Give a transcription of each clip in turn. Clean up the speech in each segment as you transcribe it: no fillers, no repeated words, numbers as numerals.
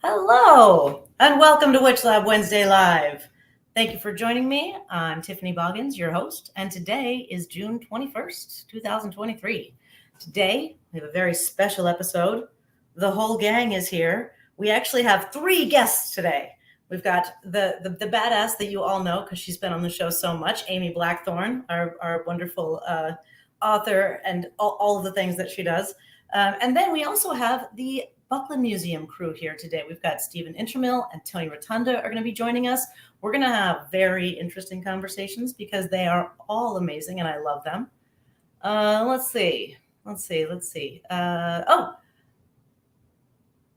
Hello, and welcome to WitchLab Wednesday Live. Thank you for joining me. I'm Tiffany Boggins, your host, and today is June 21st, 2023. Today, we have a very special episode. The whole gang is here. We actually have 3 guests today. We've got the badass that you all know because she's been on the show so much, Amy Blackthorn, our wonderful author, and all of the things that she does. And then we also have the Buckland Museum crew here today. We've got Stephen Intermill and Toni Rotunda are going to be joining us. We're going to have very interesting conversations because they are all amazing and I love them. Let's see. Oh,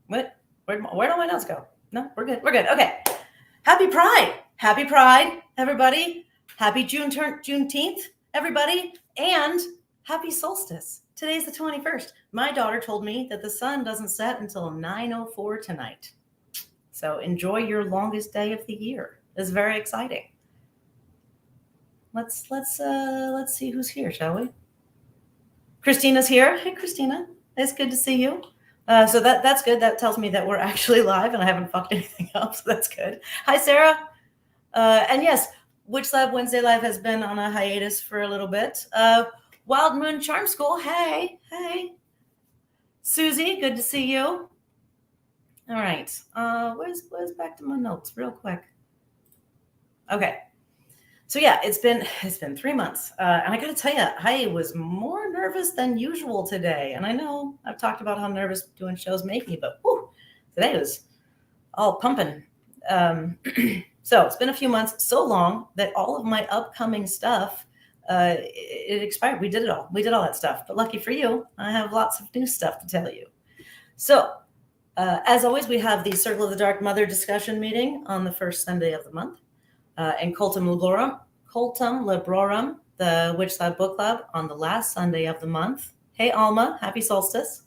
what? Where'd all my notes go? No, we're good. Okay. Happy Pride, everybody. Happy Juneteenth, everybody. And happy solstice. Today's the 21st. My daughter told me that the sun doesn't set until 9:04 tonight. So enjoy your longest day of the year. It's very exciting. Let's see who's here, shall we? Christina's here. Hey, Christina. It's good to see you. So that's good. That tells me that we're actually live and I haven't fucked anything up. So that's good. Hi, Sarah. And yes, WitchLab Wednesday Live has been on a hiatus for a little bit. Wild Moon Charm School. Hey. Susie, good to see you. All right. Where's back to my notes real quick. Okay. So yeah, it's been 3 months. And I got to tell you, I was more nervous than usual today. And I know I've talked about how nervous doing shows make me, but today was all pumping. So it's been a few months, so long that all of my upcoming stuff, it expired. We did it all. We did all that stuff. But lucky for you, I have lots of new stuff to tell you. So as always, we have the Circle of the Dark Mother discussion meeting on the first Sunday of the month. And Cultum Librorum, the WitchLab Book Club, on the last Sunday of the month. Hey, Alma, happy solstice.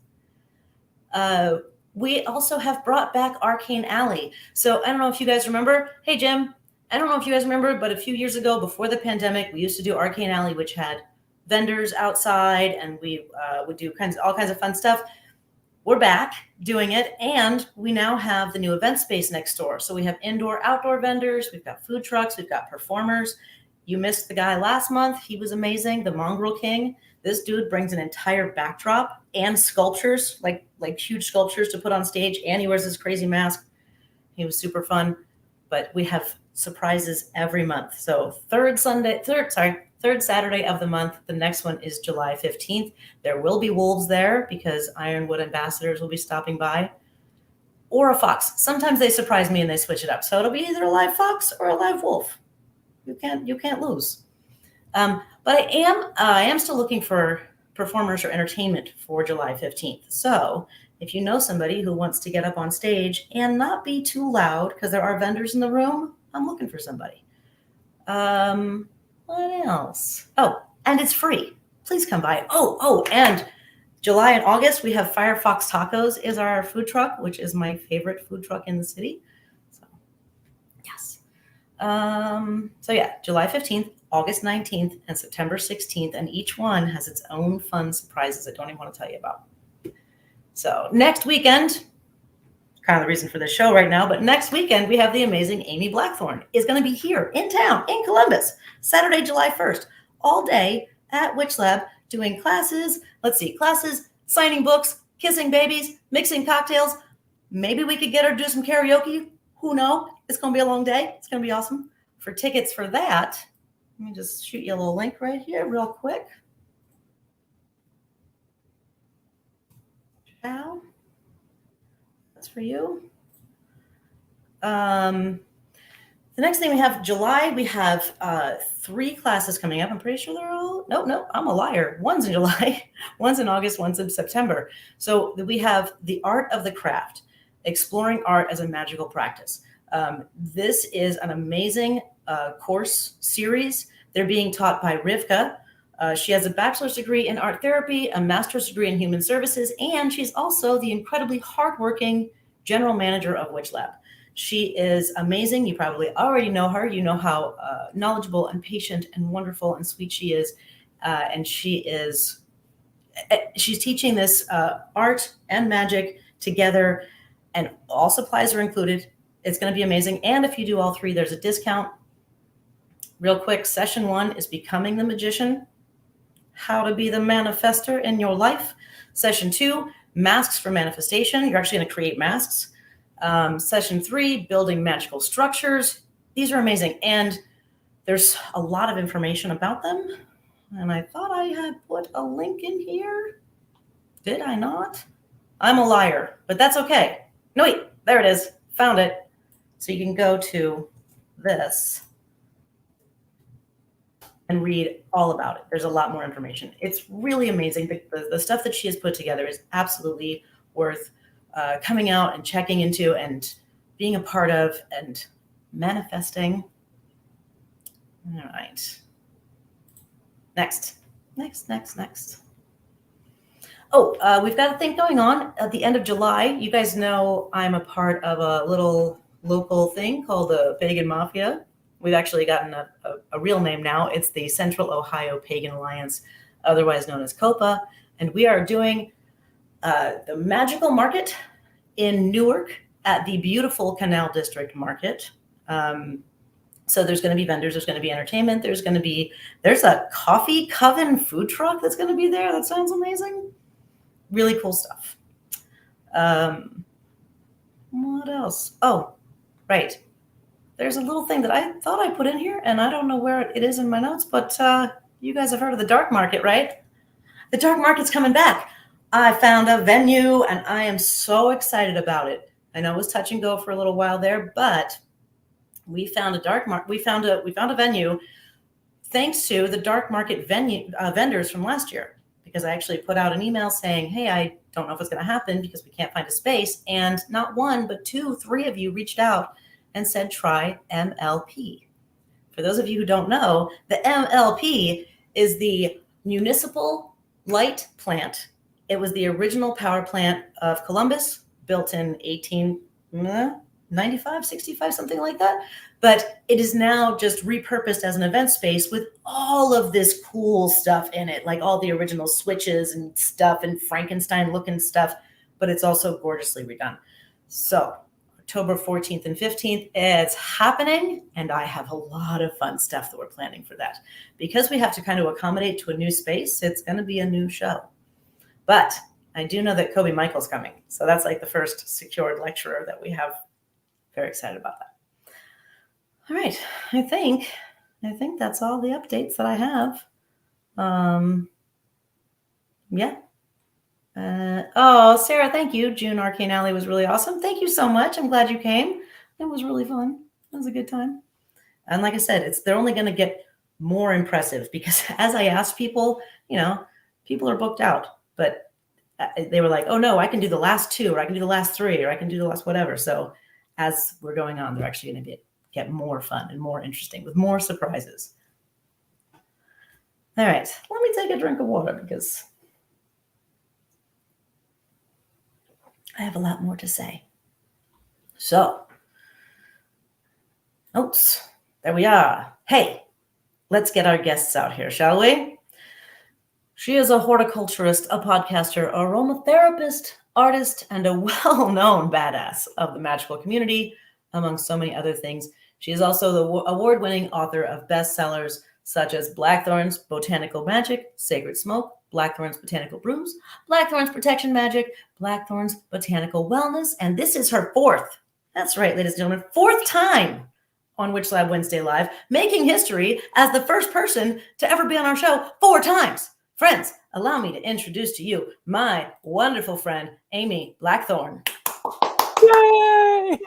We also have brought back Arcane Alley. So I don't know if you guys remember. Hey, Jim. I don't know if you guys remember, but a few years ago, before the pandemic, we used to do Arcane Alley, which had vendors outside, and we would do all kinds of fun stuff. We're back doing it, and we now have the new event space next door. So we have indoor, outdoor vendors. We've got food trucks. We've got performers. You missed the guy last month. He was amazing, the Mongrel King. This dude brings an entire backdrop and sculptures, like huge sculptures to put on stage, and he wears this crazy mask. He was super fun, but we have surprises every month. So third Saturday of the month. The next one is July 15th. There will be wolves there because Ironwood ambassadors will be stopping by, or a fox. Sometimes they surprise me and they switch it up. So it'll be either a live fox or a live wolf. You can't lose. But I am still looking for performers or entertainment for July 15th. So if you know somebody who wants to get up on stage and not be too loud because there are vendors in the room, I'm looking for somebody. What else? Oh, and it's free. Please come by. Oh, and July and August, we have Firefox Tacos is our food truck, which is my favorite food truck in the city. So, yes. So yeah, July 15th, August 19th, and September 16th, and each one has its own fun surprises I don't even want to tell you about. So next weekend, kind of the reason for this show right now, but next weekend we have the amazing Amy Blackthorn is going to be here in town in Columbus, Saturday, July 1st, all day at WitchLab doing classes. Let's see, classes, signing books, kissing babies, mixing cocktails. Maybe we could get her to do some karaoke. Who knows? It's going to be a long day. It's going to be awesome. For tickets for that, let me just shoot you a little link right here real quick. Ciao. That's for you. The next thing we have July, we have 3 classes coming up. I'm pretty sure they're all, no, I'm a liar. One's in July, one's in August, one's in September. So we have the Art of the Craft, exploring art as a magical practice. This is an amazing course series. They're being taught by Rivka. She has a bachelor's degree in art therapy, a master's degree in human services, and she's also the incredibly hardworking general manager of WitchLab. She is amazing. You probably already know her. You know how knowledgeable and patient and wonderful and sweet she is. And she's teaching this art and magic together and all supplies are included. It's going to be amazing. And if you do all 3, there's a discount. Real quick, session 1 is Becoming the Magician, how to be the manifester in your life. Session 2, Masks for Manifestation. You're actually going to create masks. Session 3, Building Magical Structures. These are amazing. And there's a lot of information about them. And I thought I had put a link in here. Did I not? I'm a liar, but that's okay. No, wait, there it is. Found it. So you can go to this and read all about it. There's a lot more information. It's really amazing. The stuff that she has put together is absolutely worth coming out and checking into and being a part of and manifesting. All right. Next. Oh, we've got a thing going on at the end of July. You guys know I'm a part of a little local thing called the Pagan Mafia. We've actually gotten a real name now. It's the Central Ohio Pagan Alliance, otherwise known as COPA. And we are doing the Magical Market in Newark at the beautiful Canal District Market. So there's going to be vendors, there's going to be entertainment, there's a coffee coven food truck that's going to be there. That sounds amazing. Really cool stuff. What else? Oh, right. There's a little thing that I thought I put in here, and I don't know where it is in my notes, but you guys have heard of the dark market, right? The dark market's coming back. I found a venue, and I am so excited about it. I know it was touch and go for a little while there, but we found we found a venue thanks to the dark market vendors from last year, because I actually put out an email saying, hey, I don't know if it's going to happen because we can't find a space. And not one, but 2, 3 of you reached out and said, try MLP. For those of you who don't know, the MLP is the Municipal Light Plant. It was the original power plant of Columbus, built in 1895, 65, something like that. But it is now just repurposed as an event space with all of this cool stuff in it, like all the original switches and stuff and Frankenstein-looking stuff, but it's also gorgeously redone. So October 14th and 15th, it's happening, and I have a lot of fun stuff that we're planning for that. Because we have to kind of accommodate to a new space, it's going to be a new show. But I do know that Kobe Michael's coming, so that's like the first secured lecturer that we have. Very excited about that. All right, I think that's all the updates that I have. Yeah. Oh, Sarah, thank you. June Arcane Alley was really awesome. Thank you so much. I'm glad you came. It was really fun. It was a good time. And like I said, they're only going to get more impressive because as I asked people, people are booked out, but they were like, oh no, I can do the last 2, or I can do the last 3, or I can do the last whatever. So as we're going on, they're actually going to get more fun and more interesting with more surprises. All right, let me take a drink of water because I have a lot more to say. So, oops, there we are. Hey, let's get our guests out here, shall we? She is a horticulturist, a podcaster, aromatherapist, artist, and a well-known badass of the magical community, among so many other things. She is also the award-winning author of bestsellers such as Blackthorn's Botanical Magic, Sacred Smoke, Blackthorn's Botanical Brews, Blackthorn's Protection Magic, Blackthorn's Botanical Wellness, and this is her 4th, that's right, ladies and gentlemen, 4th time on WitchLab Wednesday Live, making history as the first person to ever be on our show 4 times. Friends, allow me to introduce to you my wonderful friend, Amy Blackthorn. Yay!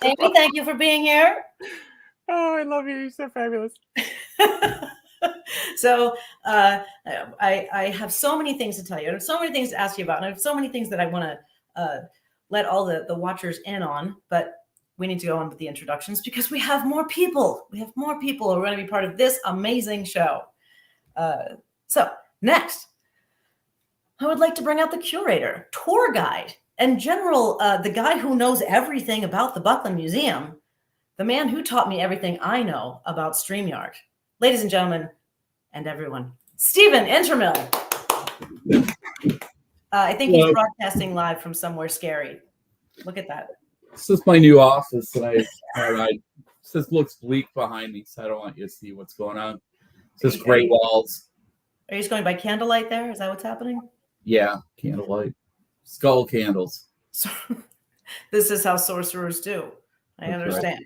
Amy, thank you for being here. Oh, I love you. You're so fabulous. So I have so many things to tell you. I have so many things to ask you about. And I have so many things that I want to let all the watchers in on. But we need to go on with the introductions because we have more people. We have more people who are going to be part of this amazing show. So next, I would like to bring out the curator, tour guide, and general, the guy who knows everything about the Buckland Museum, the man who taught me everything I know about StreamYard. Ladies and gentlemen, and everyone, Stephen Intermill. I think he's broadcasting live from somewhere scary. Look at that. This is my new office, and this looks bleak behind me, so I don't want you to see what's going on. It's just gray walls. Are you just going by candlelight there? Is that what's happening? Yeah, candlelight. Skull candles. So, this is how sorcerers do. I That's understand.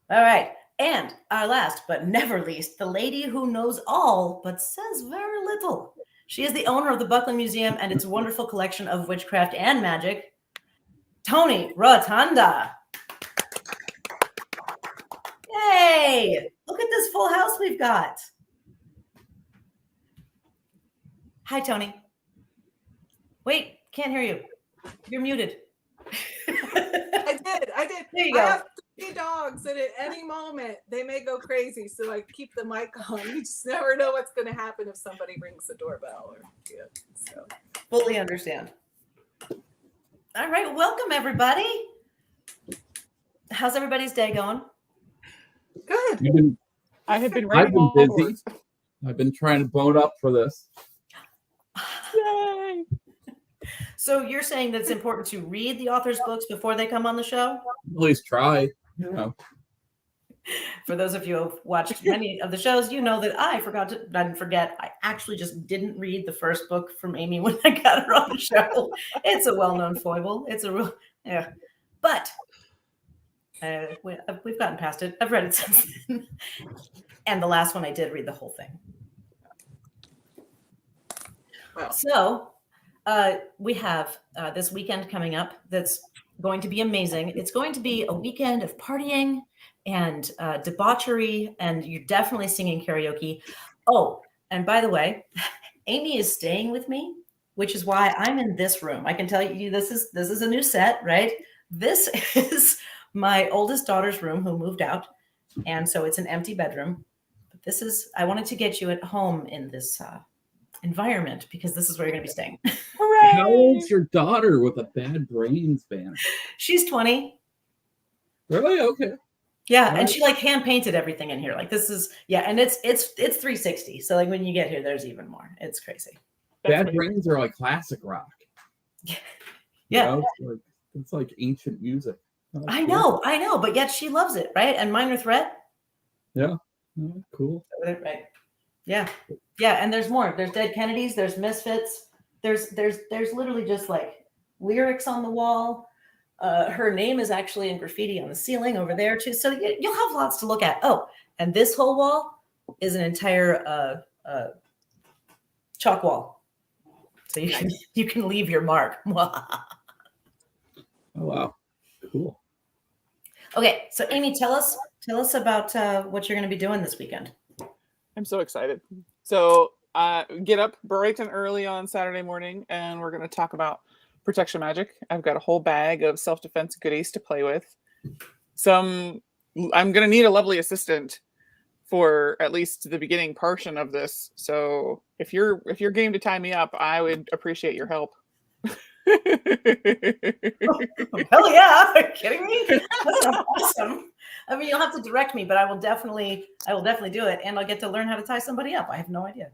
Right. All right. And our last but never least, the lady who knows all but says very little. She is the owner of the Buckland Museum and its wonderful collection of witchcraft and magic, Toni Rotunda. Yay! Look at this full house we've got. Hi, Toni. Wait, can't hear you. You're muted. I did. There you go. I have 3 dogs, and at any moment they may go crazy. So I keep the mic on. You just never know what's going to happen if somebody rings the doorbell. So. Fully understand. All right, welcome everybody. How's everybody's day going? Good. I have been I've writing been all busy. words. I've been trying to bone up for this. Yay! So you're saying that it's important to read the author's books before they come on the show? At least try. You know. For those of you who have watched many of the shows, you know that I didn't forget. I actually just didn't read the first book from Amy when I got her on the show. It's a well-known foible. It's a real, yeah. But we've gotten past it. I've read it since then. And the last one I did read the whole thing. Wow. So we have this weekend coming up that's going to be amazing. It's going to be a weekend of partying and debauchery, and you're definitely singing karaoke. Oh, and by the way, Amy is staying with me, which is why I'm in this room. I can tell you this is a new set, right? This is my oldest daughter's room who moved out, and so it's an empty bedroom. But I wanted to get you at home in this environment because this is where you're going to be staying. Hooray! How old's your daughter with a bad brain span? She's 20. Really? Okay. Yeah, and she like hand painted everything in here. Like this is and it's 360. So like when you get here, there's even more. It's crazy. Bad brains are like classic rock. Yeah. You know, it's like ancient music. Oh, I cool. know, but yet she loves it, right? And Minor Threat. Yeah. Oh, cool. Right. Yeah. Yeah, and there's more. There's Dead Kennedys, there's Misfits. There's literally just like lyrics on the wall. Her name is actually in graffiti on the ceiling over there too. So you'll have lots to look at. Oh, and this whole wall is an entire chalk wall. So you can leave your mark. Oh, wow. Cool. Okay, so Amy, tell us about what you're going to be doing this weekend. I'm so excited. So get up bright and early on Saturday morning, and we're going to talk about protection magic. I've got a whole bag of self-defense goodies to play with. I'm going to need a lovely assistant for at least the beginning portion of this. So if you're game to tie me up, I would appreciate your help. Hell yeah! Are you kidding me? That's awesome. I mean, you'll have to direct me, but I will definitely do it, and I'll get to learn how to tie somebody up. I have no idea.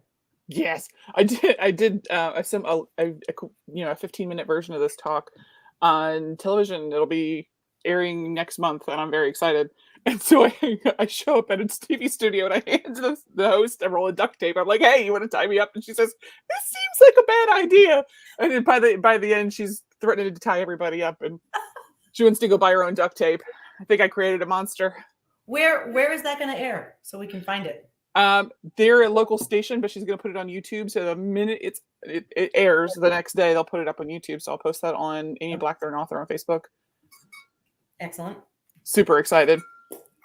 Yes, I did a 15-minute version of this talk on television. It'll be airing next month, and I'm very excited. And so I show up at its TV studio, and I hand the host a roll of duct tape. I'm like, "Hey, you want to tie me up?" And she says, "This seems like a bad idea." And then by the end, she's threatening to tie everybody up, and she wants to go buy her own duct tape. I think I created a monster. Where is that going to air so we can find it? They're a local station, but she's going to put it on YouTube. So the minute it airs the next day, they'll put it up on YouTube. So I'll post that on Amy Blackthorn Author on Facebook. Excellent. Super excited.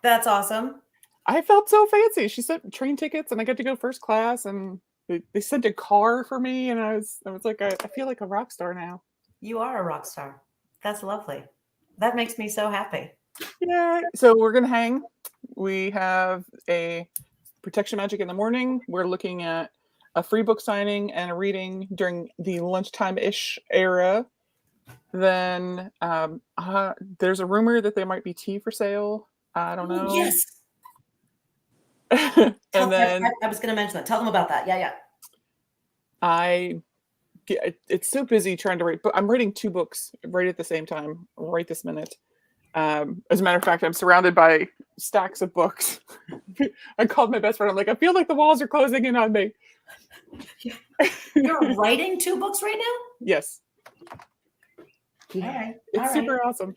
That's awesome. I felt so fancy. She sent train tickets, and I got to go first class, and they sent a car for me, and I was like, I feel like a rock star now. You are a rock star. That's lovely. That makes me so happy. Yeah. So we're gonna hang. We have a protection magic in the morning. We're looking at a free book signing and a reading during the lunchtime-ish era. Then there's a rumor that there might be tea for sale. I don't know. Yes. And then I was going to mention that. Tell them about that. Yeah. I it's so busy trying to write, but I'm writing 2 books right at the same time, right this minute. As a matter of fact, I'm surrounded by stacks of books. I called my best friend. I'm like, I feel like the walls are closing in on me. You're writing 2 books right now? Yes. All right. It's super awesome.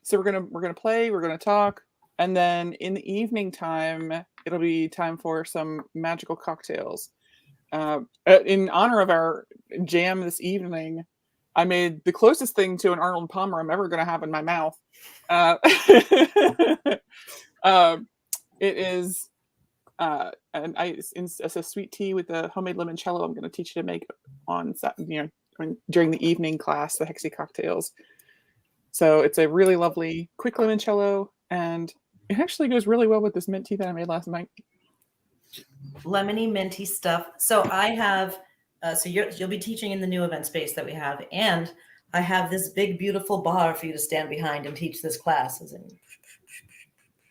So we're gonna play, we're gonna talk, and then in the evening time, it'll be time for some magical cocktails. In honor of our jam this evening, I made the closest thing to an Arnold Palmer I'm ever going to have in my mouth. It is it's a sweet tea with a homemade limoncello. I'm going to teach you to make on during the evening class, the Hexy cocktails. So it's a really lovely quick limoncello, and it actually goes really well with this mint tea that I made last night. Lemony minty stuff. So I have so you'll be teaching in the new event space that we have, and I have this big beautiful bar for you to stand behind and teach this class.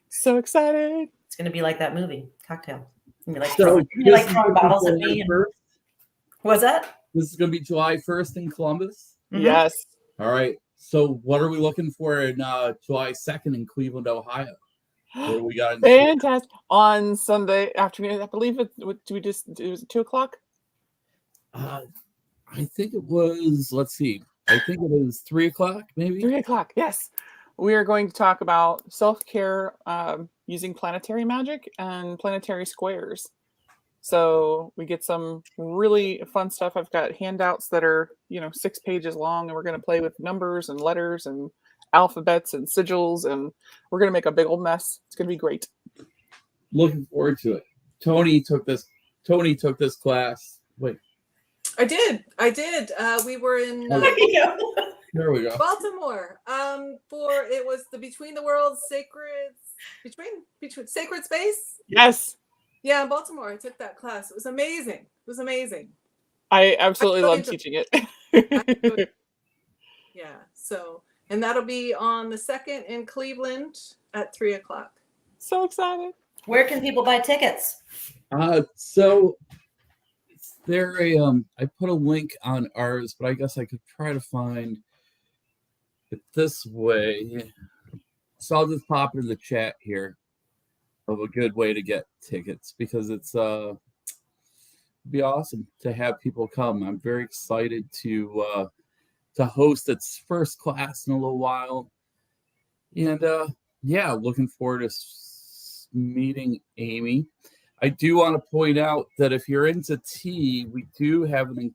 So excited. It's going to be like that movie Cocktail. You're like, So you're like throwing bottles at me. What's that? This is going to be July 1st in Columbus. Mm-hmm. Yes. All right. So what are we looking for in July 2nd in Cleveland, Ohio? What do we got? Fantastic. On Sunday afternoon, I believe it was 2:00? I think it was, let's see. I think it was 3:00, maybe. 3:00. Yes. We are going to talk about self-care using planetary magic and planetary squares. So we get some really fun stuff. I've got handouts that are, 6 pages long, and we're going to play with numbers and letters and alphabets and sigils, and we're going to make a big old mess. It's going to be great. Looking forward to it. Toni took this class. Wait. I did. We were in There we go. Baltimore. It was the Between the Worlds between Sacred Space. Yes. Yeah, in Baltimore. I took that class. It was amazing. I absolutely love teaching it. Yeah. So, and that'll be on the 2nd in Cleveland at 3:00. So excited. Where can people buy tickets? So there I put a link on ours, but I guess I could try to find it this way. So I'll just pop it in the chat here of a good way to get tickets, because it's be awesome to have people come. I'm very excited to host its first class in a little while, and looking forward to meeting Amy. I do want to point out that if you're into tea, we do have an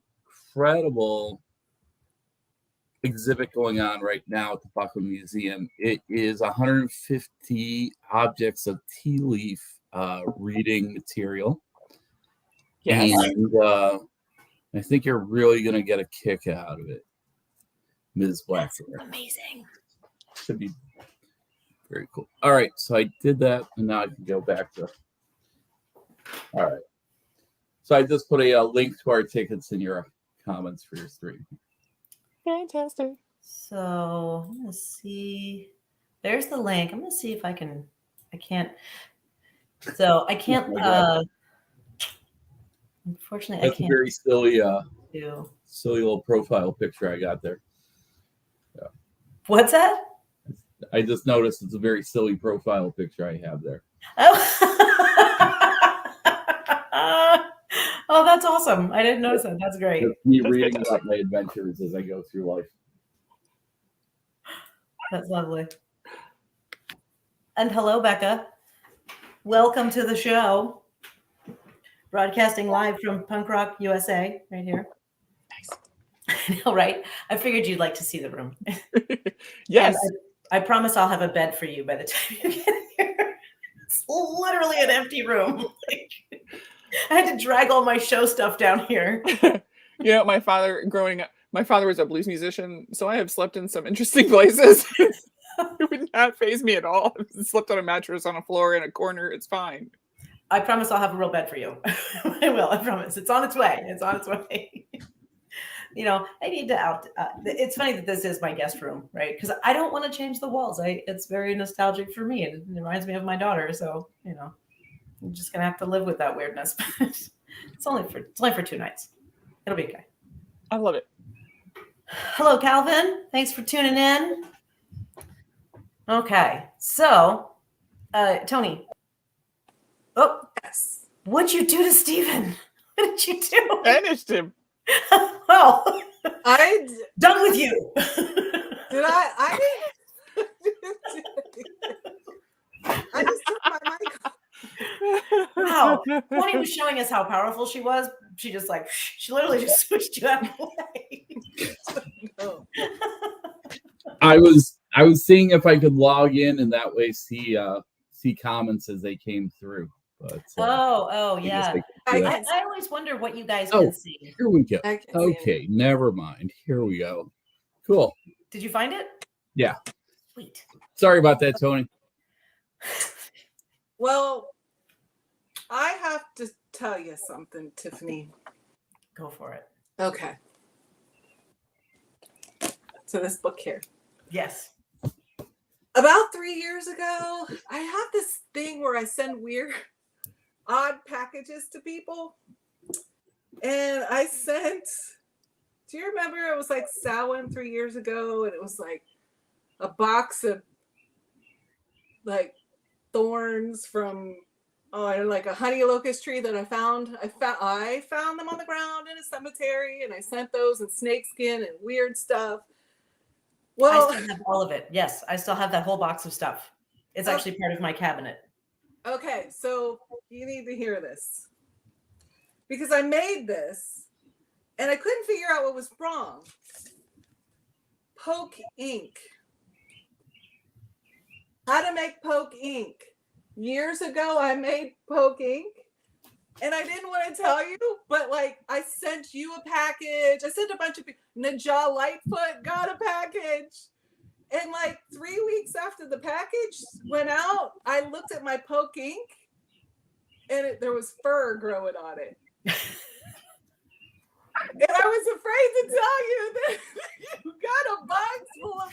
incredible exhibit going on right now at the Buckland Museum. It is 150 objects of tea leaf reading material. Yes. And I think you're really going to get a kick out of it, Ms. Blackthorn. Amazing. Should be very cool. All right, so I did that, and now I can go back to. All right. So I just put a link to our tickets in your comments for your stream. Fantastic. So I'm going to see. There's the link. I'm going to see if I can't. So I can't. Unfortunately, That's I can't. a very silly do. Silly little profile picture I got there. Yeah. What's that? I just noticed it's a very silly profile picture I have there. Oh, that's awesome. I didn't notice that. That's great. It's me reading about my adventures as I go through life. That's lovely. And hello, Becca. Welcome to the show. Broadcasting live from Punk Rock USA, right here. Nice. I know, right? I figured you'd like to see the room. Yes. I promise I'll have a bed for you by the time you get here. It's literally an empty room. I had to drag all my show stuff down here. My father was a blues musician, so I have slept in some interesting places. It would not faze me at all. I slept on a mattress on a floor in a corner. It's fine. I promise I'll have a real bed for you. I will. I promise. It's on its way. It's on its way. I need to it's funny that this is my guest room, right? Because I don't want to change the walls. It's very nostalgic for me. It reminds me of my daughter. So, I'm just going to have to live with that weirdness. It's only for 2 nights. It'll be okay. I love it. Hello, Calvin. Thanks for tuning in. Okay, so Toni. Oh, Yes. what'd you do to Steven? What did you do? Finished him. Well, I done with you. did. I didn't. I just took my mic off. Wow. Toni was showing us how powerful she was. She just like, she literally just switched you out of the way. No. I was seeing if I could log in and that way see comments as they came through. But Oh, I guess yeah. I can do that. I always wonder what you guys Oh. can see. Here we go. I can see Okay, never mind. Here we go. Cool. Did you find it? Yeah. Sweet. Sorry about that, Toni. Well, I have to tell you something, Tiffany. Go for it. Okay. So this book here. Yes. About 3 years ago, I have this thing where I send weird, odd packages to people. And I sent, do you remember it was like Samhain 3 years ago? And it was like a box of like thorns from like a honey locust tree that I found. I found them on the ground in a cemetery, and I sent those, and snakeskin and weird stuff. Well, I still have all of it. Yes, I still have that whole box of stuff. It's actually part of my cabinet. okay, so you need to hear this. Because I made this and I couldn't figure out what was wrong. Poke ink. How to make poke ink. Years ago, I made poke ink, and I didn't want to tell you, but like I sent you a package. I sent a bunch of people. Najah Lightfoot got a package. And like 3 weeks after the package went out, I looked at my poke ink, and there was fur growing on it. And I was afraid to tell you that you got a box full of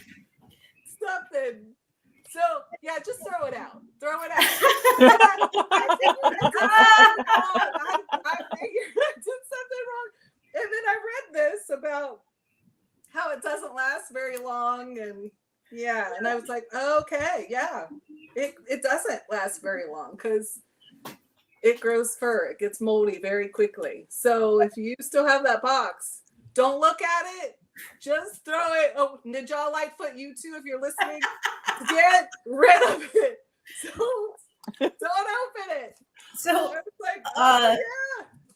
something. So yeah, just throw it out. Throw it out. I figured I did something wrong. And then I read this about how it doesn't last very long, and yeah, and I was like, okay, yeah, it doesn't last very long because it grows fur. It gets moldy very quickly. So if you still have that box, don't look at it. Just throw it. Oh, Najah Lightfoot, you too, if you're listening, get rid of it. So don't open it. So I was like, oh,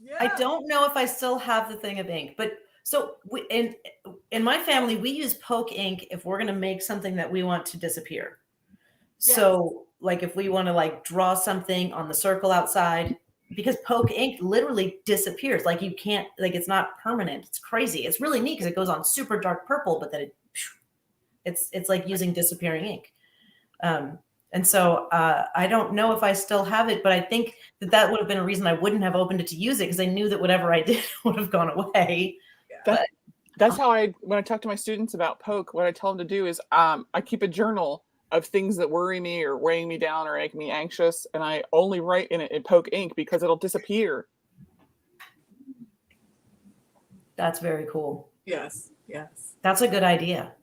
yeah. I don't know if I still have the thing of ink, but so in my family, we use poke ink if we're going to make something that we want to disappear. Yes. So like if we want to like draw something on the circle outside, because poke ink literally disappears. Like you can't, like it's not permanent. It's crazy. It's really neat because it goes on super dark purple, but then it's like using disappearing ink. And so I don't know if I still have it, but I think that would have been a reason I wouldn't have opened it to use it, because I knew that whatever I did would have gone away. That's how when I talk to my students about poke, what I tell them to do is I keep a journal of things that worry me or weighing me down or make me anxious, and I only write in it in poke ink because it'll disappear. That's very cool. Yes. That's a good idea.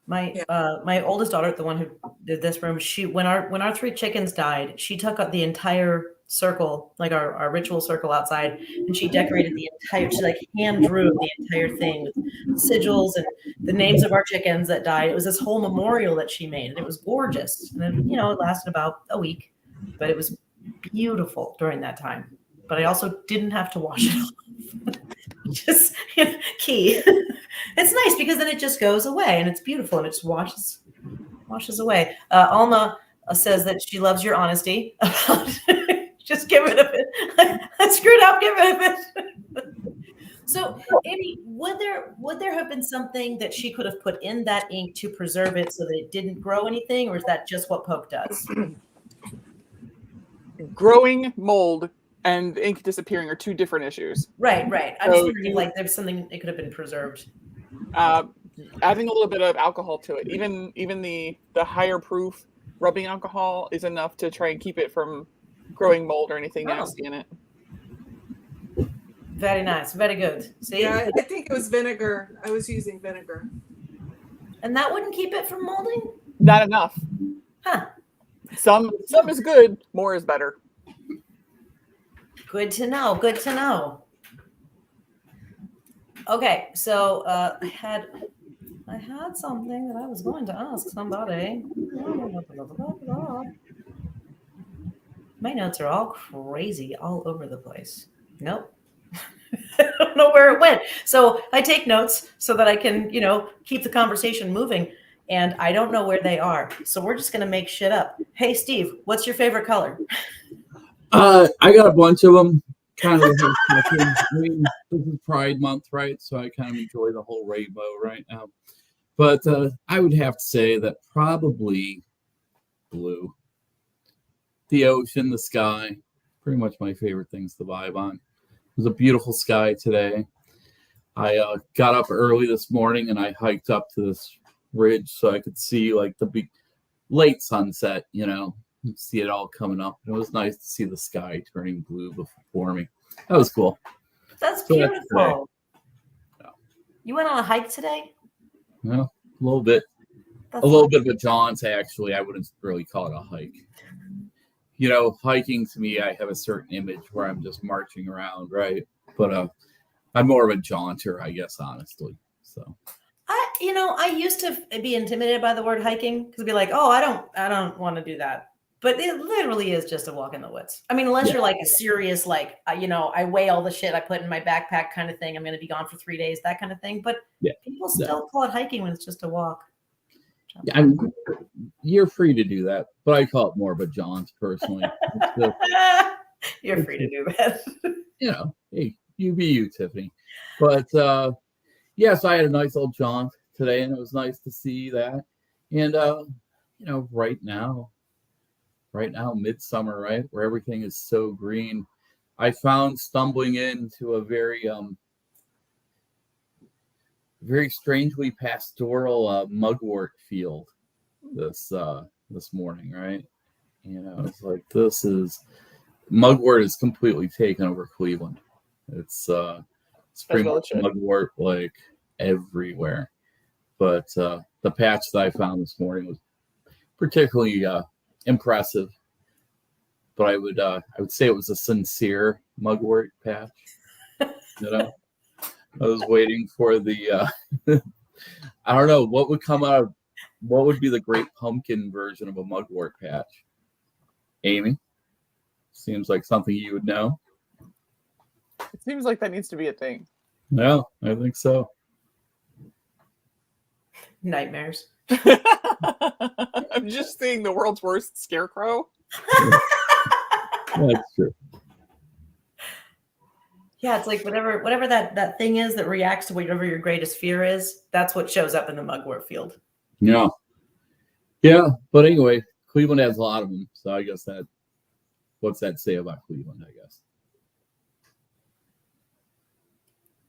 My oldest daughter, the one who did this room, she when our 3 chickens died, she took up the entire circle, like our ritual circle outside, and she decorated she like hand drew the entire thing with sigils and the names of our chickens that died. It was this whole memorial that she made, and it was gorgeous. And then, it lasted about a week, but it was beautiful during that time. But I also didn't have to wash it off. Just key. It's nice because then it just goes away and it's beautiful and it just washes away. Alma says that she loves your honesty. Just get rid of it. I screwed up. Get rid of it. So, Amy, would there have been something that she could have put in that ink to preserve it so that it didn't grow anything, or is that just what poke does? Growing mold and ink disappearing are 2 different issues. Right. I'm just wondering if like there's something it could have been preserved. Adding a little bit of alcohol to it, even the higher proof rubbing alcohol is enough to try and keep it from growing mold or anything nasty in it. Very nice. Very good. See? Yeah, I think it was vinegar. I was using vinegar. And that wouldn't keep it from molding? Not enough. Huh. Some is good. More is better. Good to know. Good to know. Okay, so I had something that I was going to ask somebody. My notes are all crazy all over the place. Nope. I don't know where it went. So I take notes so that I can, keep the conversation moving. And I don't know where they are. So we're just going to make shit up. Hey, Steve, what's your favorite color? I got a bunch of them. Kind of. I mean, this is Pride Month, right? So I kind of enjoy the whole rainbow right now. But I would have to say that probably blue. The ocean, the sky, pretty much my favorite things to vibe on. It was a beautiful sky today. I got up early this morning and I hiked up to this ridge so I could see like the big late sunset, see it all coming up. It was nice to see the sky turning blue before me. That was cool. That's So beautiful. Yeah. You went on a hike today? Yeah, a little bit. That's A little bit of a jaunt, actually. I wouldn't really call it a hike. Hiking to me, I have a certain image where I'm just marching around, right? But I'm more of a jaunter, I guess, honestly. So I used to be intimidated by the word hiking because it'd be like, oh, I don't want to do that. But it literally is just a walk in the woods. I mean, unless you're like a serious, like, I weigh all the shit I put in my backpack kind of thing. I'm going to be gone for 3 days, that kind of thing. But people still call it hiking when it's just a walk. Yeah, you're free to do that, but I call it more of a jaunt personally. You're free to do that. Hey, you be you, Tiffany. But so I had a nice old jaunt today, and it was nice to see that. And right now, midsummer, right, where everything is so green, I found stumbling into a very strangely pastoral mugwort field this morning, right? It's like mugwort is completely taken over Cleveland. It's spring mugwort like everywhere. But the patch that I found this morning was particularly impressive. But I would say it was a sincere mugwort patch. I was waiting for the I don't know what would come out of what would be the great pumpkin version of a mugwort patch. Amy, seems like something you would know. It seems like that needs to be a thing. No, I think so. Nightmares. I'm just seeing the world's worst scarecrow. That's true. Yeah, it's like whatever that thing is that reacts to whatever your greatest fear is, that's what shows up in the mugwort field. Yeah. Yeah, but anyway, Cleveland has a lot of them, so I guess what's that say about Cleveland, I guess?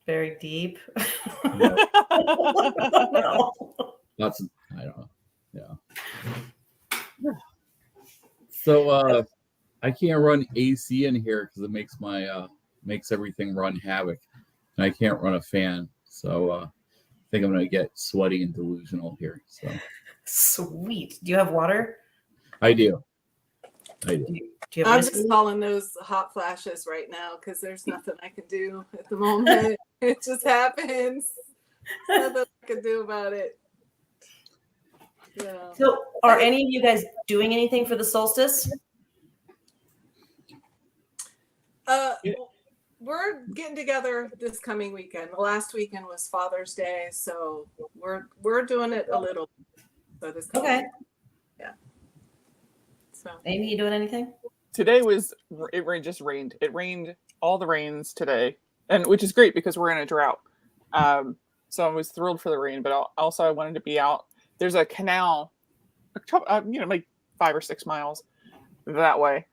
Very deep. Yeah. No. I don't know. Yeah. So I can't run AC in here because it makes makes everything run havoc, and I can't run a fan. So I think I'm gonna get sweaty and delusional here. So sweet. Do you have water? I do. Do you have I'm whiskey? just calling those hot flashes right now because there's nothing I can do at the moment. It just happens. Nothing I can do about it. Yeah. So are any of you guys doing anything for the solstice? We're getting together this coming weekend. The last weekend was Father's Day, so we're doing it a little. So this coming weekend. Yeah. So Amy, you doing anything? Today just rained. It rained all the rains today, and which is great because we're in a drought. So I was thrilled for the rain, but also I wanted to be out. There's a canal, like 5 or 6 miles that way,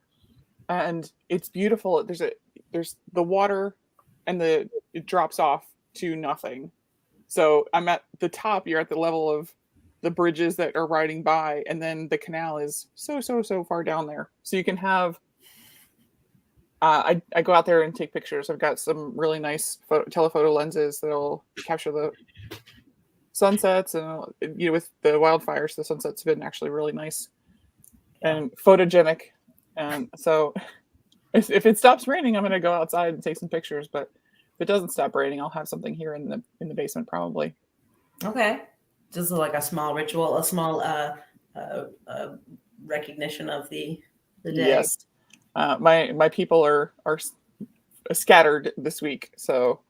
and it's beautiful. There's the water, and it drops off to nothing. So I'm at the top. You're at the level of the bridges that are riding by, and then the canal is so far down there. So you can have I go out there and take pictures. I've got some really nice telephoto lenses that'll capture the sunsets, and with the wildfires, the sunsets have been actually really nice and photogenic. And so, if it stops raining, I'm going to go outside and take some pictures. But if it doesn't stop raining, I'll have something here in the basement probably. Okay, just like a small ritual, a small recognition of the day. Yes. My people are scattered this week, so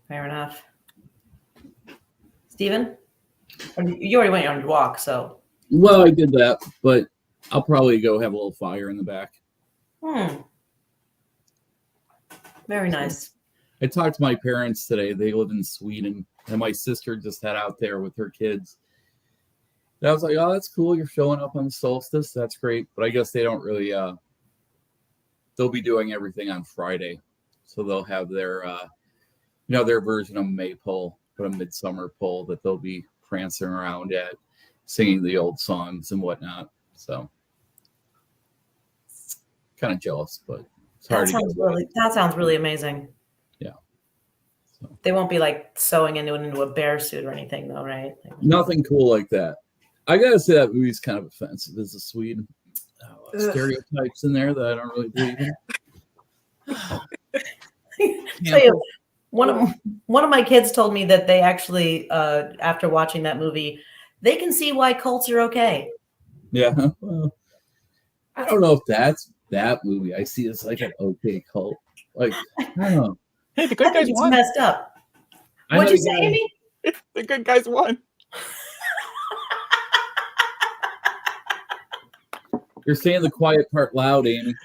Fair enough. Steven? You already went on your walk, so. Well, I did that, but I'll probably go have a little fire in the back. Very nice. I talked to my parents today. They live in Sweden, and my sister just had out there with her kids. And I was like, oh, that's cool. You're showing up on the solstice. That's great. But I guess they don't really, they'll be doing everything on Friday. So they'll have their, their version of Maypole, but a midsummer pole that they'll be prancing around at, singing the old songs and whatnot. So kind of jealous, but it's hard to get away. That sounds really amazing. Yeah. So. They won't be like sewing into a bear suit or anything though, right? Nothing cool like that. I gotta say that movie's kind of offensive as a Swede. Stereotypes in there that I don't really believe in. Tell you, one of my kids told me that they actually, after watching that movie, they can see why cults are okay. Yeah, well, I don't know if that's that movie. I see it's like an okay cult. Like, I don't know. Hey, the good guys won. Messed up. What'd you say, Amy? The good guys won. You're saying the quiet part loud, Amy.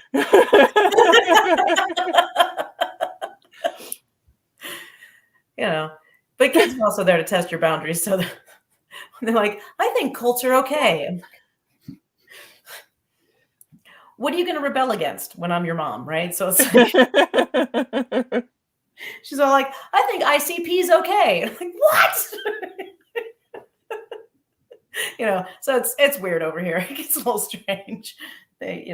But kids are also there to test your boundaries. So they're like, I think cults are okay. What are you going to rebel against when I'm your mom, right? So it's like, she's all like, I think ICP is okay. I'm like, what? So it's weird over here. It gets a little strange. I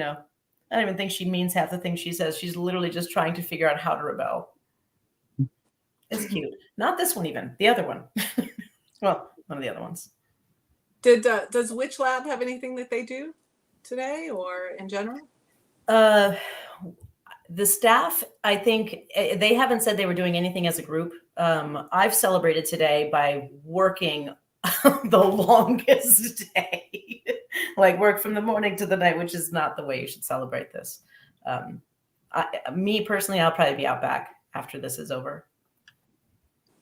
don't even think she means half the things she says. She's literally just trying to figure out how to rebel. It's cute. Not this one even. The other one. Well, one of the other ones. Does WitchLab have anything that they do today or in general? The staff, I think they haven't said they were doing anything as a group. I've celebrated today by working the longest day, like work from the morning to the night, which is not the way you should celebrate this. Me personally, I'll probably be out back after this is over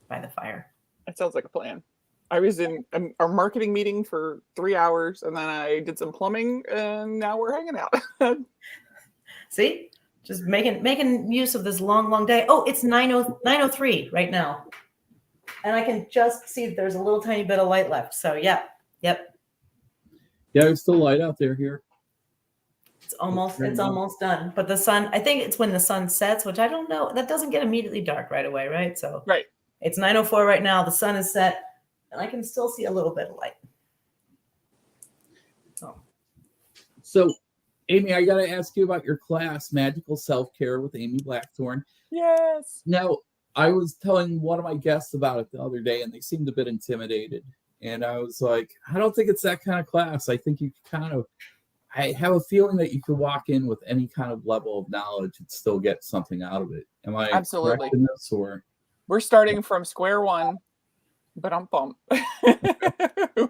by the fire. That sounds like a plan. I was in our marketing meeting for 3 hours, and then I did some plumbing, and now we're hanging out. See, just making use of this long day. Oh, it's 9:03 right now. And I can just see that there's a little tiny bit of light left. So, yep. Yeah, it's still light out there here. It's almost done. But the sun, I think it's when the sun sets, which I don't know. That doesn't get immediately dark right away, right? So, right. It's 9:04 right now. The sun is set, and I can still see a little bit of light. So, Amy, I got to ask you about your class, Magical Self-Care with Amy Blackthorn. Yes. Now, I was telling one of my guests about it the other day, and they seemed a bit intimidated. And I was like, I don't think it's that kind of class. I think you I have a feeling that you could walk in with any kind of level of knowledge and still get something out of it. Am I absolutely correct in this, or? We're starting from square one, but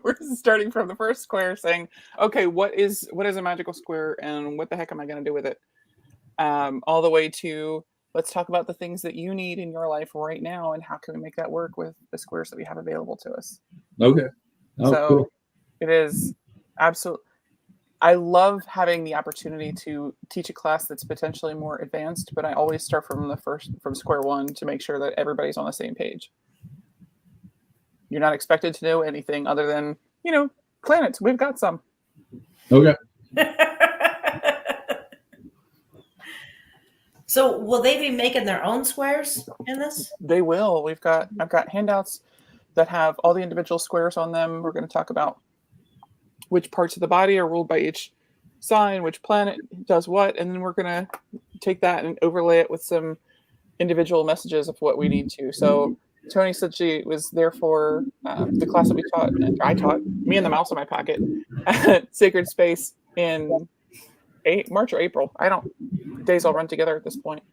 we're starting from the first square saying, okay, what is a magical square and what the heck am I going to do with it? All the way to, let's talk about the things that you need in your life right now and how can we make that work with the squares that we have available to us. Okay. Cool. It is absolutely, I love having the opportunity to teach a class that's potentially more advanced, but I always start from square one to make sure that everybody's on the same page. You're not expected to know anything other than, planets. We've got some. Okay. So will they be making their own squares in this? They will. I've got handouts that have all the individual squares on them. We're going to talk about which parts of the body are ruled by each sign, which planet does what, and then we're going to take that and overlay it with some individual messages of what we need to. So Toni said she was there for the class that we taught. I taught, me and the mouse in my pocket, at Sacred Space in March or April. Days all run together at this point.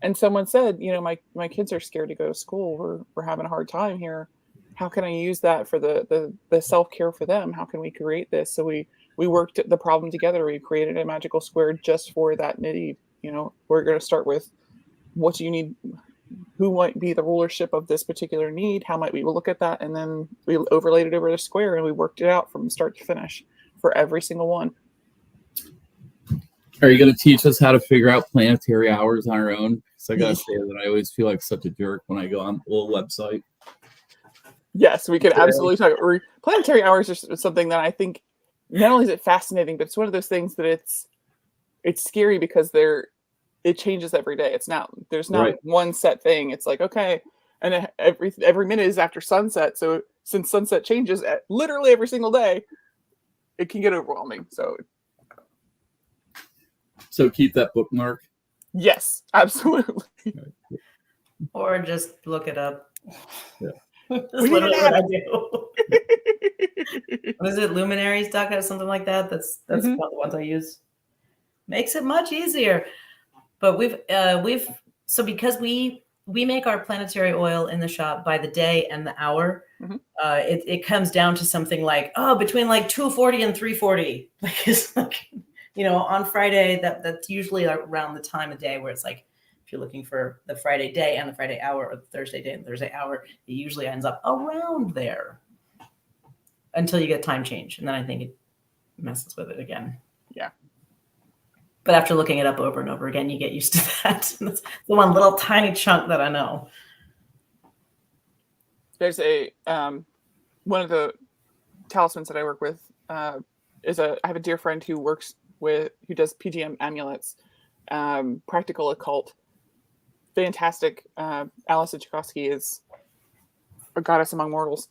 And someone said, my kids are scared to go to school. We're having a hard time here. How can I use that for the self-care for them? How can we create this? So we worked the problem together. We created a magical square just for that need. We're going to start with, what do you need? Who might be the rulership of this particular need? How might we look at that? And then we overlaid it over the square, and we worked it out from start to finish for every single one. Are you going to teach us how to figure out planetary hours on our own? Because I got to say that I always feel like such a jerk when I go on the little website. Yes, we could absolutely talk. Planetary hours are something that I think not only is it fascinating, but it's one of those things that it's scary because it changes every day. There's not one set thing. It's like, okay, and every minute is after sunset. So since sunset changes literally every single day, it can get overwhelming. So keep that bookmark. Yes, absolutely. Or just look it up. Yeah. That's literally what I do. What is it? Luminaries.com, something like that. That's one of the ones I use. Makes it much easier. But so because we make our planetary oil in the shop by the day and the hour, it comes down to something like between like 2:40 and 3:40. Because on Friday that's usually around the time of day where it's like, if you're looking for the Friday day and the Friday hour, or the Thursday day and Thursday hour, it usually ends up around there until you get time change. And then I think it messes with it again. Yeah. But after looking it up over and over again, you get used to that. That's the one little tiny chunk that I know. There's one of the talismans that I work with I have a dear friend who does PGM amulets, practical occult. Fantastic. Alison Tchaikovsky is a goddess among mortals.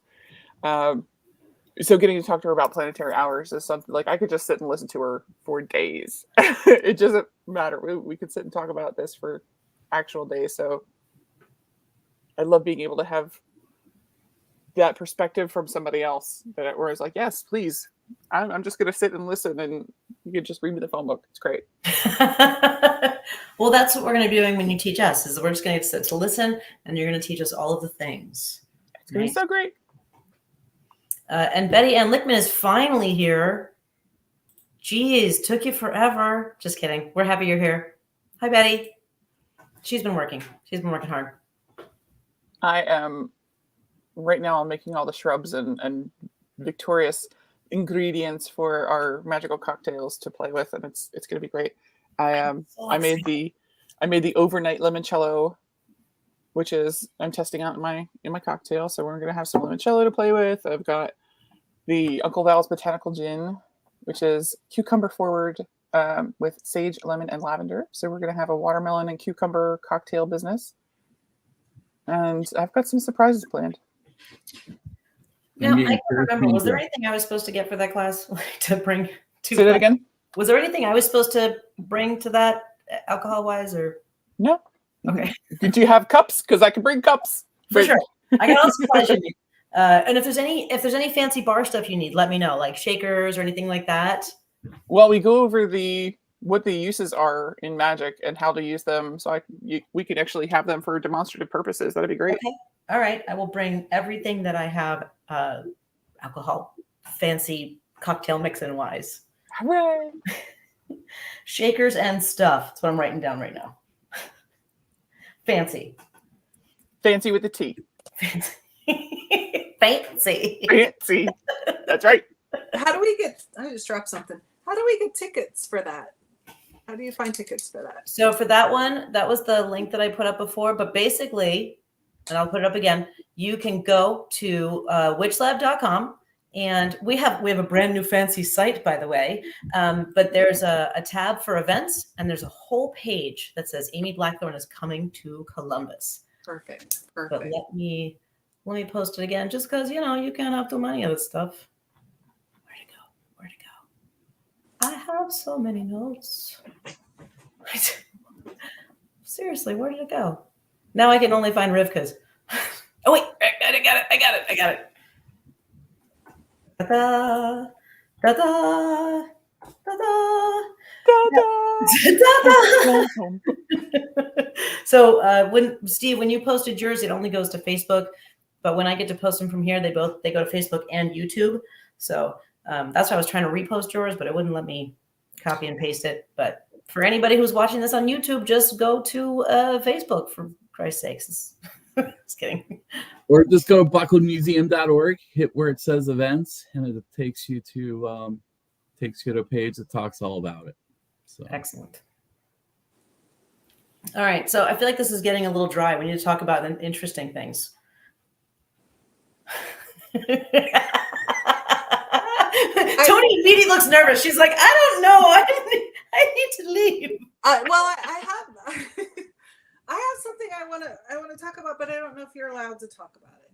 So getting to talk to her about planetary hours is something like I could just sit and listen to her for days. It doesn't matter. We could sit and talk about this for actual days. So I love being able to have that perspective from somebody else where it's like, yes, please. I'm just going to sit and listen, and you can just read me the phone book. It's great. Well, that's what we're going to be doing when you teach us, is we're just going to sit to listen, and you're going to teach us all of the things. It's going to be so great. And Betty Ann Lickman is finally here. Geez, took you forever. Just kidding. We're happy you're here. Hi, Betty. She's been working hard. I am right now. I'm making all the shrubs and victorious ingredients for our magical cocktails to play with, and it's going to be great. I made the overnight limoncello, which is I'm testing out in my cocktail. So we're going to have some limoncello to play with. I've got the Uncle Val's botanical gin, which is cucumber forward with sage, lemon, and lavender. So we're going to have a watermelon and cucumber cocktail business. And I've got some surprises planned. Now, I can't remember. Was there anything I was supposed to get for that class to bring to? Say that again. Was there anything I was supposed to bring to that alcohol-wise, or no? Okay. Do you have cups? Because I can bring cups for sure. I got all the supplies you need. And if there's any fancy bar stuff you need, let me know, like shakers or anything like that. Well, we go over what the uses are in magic and how to use them, so we could actually have them for demonstrative purposes. That'd be great. Okay. All right. I will bring everything that I have alcohol, fancy cocktail mixing wise. Hooray! Shakers and stuff. That's what I'm writing down right now. Fancy with the T. Fancy. That's right. How do we get? I just dropped something. How do we get tickets for that? How do you find tickets for that? So for that one, that was the link that I put up before. But basically, and I'll put it up again, you can go to WitchLab.com. And we have a brand new fancy site, by the way. But there's a tab for events, and there's a whole page that says Amy Blackthorn is coming to Columbus. Perfect. But let me post it again, just because you can't have too many of this stuff. Where'd it go? I have so many notes. Seriously, where did it go? Now I can only find Rivka's. Oh wait, I got it. Da-da, da-da, da-da, da-da. So when you posted yours, it only goes to Facebook. But when I get to post them from here, they go to Facebook and YouTube. So that's why I was trying to repost yours, but it wouldn't let me copy and paste it. But for anybody who's watching this on YouTube, just go to Facebook, for Christ's sakes. Just kidding. Or just go to bucklandmuseum.org, hit where it says events, and it takes you to a page that talks all about it. So Excellent. All right, so I feel like this is getting a little dry. We need to talk about interesting things. Toni immediately looks nervous. She's like, I don't know. I need to leave. I have I have something I want to talk about, but I don't know if you're allowed to talk about it.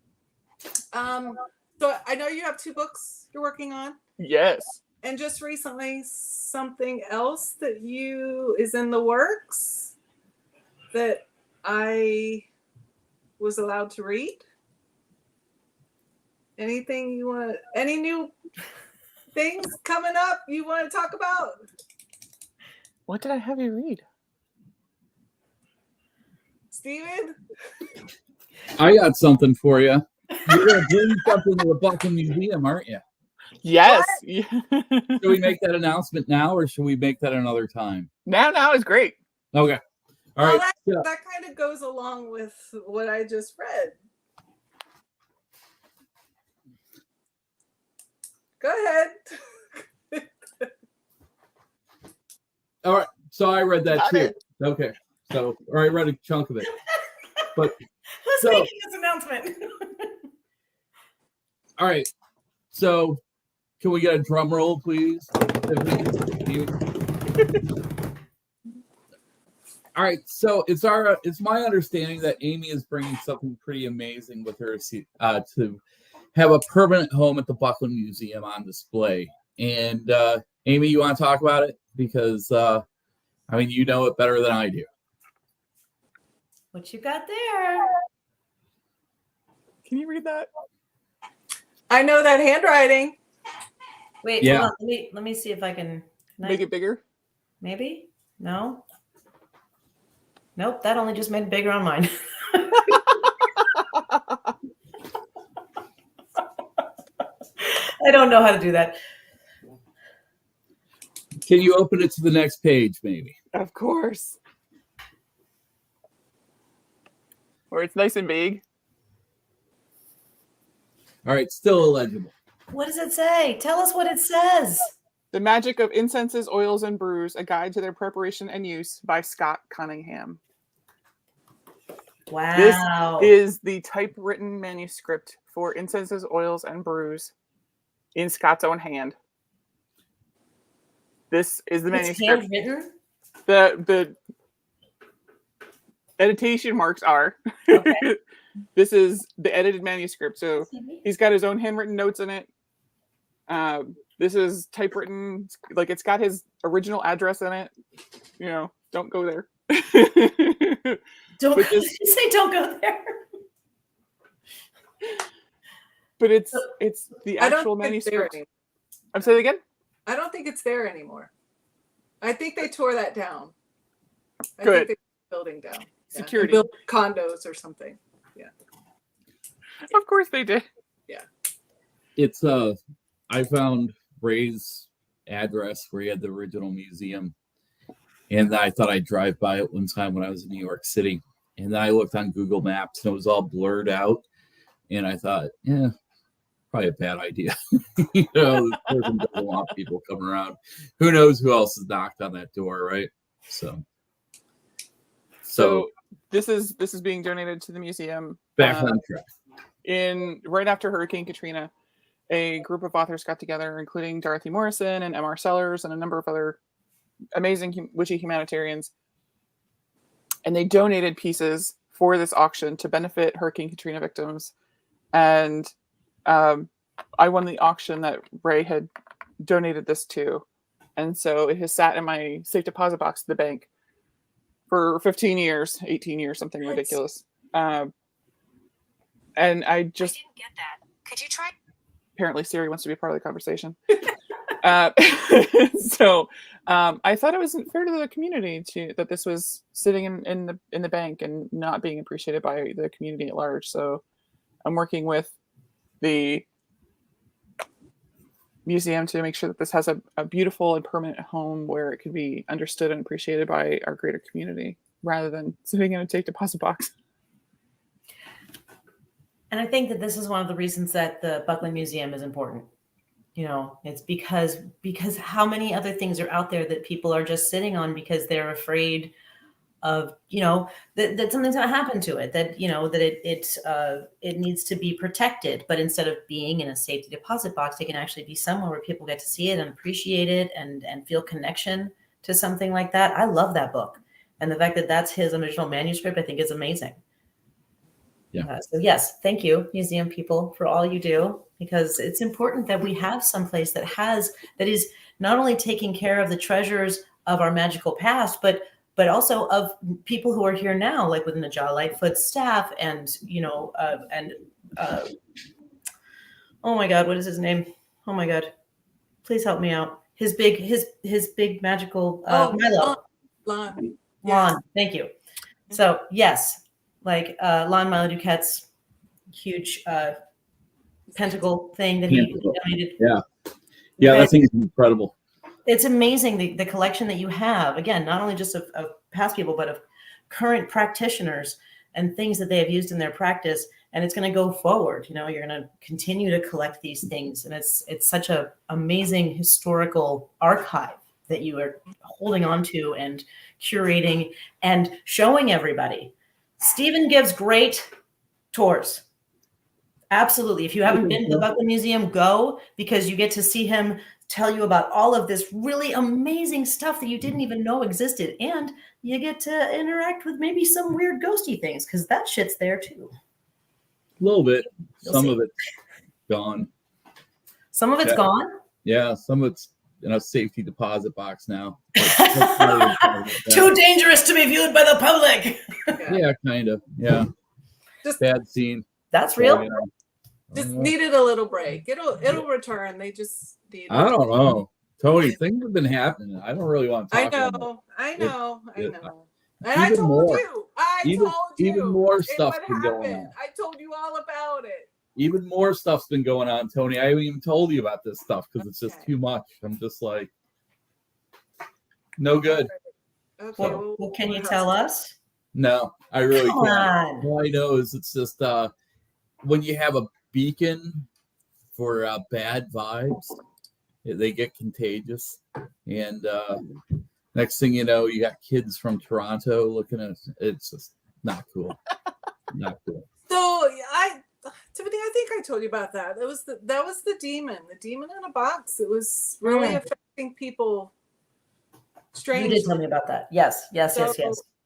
So I know you have 2 books you're working on. Yes. And just recently, something else that is in the works that I was allowed to read. Anything you want? Any new things coming up you want to talk about? What did I have you read? Steven? I got something for you. You're going to bring something to the Buckland Museum, aren't you? Yes. Should we make that announcement now, or should we make that another time? Now is great. Okay. All right. That kind of goes along with what I just read. Go ahead. All right. So I read that Got too. it. Okay. So, or I read a chunk of it. But Who's making this announcement? all right. So, can we get a drum roll, please? All right. So it's my understanding that Amy is bringing something pretty amazing with her to have a permanent home at the Buckland Museum on display. And Amy, you want to talk about it? Because you know it better than I do. What you got there? Can you read that? I know that handwriting. Wait, Yeah. hold on. Let me see if I can Make it bigger? Maybe? No? Nope, that only just made it bigger on mine. I don't know how to do that. Can you open it to the next page, maybe? Of course. Where it's nice and big. All right, still illegible. What does it say? Tell us what it says. The Magic of Incenses, Oils, and Brews, A Guide to Their Preparation and Use by Scott Cunningham. Wow. This is the typewritten manuscript for Incenses, Oils, and Brews in Scott's own hand. This is the manuscript. It's handwritten? The editation marks are. Okay. This is the edited manuscript. So he's got his own handwritten notes in it. This is typewritten, like it's got his original address in it. You know, don't go there. Don't say don't go there. But it's the actual manuscript. I'm saying it again? I don't think it's there anymore. I think they tore that down. I Good. think they tore the building down. Security. Built condos or something. Yeah. Of course they did. Yeah. It's I found Ray's address where he had the original museum, and I thought I'd drive by it one time when I was in New York City, and then I looked on Google Maps and it was all blurred out, and I thought, yeah, probably a bad idea. You know, the person doesn't want people coming around. Who knows who else has knocked on that door, right? So this is being donated to the museum. Back on track. Right after Hurricane Katrina, a group of authors got together, including Dorothy Morrison and M.R. Sellers and a number of other amazing witchy humanitarians, and they donated pieces for this auction to benefit Hurricane Katrina victims. And I won the auction that Ray had donated this to. And so it has sat in my safe deposit box at the bank for 15 years, 18 years, something Nice. ridiculous. And I just didn't get that. Could you try? Apparently Siri wants to be a part of the conversation. So I thought it wasn't fair to the community that this was sitting in the bank and not being appreciated by the community at large. So I'm working with the museum to make sure that this has a beautiful and permanent home where it can be understood and appreciated by our greater community rather than sitting in a safe deposit box. And I think that this is one of the reasons that the Buckley Museum is important. You know, it's because how many other things are out there that people are just sitting on because they're afraid of, you know, that something's going to happen to it, that, you know, that it needs to be protected. But instead of being in a safety deposit box, it can actually be somewhere where people get to see it and appreciate it and feel connection to something like that. I love that book. And the fact that that's his original manuscript, I think is amazing. Yeah. So yes, thank you, museum people, for all you do, because it's important that we have someplace that is not only taking care of the treasures of our magical past, but also of people who are here now, like within the Jaw Lightfoot staff, and oh my God, what is his name? Oh my God, please help me out. His big magical Milo. Lon. Lon, thank you. So yes. Like Lon Milo Duquette's huge pentacle thing that he donated. Yeah, that thing is incredible. It's amazing the collection that you have. Again, not only just of past people, but of current practitioners and things that they have used in their practice. And it's going to go forward. You know, you're going to continue to collect these things, and it's such an amazing historical archive that you are holding on to and curating and showing everybody. Stephen gives great tours. Absolutely. If you haven't been to the Buckley Museum, go, because you get to see him tell you about all of this really amazing stuff that you didn't even know existed. And you get to interact with maybe some weird ghosty things, because that shit's there too. A little bit. You'll Some see. of it's gone. Some of it's gone. Yeah, some of it's in a safety deposit box now. Too dangerous to be viewed by the public. Yeah, kind of. Yeah. Just bad scene. That's real. So, you know, Just needed a little break. It'll return. They just need. I don't know, Toni. Things have been happening. I don't really want to talk about it. I know. And Even I told more. you. I told you. Even more It stuff's would been going happen. on. I told you all about it. Even more stuff's been going on, Toni. I haven't even told you about this stuff because it's just too much. I'm just like, no good. Okay. Well, can you tell us? No, I really Come can't. on. All I know is it's just when you have a beacon for bad vibes, they get contagious. And next thing you know, you got kids from Toronto looking at it. It's just not cool. Not cool. So Tiffany, I think I told you about that. That was the demon in a box. It was really affecting people. Strange. You did tell me about that. Yes.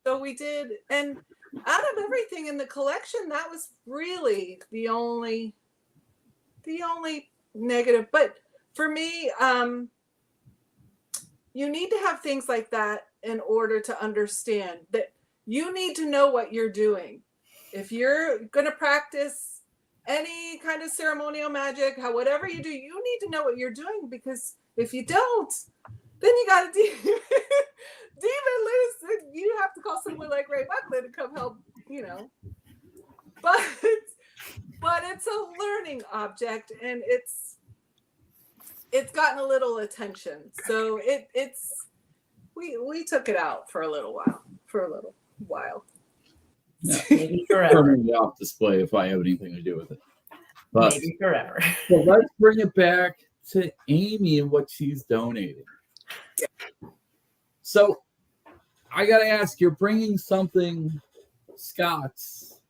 So we did, and out of everything in the collection, that was really the only negative. But for me, you need to have things like that in order to understand that you need to know what you're doing. If you're going to practice any kind of ceremonial magic, whatever you do, you need to know what you're doing, because if you don't, then you got to demon loose. You have to call someone like Ray Buckley to come help, But it's a learning object, and it's gotten a little attention. So we took it out for a little while. Yeah. Maybe forever. Permanently off display if I have anything to do with it. But Maybe forever. so let's bring it back to Amy and what she's donating. So I got to ask, you're bringing something, Scott's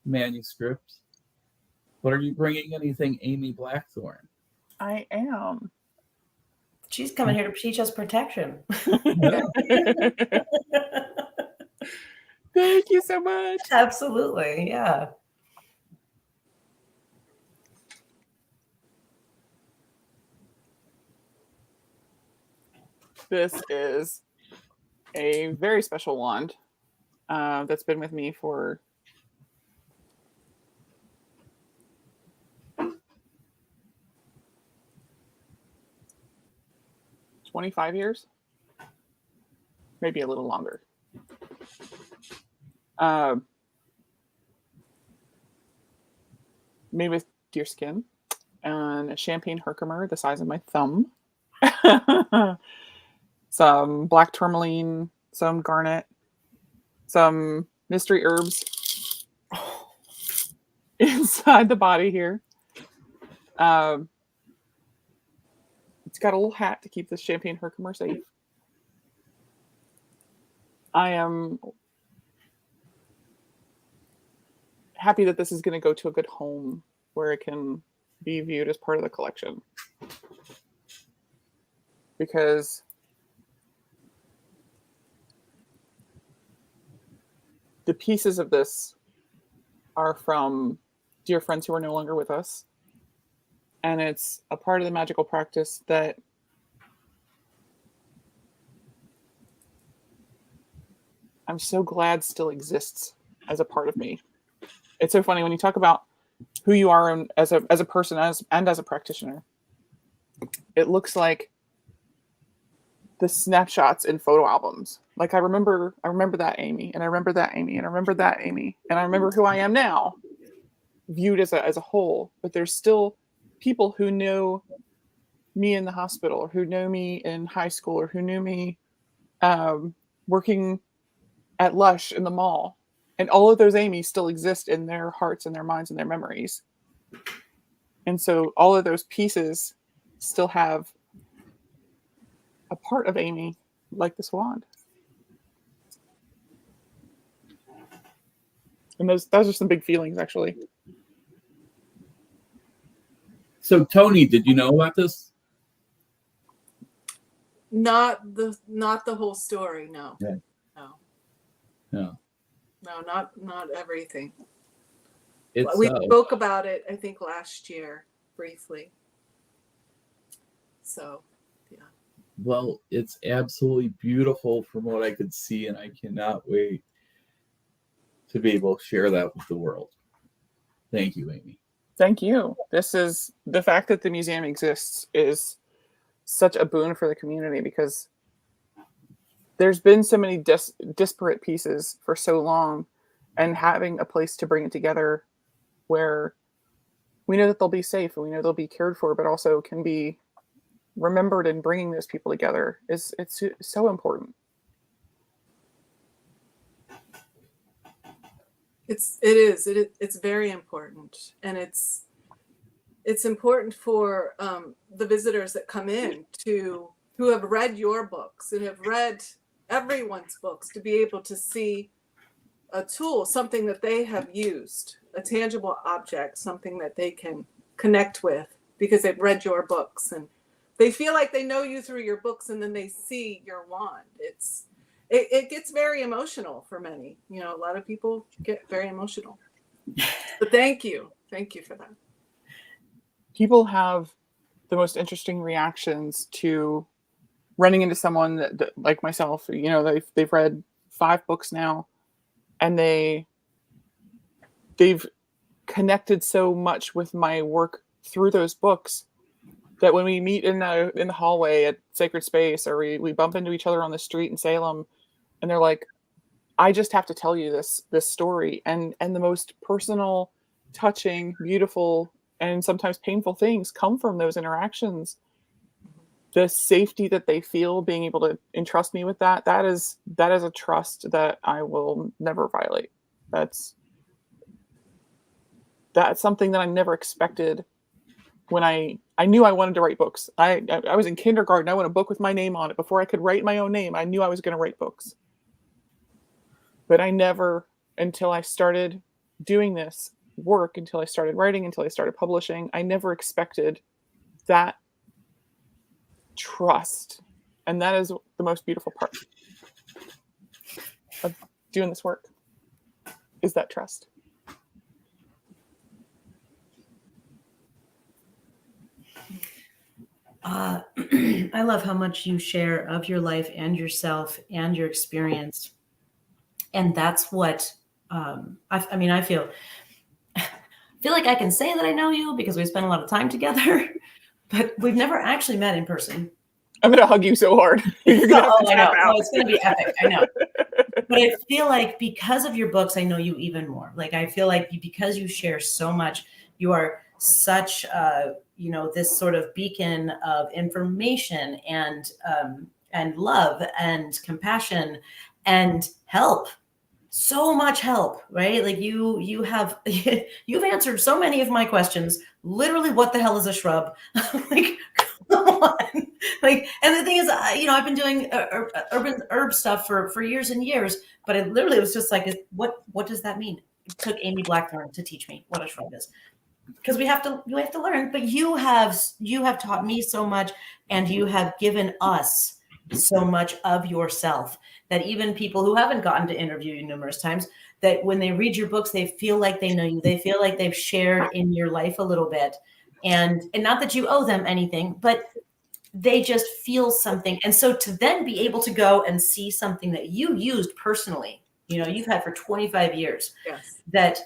manuscript, but are you bringing anything Amy Blackthorn? I am. She's coming here to teach us protection. Thank you so much. Absolutely. Yeah. This is a very special wand that's been with me for 25 years, maybe a little longer. Made with deer skin and a champagne herkimer the size of my thumb. Some black tourmaline, some garnet, some mystery herbs inside the body here. It's got a little hat to keep this champagne herkimer safe. I am happy that this is going to go to a good home where it can be viewed as part of the collection. Because the pieces of this are from dear friends who are no longer with us. And it's a part of the magical practice that I'm so glad still exists as a part of me. It's so funny when you talk about who you are as a person and as a practitioner. It looks like the snapshots in photo albums. Like I remember that Amy, and I remember that Amy, and I remember that Amy, and I remember who I am now, viewed as a whole. But there's still people who know me in the hospital, or who know me in high school, or who knew me working at Lush in the mall. And all of those Amy's still exist in their hearts and their minds and their memories. And so all of those pieces still have a part of Amy, like this wand. And those are some big feelings, actually. So, Toni, did you know about this? Not the whole story. No. Yeah. No. No. No, not everything. It's We spoke about it, I think, last year briefly. So, yeah. well, it's absolutely beautiful from what I could see, and I cannot wait to be able to share that with the world. Thank you, Amy. Thank you. This is the fact that the museum exists is such a boon for the community, because there's been so many disparate pieces for so long, and having a place to bring it together where we know that they'll be safe and we know they'll be cared for, but also can be remembered, and bringing those people together it's so important. It's very important, and it's important for the visitors that come in who have read your books and have read everyone's books, to be able to see a tool, something that they have used, a tangible object, something that they can connect with because they've read your books, and they feel like they know you through your books, and then they see your wand. It gets very emotional for many. You know, a lot of people get very emotional. But thank you for that. People have the most interesting reactions to running into someone that like myself. You know, they've read 5 books now, and they've connected so much with my work through those books that when we meet in the hallway at Sacred Space, or we bump into each other on the street in Salem, and they're like, I just have to tell you this story, and the most personal, touching, beautiful, and sometimes painful things come from those interactions. The safety that they feel being able to entrust me with that is a trust that I will never violate. That's something that I never expected when I knew I wanted to write books. I was in kindergarten. I wanted a book with my name on it. Before I could write my own name, I knew I was going to write books. But I never, until I started doing this work, until I started writing, until I started publishing, I never expected that trust. And that is the most beautiful part of doing this work, is that trust. I love how much you share of your life and yourself and your experience. And that's what I mean, I feel like I can say that I know you because we spent a lot of time together, but we've never actually met in person. I'm gonna hug you so hard. You're gonna have to I know. tap out. Oh, it's gonna be epic. I know. But I feel like because of your books, I know you even more. Like I feel like because you share so much, you are such this sort of beacon of information and love and compassion and help. So much help, right? Like you have you've answered so many of my questions. Literally, what the hell is a shrub? Like, come on. Like, and the thing is, I've been doing urban herb stuff for years and years, but it literally was just like, what does that mean? It took Amy Blackthorn to teach me what a shrub is, because we have to learn. But you have taught me so much, and you have given us so much of yourself that even people who haven't gotten to interview you numerous times, that when they read your books, they feel like they know you. They feel like they've shared in your life a little bit. And not that you owe them anything, but they just feel something. And so to then be able to go and see something that you used personally, you've had for 25 years, Yes. that,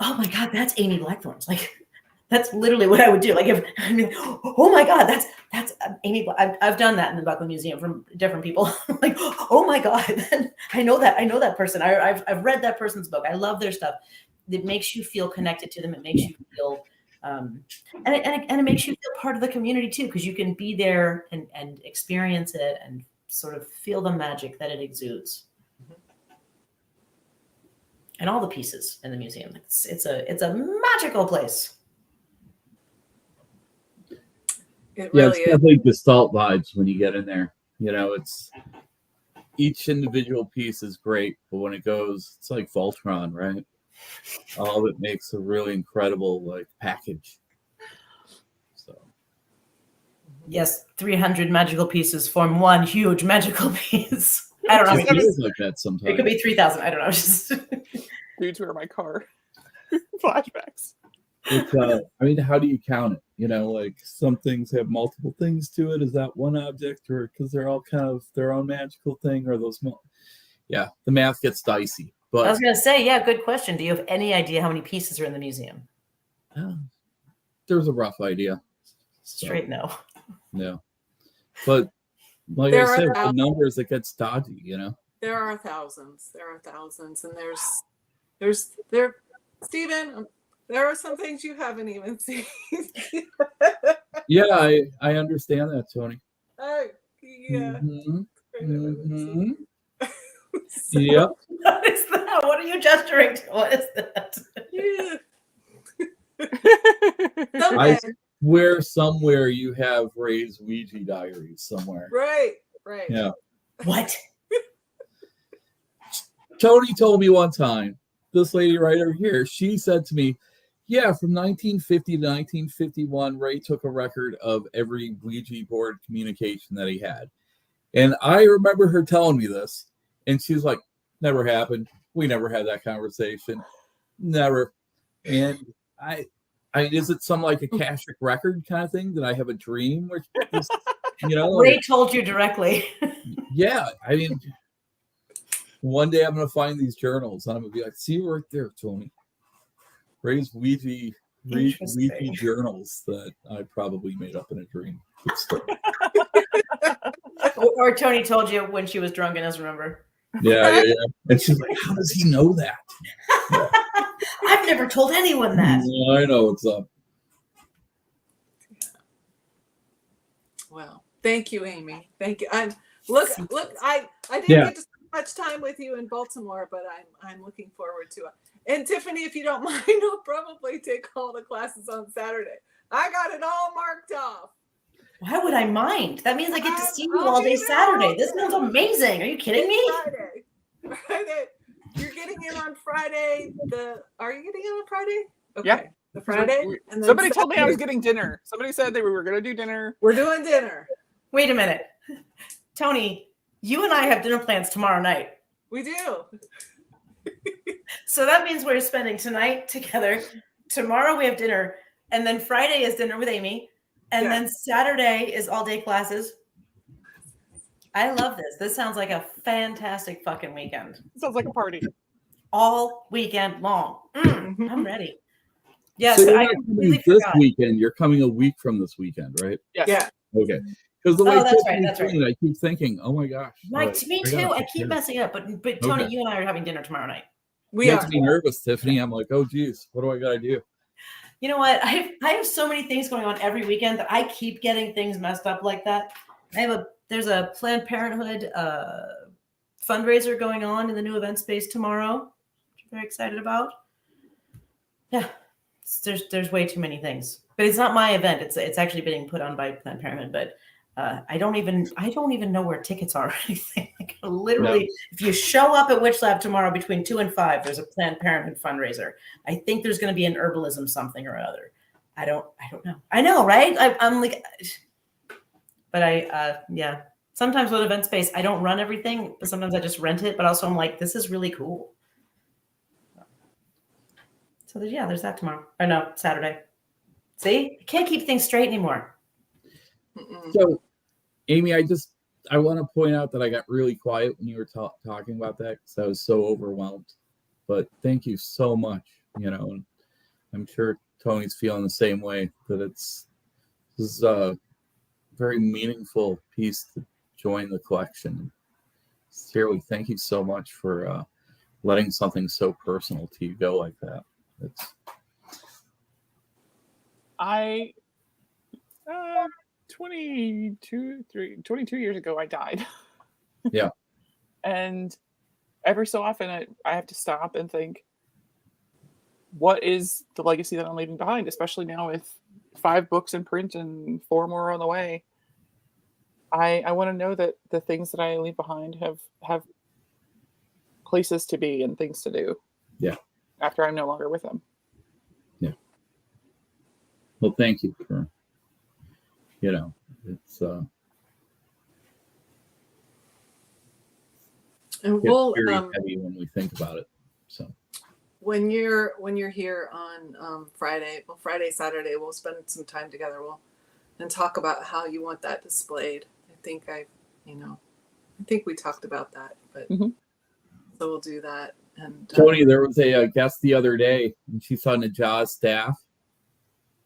oh my God, that's Amy Blackthorn's. Like, that's literally what I would do. Like, oh my God, that's Amy. I've done that in the Buckland Museum from different people. Like, oh my God, I know that person. I've read that person's book. I love their stuff. It makes you feel connected to them. It makes you feel, and it makes you feel part of the community too, because you can be there and experience it and sort of feel the magic that it exudes. And all the pieces in the museum. It's a magical place. It really it's definitely Gestalt vibes when you get in there. It's each individual piece is great, but when it goes, it's like Voltron, right? All of it makes a really incredible package. So yes, 300 magical pieces form one huge magical piece. I don't know. It feels like that sometimes. It could be 3,000. I don't know. Just Due to my car. Flashbacks. It's how do you count it? Some things have multiple things to it. Is that one object, or because they're all kind of their own magical thing, or those? The math gets dicey. But I was gonna say, good question. Do you have any idea how many pieces are in the museum? There's a rough idea. Straight no. No, but like There I said, are the numbers, it gets dodgy. There are thousands. And Stephen, there are some things you haven't even seen. Yeah, I understand that, Toni. Yeah. Mm-hmm. So, Yep. What is that? What are you gesturing to? What is that? yeah. I swear somewhere you have Ray's Ouija diaries somewhere. Right. Yeah. What? Toni told me one time, this lady right over here, she said to me, yeah, from 1950 to 1951, Ray took a record of every Ouija board communication that he had. And I remember her telling me this, and she was like, never happened. We never had that conversation. Never. And I is it some like Akashic record kind of thing? Did I have a dream? Which is, Ray told you directly. Yeah. I mean, one day I'm going to find these journals and I'm going to be like, see right there, Toni. Ray's Ouija journals that I probably made up in a dream. Or Toni told you when she was drunk and doesn't remember. Yeah. And she's like, how does he know that? Yeah. I've never told anyone that. I know what's up. Well, thank you, Amy. Thank you. I didn't get to spend much time with you in Baltimore, but I'm looking forward to it. And Tiffany, if you don't mind, I'll probably take all the classes on Saturday. I got it all marked off. Why would I mind? That means I get to see you all day Saturday. This sounds amazing. Are you kidding me? Friday. You're getting in on Friday. Are you getting in on Friday? Okay. Yeah. The Friday? And then Somebody told me I was getting dinner. Somebody said we were going to do dinner. We're doing dinner. Wait a minute. Toni, you and I have dinner plans tomorrow night. We do. So that means we're spending tonight together. Tomorrow we have dinner. And then Friday is dinner with Amy. And Yeah. then Saturday is all day classes. I love this. This sounds like a fantastic fucking weekend. Sounds like a party. All weekend long. I'm ready. Yes, So you're I not completely coming this forgot. weekend. You're coming a week from this weekend, right? Yes. Yeah. Okay. Because the way Oh, that's right, Tiffany's that's right. doing it, I keep thinking, oh my gosh. Mike, like, me I gotta too. I keep prepare. messing it up. But Toni, Okay. you and I are having dinner tomorrow night. We Makes are. me nervous, Tiffany. I'm like, oh geez, what do I gotta do? You know what? I have so many things going on every weekend that I keep getting things messed up like that. There's a Planned Parenthood fundraiser going on in the new event space tomorrow, which I'm very excited about. Yeah, there's way too many things, but it's not my event. It's actually being put on by Planned Parenthood, but I don't even know where tickets are or anything. Like literally, if you show up at WitchLab tomorrow between 2 and 5, there's a Planned Parenthood fundraiser. I think there's going to be an herbalism something or other. I don't know. I know, right? I'm like, but yeah. Sometimes with event space, I don't run everything, but sometimes I just rent it. But also, I'm like, this is really cool. So there's that tomorrow. Or no, Saturday. See, I can't keep things straight anymore. So, Amy, I want to point out that I got really quiet when you were talking about that because I was so overwhelmed. But thank you so much. And I'm sure Tony's feeling the same way. That this is a very meaningful piece to join the collection. Sincerely, thank you so much for letting something so personal to you go like that. I 22 years ago I died. Yeah. And every so often I have to stop and think, what is the legacy that I'm leaving behind, especially now with 5 books in print and 4 more on the way. I want to know that the things that I leave behind have places to be and things to do. Yeah. After I'm no longer with them. Yeah. Well, thank you for, it's And we'll very heavy when we think about it. So when you're here on Friday, Saturday, we'll spend some time together. And talk about how you want that displayed. I think we talked about that, but so we'll do that. And Toni, there was a guest the other day, and she saw Najah's staff,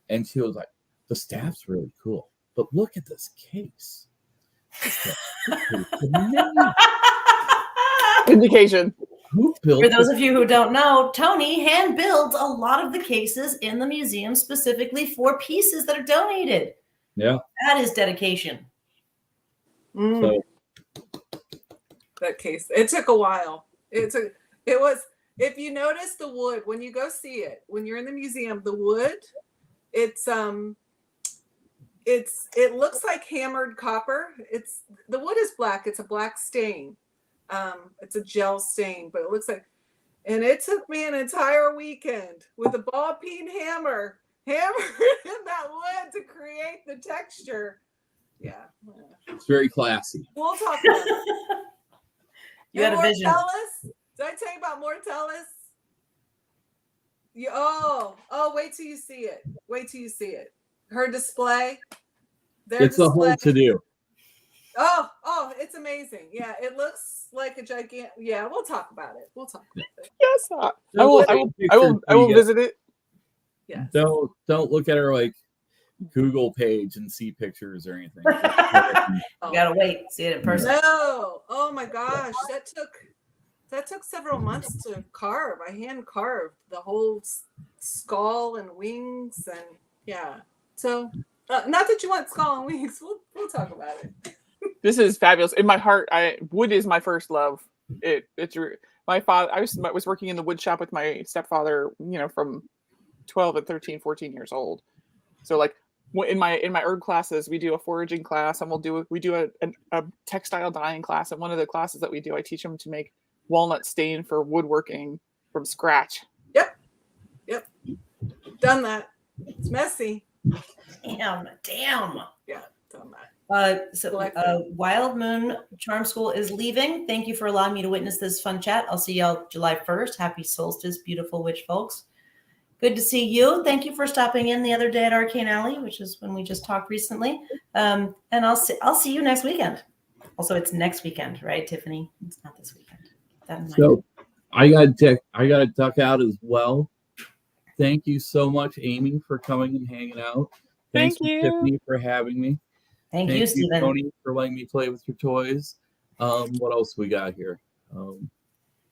and she was like, "The staff's really cool, but look at this case." Indication. Who built For those of you who don't know, Toni hand builds a lot of the cases in the museum specifically for pieces that are donated. Yeah. That is dedication. So that case, it took a while. It was, if you notice the wood, when you go see it, when you're in the museum, the wood, it looks like hammered copper. The wood is black. It's a black stain. It's a gel stain, but it looks like, and it took me an entire weekend with a ball peen hammer in that wood to create the texture. Yeah. it's very classy. We'll talk about it. You had a vision. Mortellus? Did I tell you about Mortellus? Wait till you see it. Wait till you see it. Her display. It's a whole to do. Oh, it's amazing. Yeah, it looks like a gigantic. Yeah, we'll talk about it. Yes, I will visit it. Yes. Don't look at her like Google page and see pictures or anything. You gotta wait, see it in person. No. Oh my gosh, that took several months to carve. I hand carved the whole skull and wings, and yeah. So, not that you want skull and wings. We'll talk about it. This is fabulous. In my heart, wood is my first love. It's my father. I was working in the wood shop with my stepfather, from 12 and 13, 14 years old. So like in my herb classes, we do a foraging class, and we do a textile dyeing class. And one of the classes that we do, I teach them to make walnut stain for woodworking from scratch. Yep. Done that. It's messy. Damn. Yeah, done that. Wild Moon Charm School is leaving. Thank you for allowing me to witness this fun chat. I'll see y'all July 1st. Happy solstice, beautiful witch folks. Good to see you. Thank you for stopping in the other day at Arcane Alley, which is when we just talked recently. And I'll see you next weekend. Also, it's next weekend, right, Tiffany? It's not this weekend. That in mind. So I gotta duck out as well. Thank you so much, Amy, for coming and hanging out. Thanks, Thank you. Tiffany, for having me. Thank you, Stephen. Toni, for letting me play with your toys. What else we got here?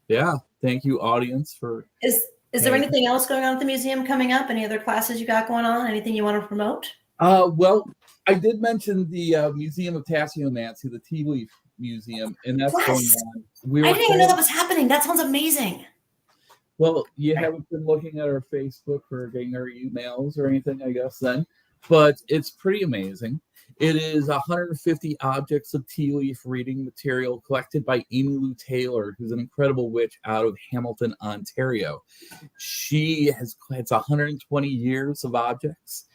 Yeah, thank you, audience, for. Is there anything else going on at the museum coming up? Any other classes you got going on? Anything you want to promote? Well, I did mention the Museum of Tasseomancy, the Tea Leaf Museum, and that's going on. I didn't even know that was happening. That sounds amazing. Well, you haven't been looking at our Facebook or getting our emails or anything, I guess, then. But it's pretty amazing. It is 150 objects of tea leaf reading material collected by Amy Lou Taylor, who's an incredible witch out of Hamilton, Ontario. It's 120 years of objects,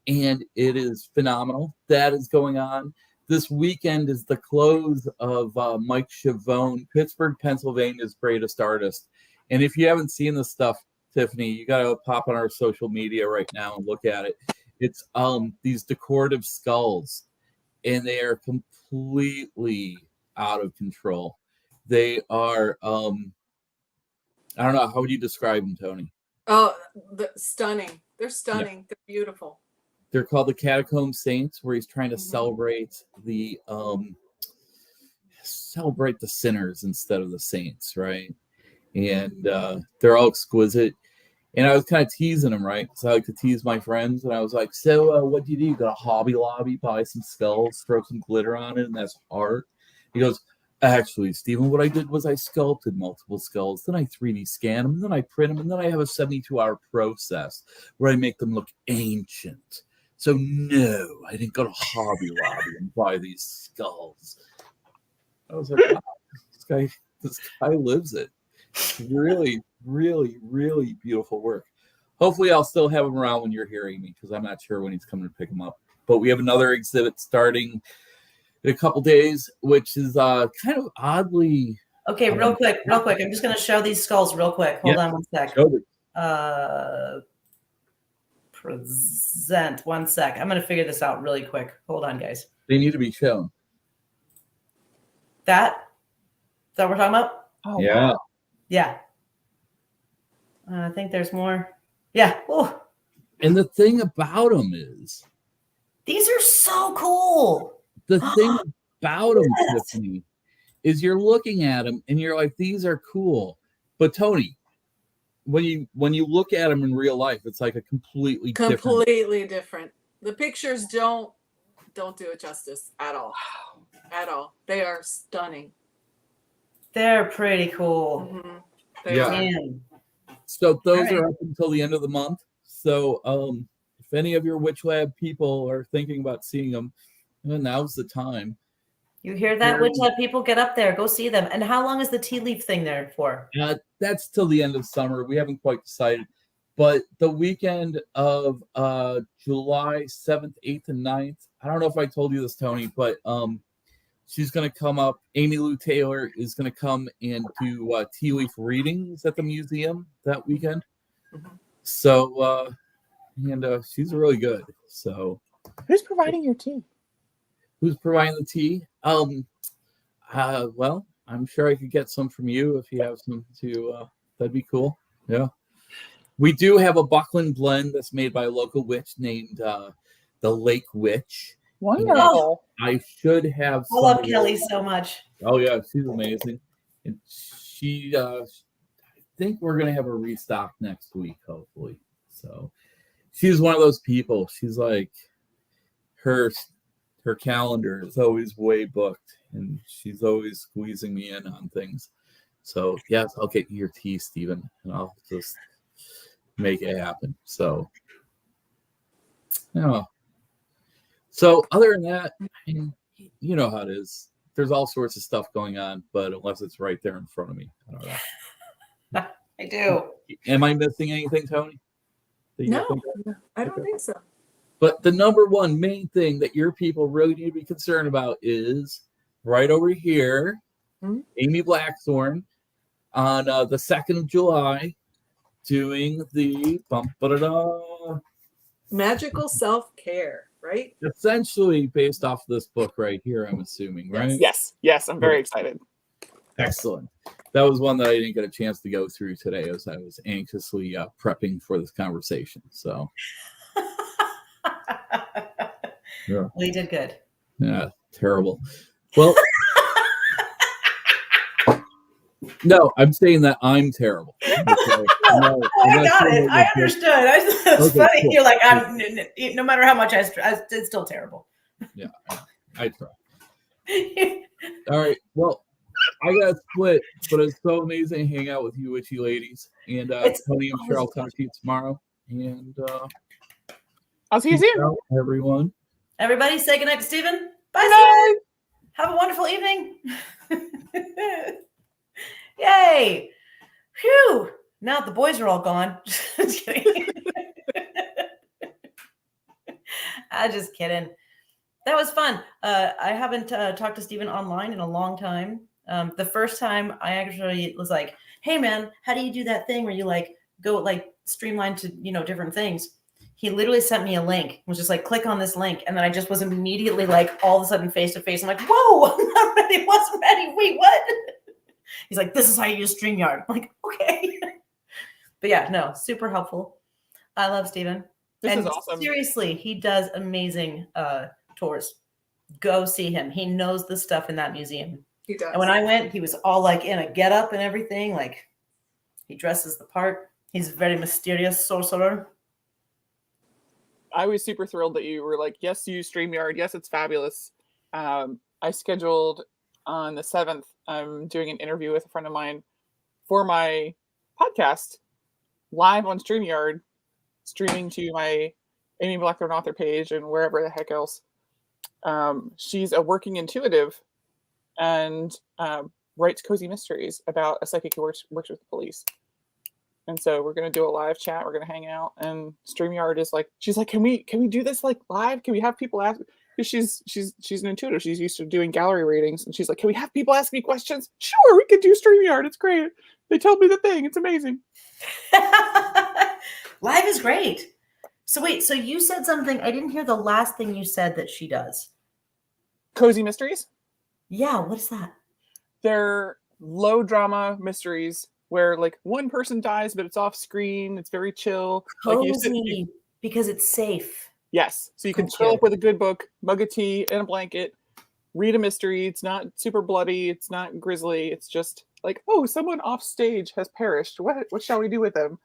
and it is phenomenal. That is going on. This weekend is the close of Mike Chavone, Pittsburgh, Pennsylvania's greatest artist. And if you haven't seen this stuff, Tiffany, you got to pop on our social media right now and look at it. It's these decorative skulls, and they are completely out of control. They are, I don't know, how would you describe them, Toni? Oh, stunning. They're stunning. Yeah. They're beautiful. They're called the Catacomb Saints, where he's trying to celebrate the sinners instead of the saints, right? And they're all exquisite. And I was kind of teasing him, right? Because I like to tease my friends. And I was like, so what do? You go to Hobby Lobby, buy some skulls, throw some glitter on it, and that's art? He goes, actually, Stephen, what I did was I sculpted multiple skulls. Then I 3D scan them. Then I print them. And then I have a 72-hour process where I make them look ancient. So, no, I didn't go to Hobby Lobby and buy these skulls. I was like, wow, this guy lives it. Really, really, really beautiful work. Hopefully I'll still have him around when you're hearing me, because I'm not sure when he's coming to pick him up. But we have another exhibit starting in a couple days, which is kind of oddly. Okay, real quick. I'm just going to show these skulls real quick. Hold on one sec. Present. One sec. I'm going to figure this out really quick. Hold on, guys. They need to be shown. That? Is that what we're talking about? Oh, yeah. Wow. Yeah. I think there's more. Yeah. Oh. And the thing about them is, these are so cool. The thing about them, Tiffany, is you're looking at them and you're like, these are cool. But Toni, when you look at them in real life, it's like a completely different. The pictures don't do it justice at all. At all. They are stunning. They're pretty cool. Mm-hmm. Yeah. So those are up until the end of the month. So if any of your WitchLab people are thinking about seeing them, now's the time. You hear that, WitchLab people? Get up there. Go see them. And how long is the tea leaf thing there for? That's till the end of summer. We haven't quite decided. But the weekend of July 7th, 8th, and 9th, I don't know if I told you this, Toni, but she's going to come up. Amy Lou Taylor is going to come and do tea leaf readings at the museum that weekend. So, she's really good. So, who's providing your tea? Who's providing the tea? Well, I'm sure I could get some from you if you have some too. That'd be cool. Yeah. We do have a Buckland blend that's made by a local witch named the Lake Witch. Wonderful. I should have. I love Kelly so much. Oh yeah, she's amazing, and she. I think we're gonna have a restock next week, hopefully. So, she's one of those people. She's like, her calendar is always way booked, and she's always squeezing me in on things. So yes, I'll get you your tea, Stephen, and I'll just make it happen. So, yeah. So other than that, you know how it is. There's all sorts of stuff going on, but unless it's right there in front of me, I don't know. I do. Am I missing anything, Toni? No, I don't think so. But the number one main thing that your people really need to be concerned about is right over here, Amy Blackthorn on the 2nd of July. doing the Magical self-care, right? essentially based off this book right here, I'm assuming, right? Yes, I'm very excited. Excellent. That was one that I didn't get a chance to go through today as I was anxiously prepping for this conversation. So, yeah. We did good. Yeah, terrible. Well, no, I'm saying that I'm terrible. Okay? No, I got it. I understood. It's Okay, funny. cool. You're like, no matter how much it's still terrible. Yeah, I try. All right. Well, I got split, but it's so amazing hanging out with you witchy ladies. And Toni, I'm sure I'll talk to you tomorrow. And I'll see you soon, out, everyone. Everybody, say goodnight to Stephen. Bye, Bye. Stephen. Have a wonderful evening. Yay! Phew! Now the boys are all gone. Just kidding. I'm just kidding. That was fun. I haven't talked to Stephen online in a long time. The first time I actually was like, hey man, how do you do that thing where you like go like streamline to, different things? He literally sent me a link, was just like, click on this link. And then I just was immediately like all of a sudden face to face. I'm like, whoa, I'm not ready. Wasn't ready. Wait, what? He's like, this is how you use StreamYard. I'm like, okay. But yeah, no, super helpful. I love Stephen. This is awesome. Seriously, he does amazing tours. Go see him. He knows the stuff in that museum. He does. And when I went, he was all like in a getup and everything. Like he dresses the part. He's a very mysterious sorcerer. I was super thrilled that you were like, yes, use StreamYard. Yes, it's fabulous. I scheduled on the 7th, I'm doing an interview with a friend of mine for my podcast live on StreamYard, streaming to my Amy Blackthorn author page and wherever the heck else. She's a working intuitive and writes cozy mysteries about a psychic who works with the police. And so we're going to do a live chat. We're going to hang out, and StreamYard is like, she's like, can we do this like live? Can we have people ask? Because she's an intuitive. She's used to doing gallery readings, and she's like, can we have people ask me questions? Sure, we could do StreamYard. It's great. They told me the thing. It's amazing. Live is great. So wait, so you said something. I didn't hear the last thing you said that she does. Cozy mysteries? Yeah, what is that? They're low drama mysteries where like one person dies, but it's off screen. It's very chill. Cozy, because it's safe. Yes. So you can curl up with a good book, mug of tea, and a blanket, read a mystery. It's not super bloody. It's not grisly. It's just like, oh, someone off stage has perished. What shall we do with them?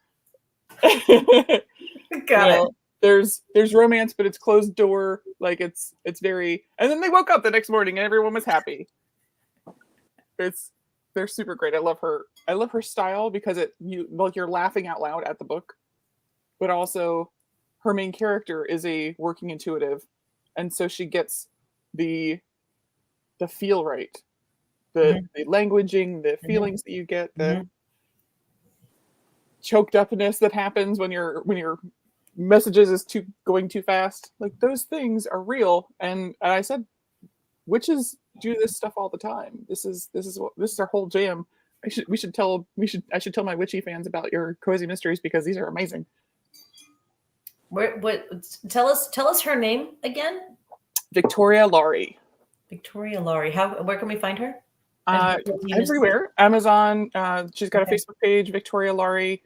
Got it. There's romance, but it's closed door. Like it's very. And then they woke up the next morning and everyone was happy. They're super great. I love her style because you're laughing out loud at the book, but also her main character is a working intuitive, and so she gets the feel right, the languaging, the feelings that you get, the choked upness that happens when your messages is going too fast. Like those things are real, and I said, witches do this stuff all the time. This is our whole jam. I should tell my witchy fans about your cozy mysteries because these are amazing. Tell us her name again. Victoria Laurie. Victoria Laurie. Where can we find her? Everywhere. Amazon. She's got a Facebook page, Victoria Laurie.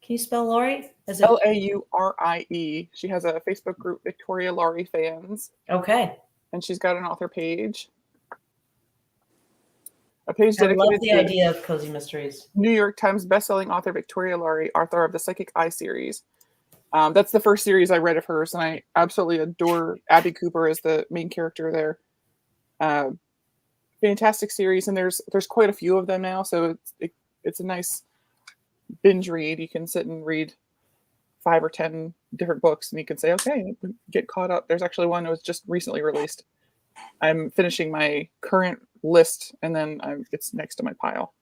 Can you spell Laurie? Laurie. She has a Facebook group, Victoria Laurie Fans. Okay. And she's got an author page. A page I dedicated love the idea of cozy mysteries. New York Times bestselling author Victoria Laurie, author of the Psychic Eye series. That's the first series I read of hers, and I absolutely adore Abby Cooper as the main character there. Fantastic series, and there's quite a few of them now, so it's a nice binge read. You can sit and read 5 or 10 different books, and you can say, okay, get caught up. There's actually one that was just recently released. I'm finishing my current list, and then it's next to my pile.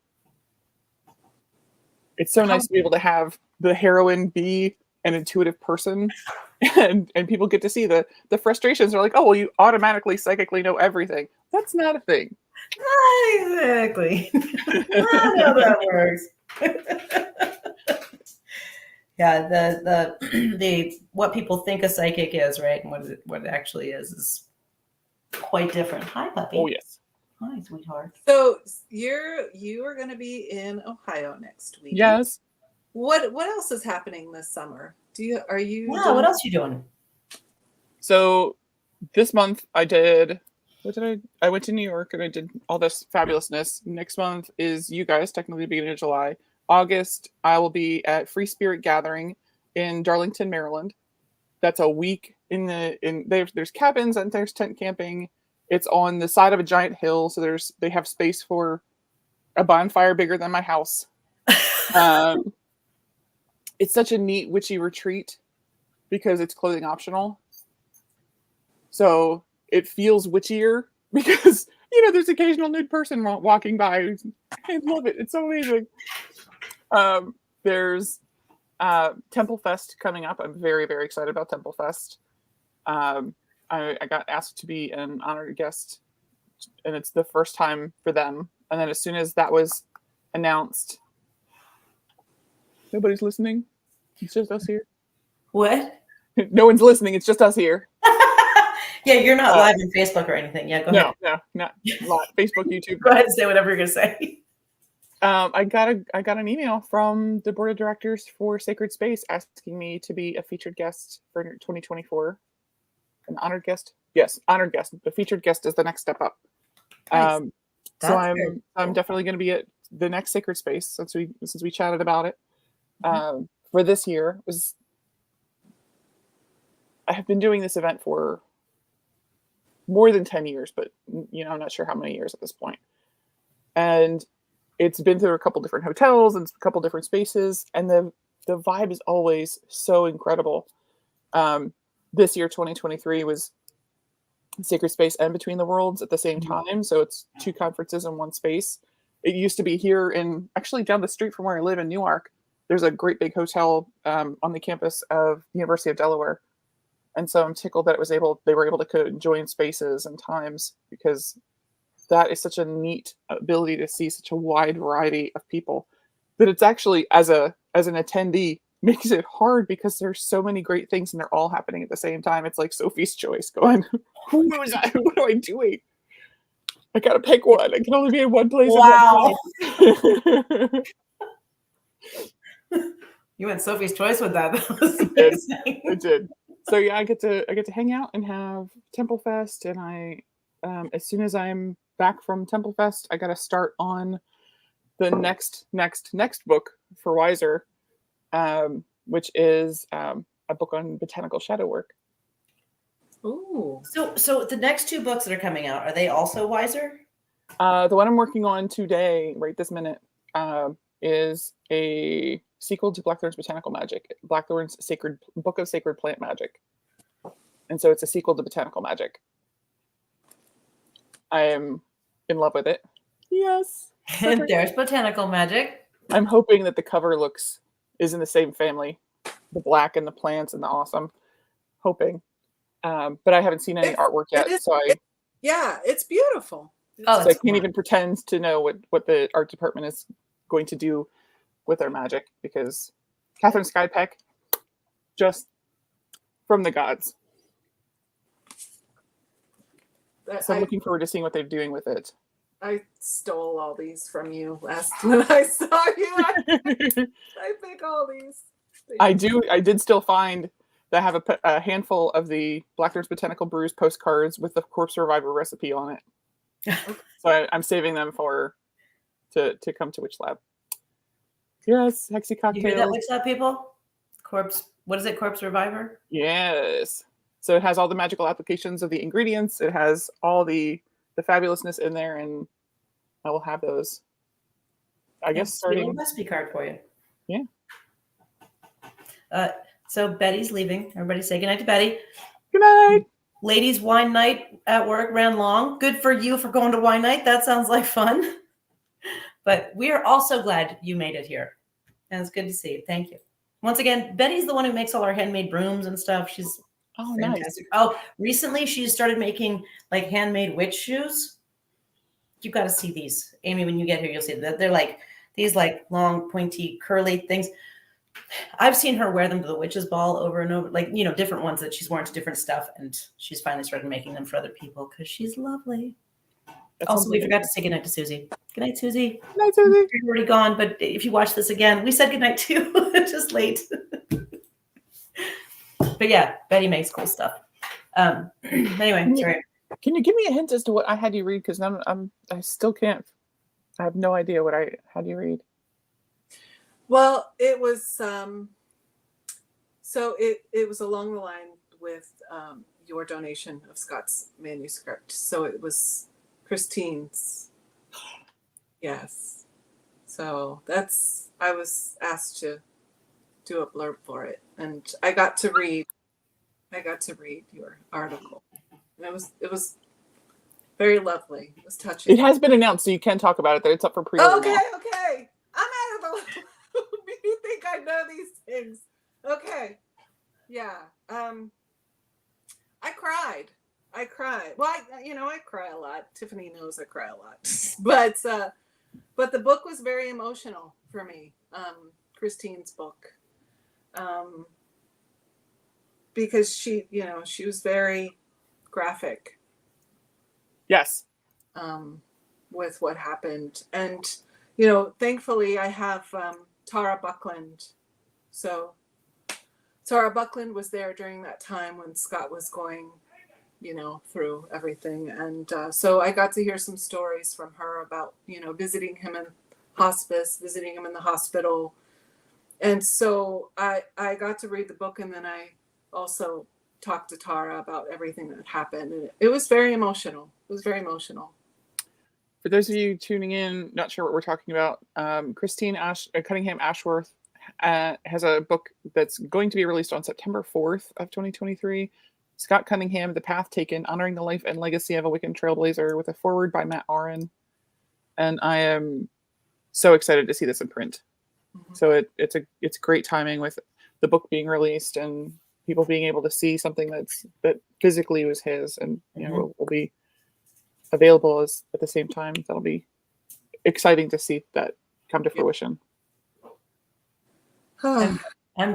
It's so nice to be able to have the heroine be an intuitive person, and people get to see the frustrations. They're like, oh, well, you automatically psychically know everything. That's not a thing. Exactly. I know that works. Yeah, the what people think a psychic is, right, and what it actually is quite different. Hi, puppy. Oh yes. Hi, sweetheart. So you are going to be in Ohio next week. Yes. What else is happening this summer? Are you? Yeah, what else you doing? So this month I did. What did I went to New York and I did all this fabulousness. Next month is you guys, technically the beginning of July. August, I will be at Free Spirit Gathering in Darlington, Maryland. That's a week there's cabins and there's tent camping. It's on the side of a giant hill, so they have space for a bonfire bigger than my house. It's such a neat witchy retreat because it's clothing optional. So it feels witchier because, there's occasional nude person walking by. I love it. It's so amazing. There's Temple Fest coming up. I'm very, very excited about Temple Fest. I got asked to be an honored guest, and it's the first time for them. And then as soon as that was announced, nobody's listening. It's just us here. What? No one's listening. It's just us here. Yeah, you're not live on Facebook or anything. Yeah, go ahead. No, not live. Facebook, YouTube. Go ahead and say whatever you're gonna say. I got an email from the board of directors for Sacred Space asking me to be a featured guest for 2024. An honored guest? Yes, honored guest. The featured guest is the next step up. Nice. So I'm definitely going to be at the next Sacred Space since we chatted about it. For this year I have been doing this event for more than 10 years, but I'm not sure how many years at this point. And it's been through a couple different hotels and a couple different spaces, and the vibe is always so incredible. This year, 2023, was Sacred Space and Between the Worlds at the same time, so it's two conferences in one space. It used to be here actually down the street from where I live in Newark. There's a great big hotel on the campus of the University of Delaware. And so I'm tickled that they were able to join spaces and times, because that is such a neat ability to see such a wide variety of people. But it's actually, as an attendee, makes it hard because there's so many great things and they're all happening at the same time. It's like Sophie's Choice going, what am I doing? I gotta pick one. I can only be in one place. Wow. You went Sophie's Choice with that. That was amazing. I did. So yeah, I get to hang out and have Temple Fest, and I as soon as I'm back from Temple Fest, I got to start on the next book for Wiser, which is a book on botanical shadow work. Ooh. So the next two books that are coming out, are they also Wiser? The one I'm working on today, right this minute, is a sequel to Blackthorn's Botanical Magic, Blackthorn's Book of Sacred Plant Magic. And so it's a sequel to Botanical Magic. I am in love with it. Yes. And there's Botanical Magic. I'm hoping that the cover is in the same family. The black and the plants and the awesome. Hoping. But I haven't seen any artwork yet. It's beautiful. Oh, so I can't even pretend to know what the art department is going to do with their magic, because Catherine Skypeck, just from the gods. So I'm looking forward to seeing what they're doing with it. I stole all these from you last when I saw you. I pick all these. I did still find that I have a handful of the Blackthorn's Botanical Brews postcards with the Corpse Survivor recipe on it. So I'm saving them to come to WitchLab. Yes, Hexy Cocktails. You hear that, WitchLab people? What is it, Corpse Survivor? Yes. So it has all the magical applications of the ingredients. It has all the fabulousness in there, and I will have those, I guess, starting. A recipe card for you. Yeah. So Betty's leaving. Everybody say goodnight to Betty. Good night. Ladies' wine night at work ran long. Good for you for going to wine night. That sounds like fun. But we are also glad you made it here. And it's good to see you. Thank you. Once again, Betty's the one who makes all our handmade brooms and stuff. She's fantastic. Nice. Oh, recently she started making like handmade witch shoes. you got to see these, Amy. When you get here, you'll see that they're like these like long, pointy, curly things. I've seen her wear them to the witch's ball over and over, like, different ones that she's worn to different stuff, and she's finally started making them for other people because she's lovely. Also, we forgot to say goodnight to Susie. Good night, Susie. Good night, Susie. You're already gone, but if you watch this again, we said goodnight too. Just late. But yeah, Betty makes cool stuff. Anyway, sorry. Can you give me a hint as to what I had you read? Because I still can't. I have no idea what I had you read. Well, it was so it was along the line with your donation of Scott's manuscript. So it was Christine's. Yes. So I was asked to do a blurb for it, and I got to read your article. And it was very lovely. It was touching. It has been announced, so you can talk about it. That it's up for pre-order. Okay, now. okay. I'm out of the. You think I know these things? Okay. Yeah. I cried. Well, I cry a lot. Tiffany knows I cry a lot. But the book was very emotional for me. Christine's book. Because she was very graphic. Yes. With what happened. And, thankfully I have Tara Buckland. So Tara Buckland was there during that time when Scott was going, through everything. And so I got to hear some stories from her about, visiting him in hospice, visiting him in the hospital. And so I got to read the book, and then I also talked to Tara about everything that happened. And it was very emotional. It was very emotional. For those of you tuning in, not sure what we're talking about, Christine Cunningham Ashworth has a book that's going to be released on September 4th of 2023. Scott Cunningham, The Path Taken, Honoring the Life and Legacy of a Wiccan Trailblazer, with a foreword by Matt Oren. And I am so excited to see this in print. Mm-hmm. So it's great timing with the book being released and people being able to see something that physically was his, and will be available at the same time. That'll be exciting to see that come to fruition. I'm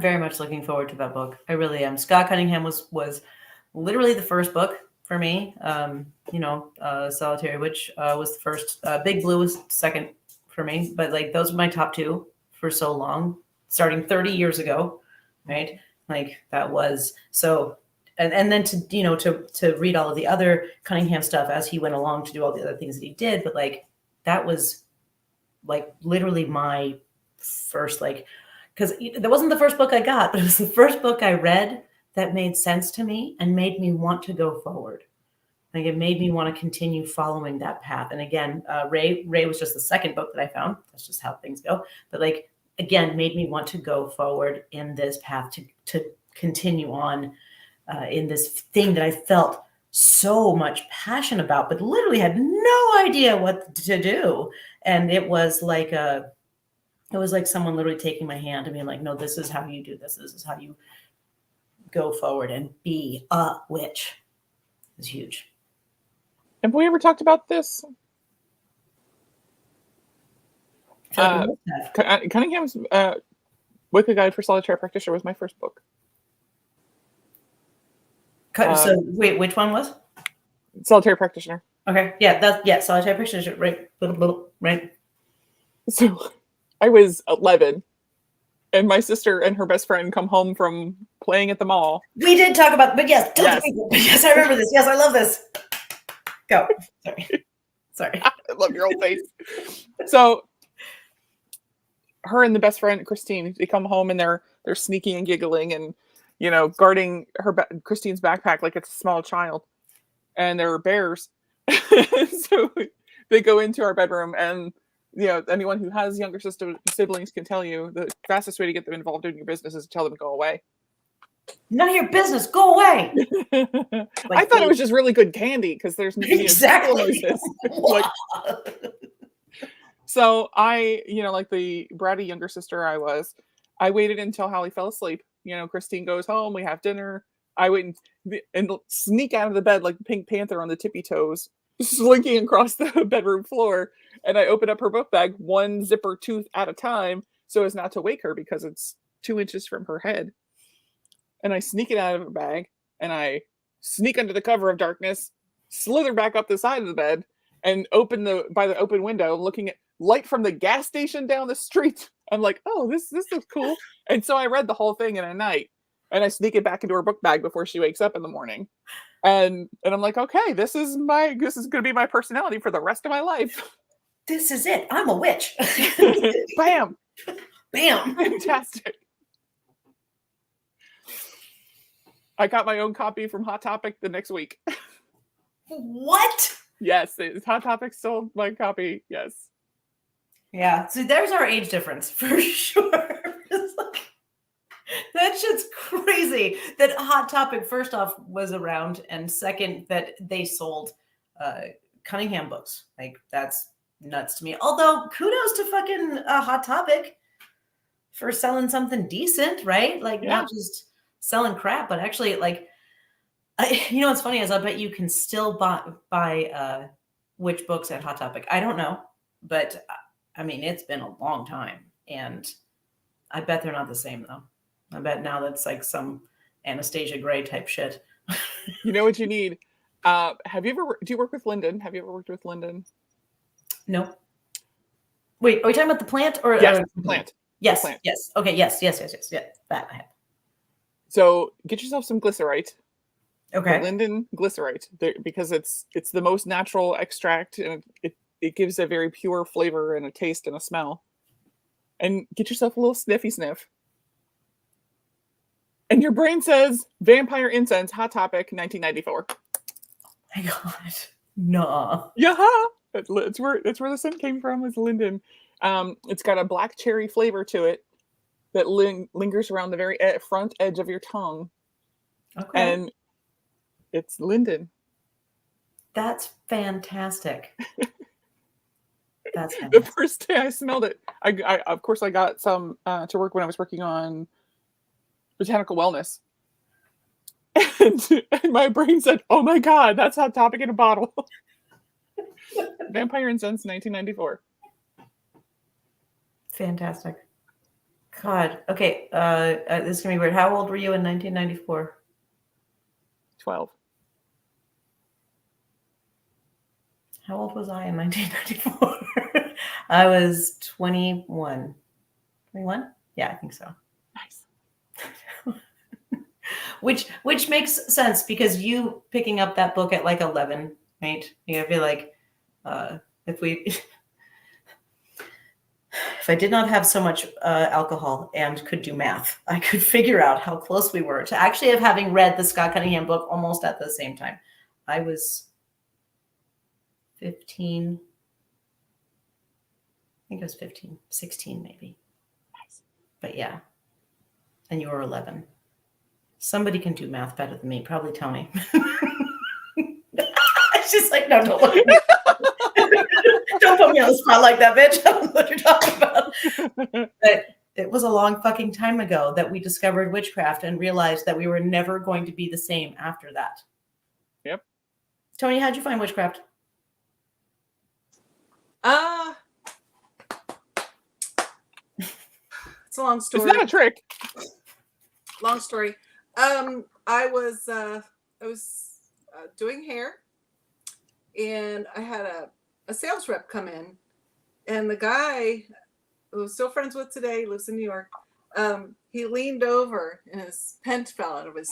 very much looking forward to that book. I really am. Scott Cunningham was literally the first book for me. Solitary Witch was the first. Big Blue was second for me, but like those were my top two for so long, starting 30 years ago, right? Like that was so. And then to read all of the other Cunningham stuff as he went along to do all the other things that he did, but like that was like literally my first, like, because that wasn't the first book I got, but it was the first book I read that made sense to me and made me want to go forward. Like it made me want to continue following that path. And again, Ray was just the second book that I found. That's just how things go. But like again, made me want to go forward in this path to continue on in this thing that I felt so much passion about, but literally had no idea what to do. And it was like someone literally taking my hand and being like, no, this is how you do this. This is how you go forward and be a witch. It's huge. Have we ever talked about this? Cunningham's Wicca Guide for Solitary Practitioner was my first book. So wait, which one was? Solitary Practitioner. Okay, yeah, Solitary Practitioner, right? Right. So I was 11, and my sister and her best friend come home from playing at the mall. We did talk about, but yes, yes, I remember this. Yes, I love this. Go. Sorry. I love your old face. So her and the best friend Christine, they come home and they're sneaking and giggling and guarding Christine's backpack like it's a small child, and there are bears. So they go into our bedroom, and anyone who has younger siblings can tell you the fastest way to get them involved in your business is to tell them to go away. None of your business. Go away. I thought it was just really good candy because there's exactly. So I, like the bratty younger sister I waited until Holly fell asleep. Christine goes home. We have dinner. I wait and sneak out of the bed like the Pink Panther on the tippy toes slinking across the bedroom floor, and I open up her book bag one zipper tooth at a time so as not to wake her because it's 2 inches from her head. And I sneak it out of her bag, and I sneak under the cover of darkness, slither back up the side of the bed, and by the open window, looking at light from the gas station down the street. I'm like, oh, this looks cool. And so I read the whole thing in a night, and I sneak it back into her book bag before she wakes up in the morning. And I'm like, okay, this is going to be my personality for the rest of my life. This is it. I'm a witch. Bam. Bam. Fantastic. I got my own copy from Hot Topic the next week. What? Yes, Hot Topic stole my copy. Yes. Yeah. So there's our age difference for sure. It's like, that shit's crazy. That Hot Topic, first off, was around, and second, that they sold Cunningham books. Like, that's nuts to me. Although, kudos to fucking Hot Topic for selling something decent, right? Like, not just selling crap, but actually, like, you know what's funny is I bet you can still buy witch books at Hot Topic. I don't know, but I mean, it's been a long time, and I bet they're not the same though. I bet now that's like some Anastasia Gray type shit. You know what you need? Do you work with Linden? Have you ever worked with Linden? No. Wait, are we talking about the plant or yes, the plant? Yes, the plant. yes. Okay, yes. Yeah, that I have. So get yourself some glycerite. Okay. Linden glycerite, because it's the most natural extract, and it gives a very pure flavor and a taste and a smell. And get yourself a little sniffy sniff. And your brain says vampire incense, Hot Topic, 1994. Oh my God. Nah. Yeah. That's where the scent came from, was Linden. It's got a black cherry flavor to it that lingers around the very front edge of your tongue. Okay. And it's Linden. That's fantastic. That's The fantastic. first day I smelled it, I of course I got some to work when I was working on botanical wellness. And my brain said, oh my God, that's Hot Topic in a bottle. Vampire Incense, 1994. Fantastic. God. Okay. This is gonna be weird. How old were you in 1994? 12. How old was I in 1994? I was 21. 21? Yeah, I think so. Nice. Which makes sense because you picking up that book at like 11, right? You feel like if I did not have so much alcohol and could do math, I could figure out how close we were to actually having read the Scott Cunningham book almost at the same time. I was 15. I think I was 15, 16 maybe. Nice. But yeah. And you were 11. Somebody can do math better than me, probably Toni. She's like, no, don't look at me. Don't put me on the spot like that, bitch. I don't know what you're talking about. But it was a long fucking time ago that we discovered witchcraft and realized that we were never going to be the same after that. Yep. Toni, how'd you find witchcraft? It's a long story. It's not a trick. Long story. I was doing hair, and I had a sales rep come in, and the guy who I'm still friends with today, lives in New York. He leaned over and his pant fell out of his,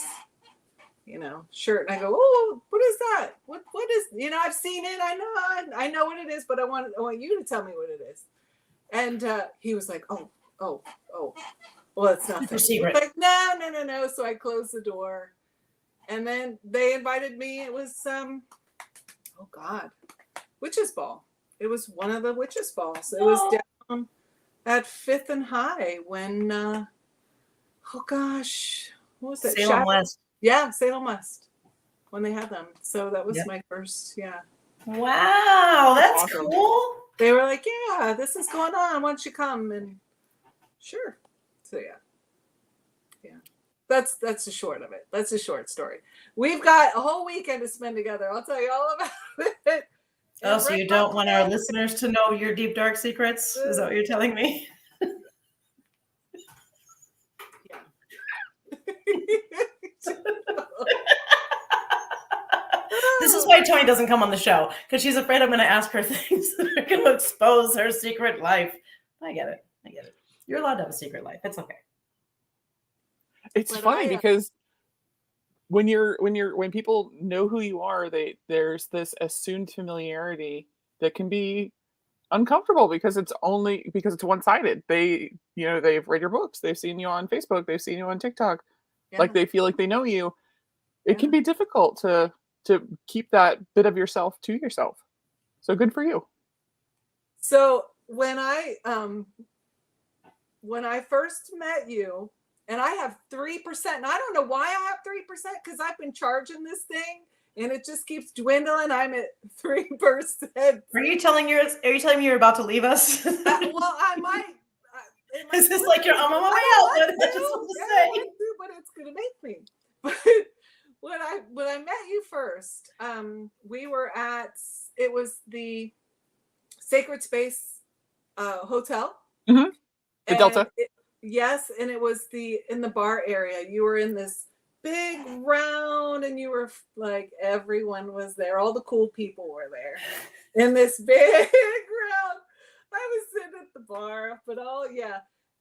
shirt, and I go, "Oh, what is that? What is? I've seen it. I know what it is, but I want you to tell me what it is." And he was like, "Oh, well, it's nothing." Secret. Like, no. So I closed the door, and then they invited me. It was Witches Ball. It was one of the Witches Balls. It was down at 5th and High when what was that? Salem West. Yeah, Salem West, when they had them. So that was my first. Wow, that's awesome. cool. They were like, "Yeah, this is going on. Why don't you come?" And sure. So yeah. That's the short of it. That's a short story. We've got a whole weekend to spend together. I'll tell you all about it. Oh, And so right you don't about want our today- listeners to know your deep, dark secrets? Is that what you're telling me? This is why Toni doesn't come on the show, because she's afraid I'm going to ask her things that are going to expose her secret life. I get it. I get it. You're allowed to have a secret life. It's okay. It's But funny because when people know who you are, there's this assumed familiarity that can be uncomfortable because it's one-sided. They've read your books, they've seen you on Facebook, they've seen you on TikTok, like they feel like they know you. It can be difficult to keep that bit of yourself to yourself. So good for you. So when I first met you, and I have 3%, and I don't know why I have 3% because I've been charging this thing and it just keeps dwindling. I'm at 3%. Are you telling me you're about to leave us? Well, I might. Is this like your I'm on my way out? I just want to say. But it's gonna make me. But when I met you first, we were at the Sacred Space Hotel. Mm-hmm. The Delta. Yes, and it was in the bar area. You were in this big round, and you were like, everyone was there. All the cool people were there in this big round. I was sitting at the bar, but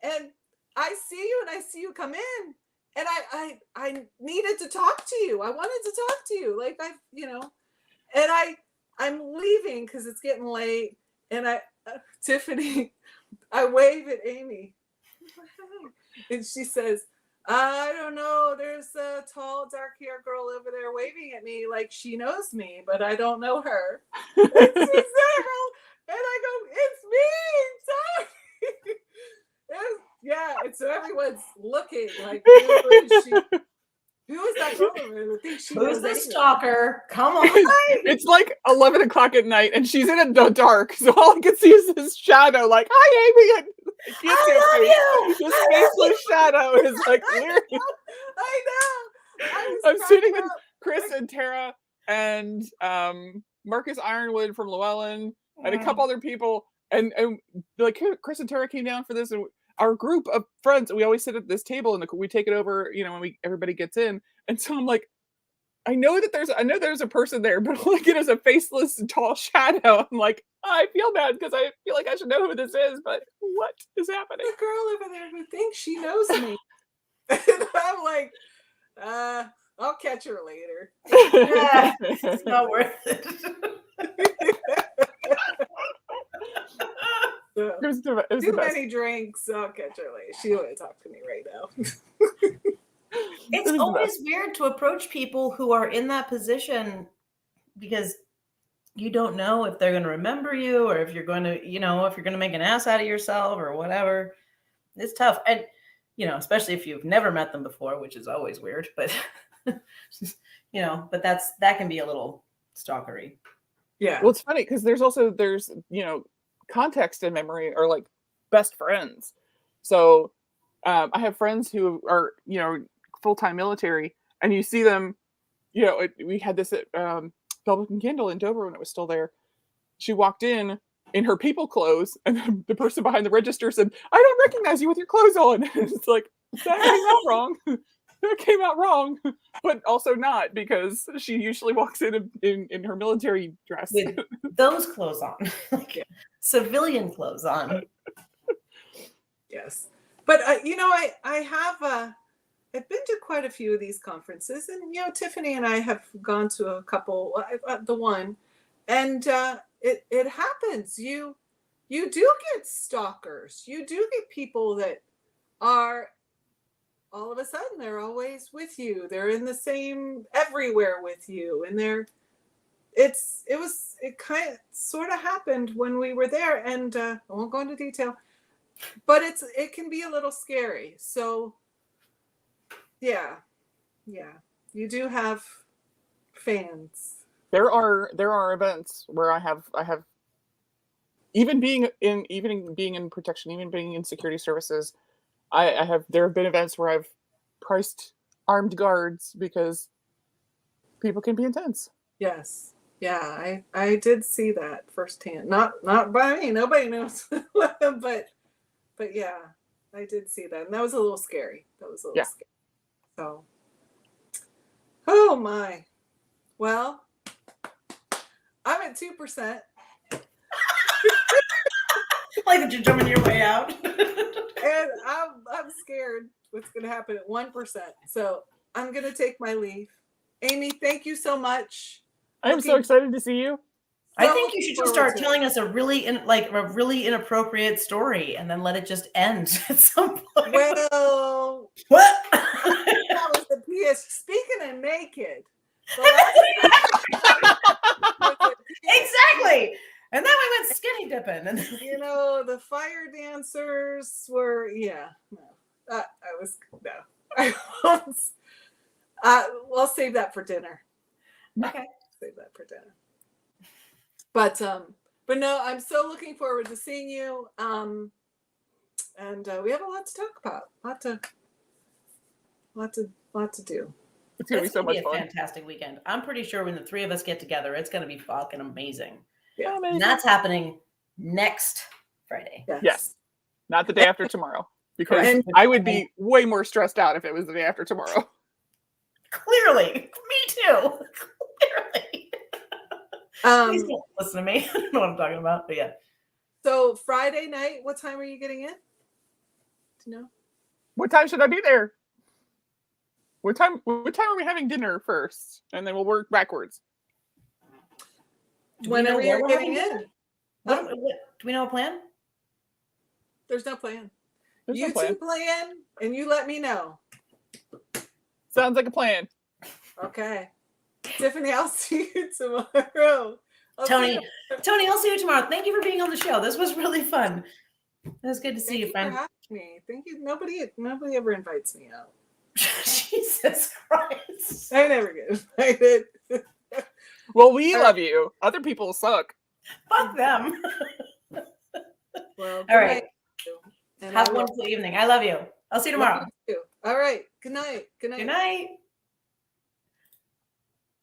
and I see you come in, and I needed to talk to you. I wanted to talk to you, like and I'm leaving because it's getting late, and Tiffany, I wave at Amy, and she says, I don't know, there's a tall, dark-haired girl over there waving at me like she knows me, but I don't know her. And she's there, and I go, it's me, sorry. And so everyone's looking like, who is she? Who is that girl over there? I think she Who's knows the Amy. stalker? Come on. It's like 11 o'clock at night and she's in the dark, so all I can see is this shadow, like, hi Amy, and I love you. this faceless shadow is like weird. I know. I'm sitting with Chris and Tara and Marcus Ironwood from Llewellyn and a couple other people, and like Chris and Tara came down for this, and our group of friends, we always sit at this table and we take it over, when everybody gets in. And so I'm like, I know there's a person there, but all I get is a faceless tall shadow. I'm like, I feel bad because I feel like I should know who this is, but what is happening? The girl over there who thinks she knows me. And I'm like, I'll catch her later. Yeah, it's not worth it. Too many drinks. I'll catch her later. She won't talk to me right now. It's always weird to approach people who are in that position because you don't know if they're going to remember you or if you're going to, if you're going to make an ass out of yourself or whatever. It's tough. And, especially if you've never met them before, which is always weird, but, but that can be a little stalkery. Yeah. Well, it's funny because there's context and memory are like best friends. So I have friends who are, full-time military, and you see them, we had this at Velvet and Kindle in Dover when it was still there. She walked in her people clothes, and the person behind the register said, I don't recognize you with your clothes on. And it's like, that came out wrong. That came out wrong, but also not, because she usually walks in her military dress. With those clothes on, like civilian clothes on. Yes. But, I have... I've been to quite a few of these conferences, and Tiffany and I have gone to a couple. The one, and it happens. You do get stalkers. You do get people that are all of a sudden they're always with you. They're in the same everywhere with you, and it kind of sort of happened when we were there, and I won't go into detail, but it can be a little scary. So. Yeah. You do have fans. There are events where I have even being in protection, even being in security services, there have been events where I've priced armed guards because people can be intense. Yes. Yeah, I did see that firsthand. Not by me. Nobody knows. but yeah, I did see that, and that was a little scary. That was a little Yeah. scary. So, oh my. Well, I'm at 2%, Like that you're jumping your way out. and I'm scared what's going to happen at 1%. So I'm going to take my leave. Amy, thank you so much. I'm so excited to see you. I think you should just start telling us a really inappropriate story and then let it just end at some point. Well, What? that was the PS. Speaking of naked, Exactly. And then we went skinny dipping. And the fire dancers were we'll save that for dinner. Okay. Save that for dinner. But no, I'm so looking forward to seeing you. And we have a lot to talk about. Lot to do. It's gonna be so much fun. Fantastic weekend. I'm pretty sure when the three of us get together, it's gonna be fucking amazing. Yeah. And that's happening next Friday. Yes. Not the day after tomorrow. Because I would be way more stressed out if it was the day after tomorrow. Clearly. Me too. Clearly. Please don't listen to me. I don't know what I'm talking about, but yeah. So Friday night, what time are you getting in? Do you know? What time should I be there? What time are we having dinner first? And then we'll work backwards. Whenever you're getting in. Do we know a plan? There's no plan. There's you no plan. two plan and you let me know. Sounds like a plan. Okay. Tiffany, I'll see you tomorrow. Toni, I'll see you tomorrow. Thank you for being on the show. This was really fun. It was good to see you, friend. Thank you for having me. Thank you. Nobody ever invites me out. Jesus Christ. I never get invited. Well, we love you. Other people suck. Fuck them. Well, all right. And have a wonderful evening. I love you. I'll see you tomorrow. All right. Good night. Good night. Good night.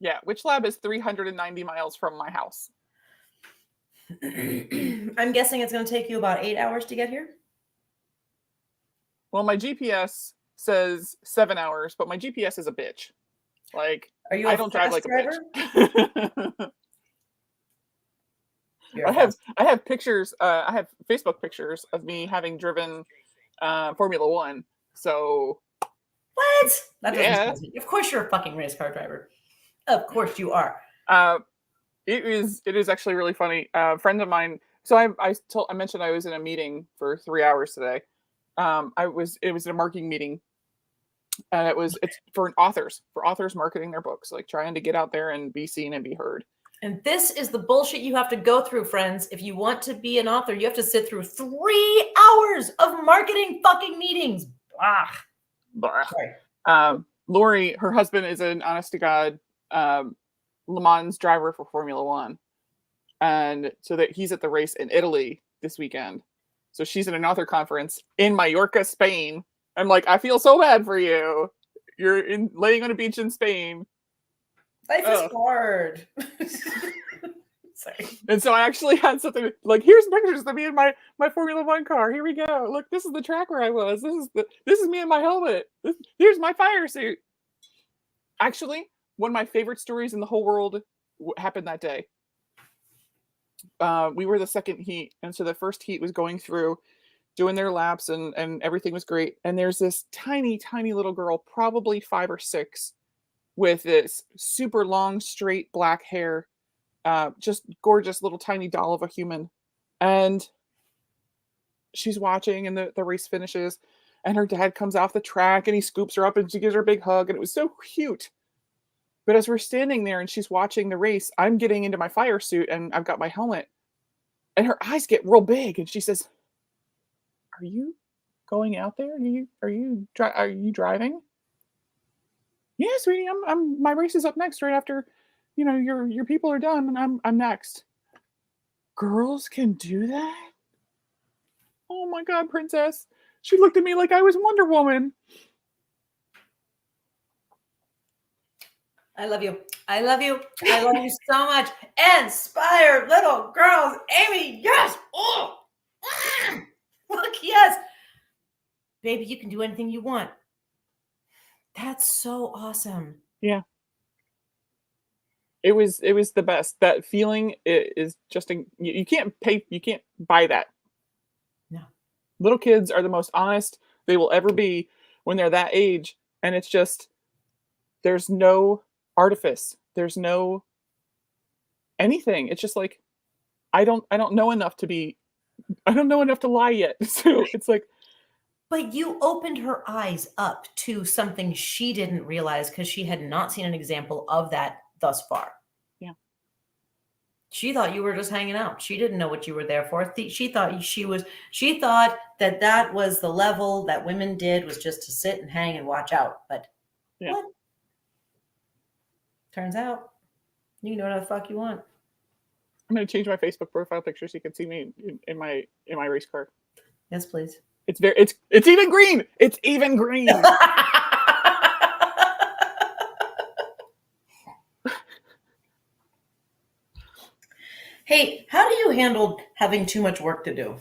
Yeah, WitchLab is 390 miles from my house. I'm guessing it's going to take you about 8 hours to get here. Well, my GPS says 7 hours, but my GPS is a bitch. Like, are you? I don't drive like driver? a bitch. I have pictures. I have Facebook pictures of me having driven Formula One. So what? That doesn't me. Of course, you're a fucking race car driver. Of course, you are. It is actually really funny. A friend of mine. So I mentioned I was in a meeting for 3 hours today. It was a marketing meeting, and it's for authors marketing their books, like trying to get out there and be seen and be heard. And this is the bullshit you have to go through, friends. If you want to be an author, you have to sit through 3 hours of marketing fucking meetings. Blah. Blah. Sorry. Lori, her husband is an honest to God Le Mans driver for Formula One, and so that he's at the race in Italy this weekend. So she's at an author conference in Mallorca, Spain. I'm like, I feel so bad for you. You're laying on a beach in Spain. Life is hard. Sorry. And so I actually had something like, here's pictures of me in my Formula One car. Here we go. Look, this is the track where I was. This is me in my helmet. Here's my fire suit. Actually, one of my favorite stories in the whole world happened that day. We were the second heat, and so the first heat was going through, doing their laps, and everything was great. And there's this tiny, tiny little girl, probably 5 or 6, with this super long, straight black hair, just gorgeous little tiny doll of a human. And she's watching, and the race finishes, and her dad comes off the track, and he scoops her up, and she gives her a big hug, and it was so cute. But as we're standing there and she's watching the race, I'm getting into my fire suit and I've got my helmet, and her eyes get real big, and she says, "Are you going out there? Are you driving?" "Yeah, sweetie, my race is up next right after, your people are done, and I'm next." Girls can do that? Oh my God, princess. She looked at me like I was Wonder Woman. I love you. I love you. I love you so much. Inspire little girls. Amy, yes. Oh, look, yes. Baby, you can do anything you want. That's so awesome. Yeah. It was the best. That feeling is just you can't buy that. No. Little kids are the most honest they will ever be when they're that age, and it's just there's no artifice. There's no anything. It's just like I don't know enough to lie yet. So it's like, but you opened her eyes up to something she didn't realize because she had not seen an example of that thus far. Yeah. She thought you were just hanging out. She didn't know what you were there for. She thought that was the level that women did, was just to sit and hang and watch out. But yeah. what? Turns out you can do whatever the fuck you want. I'm going to change my Facebook profile picture so you can see me in my race car. Yes, please. It's even green. It's even green. Hey, how do you handle having too much work to do?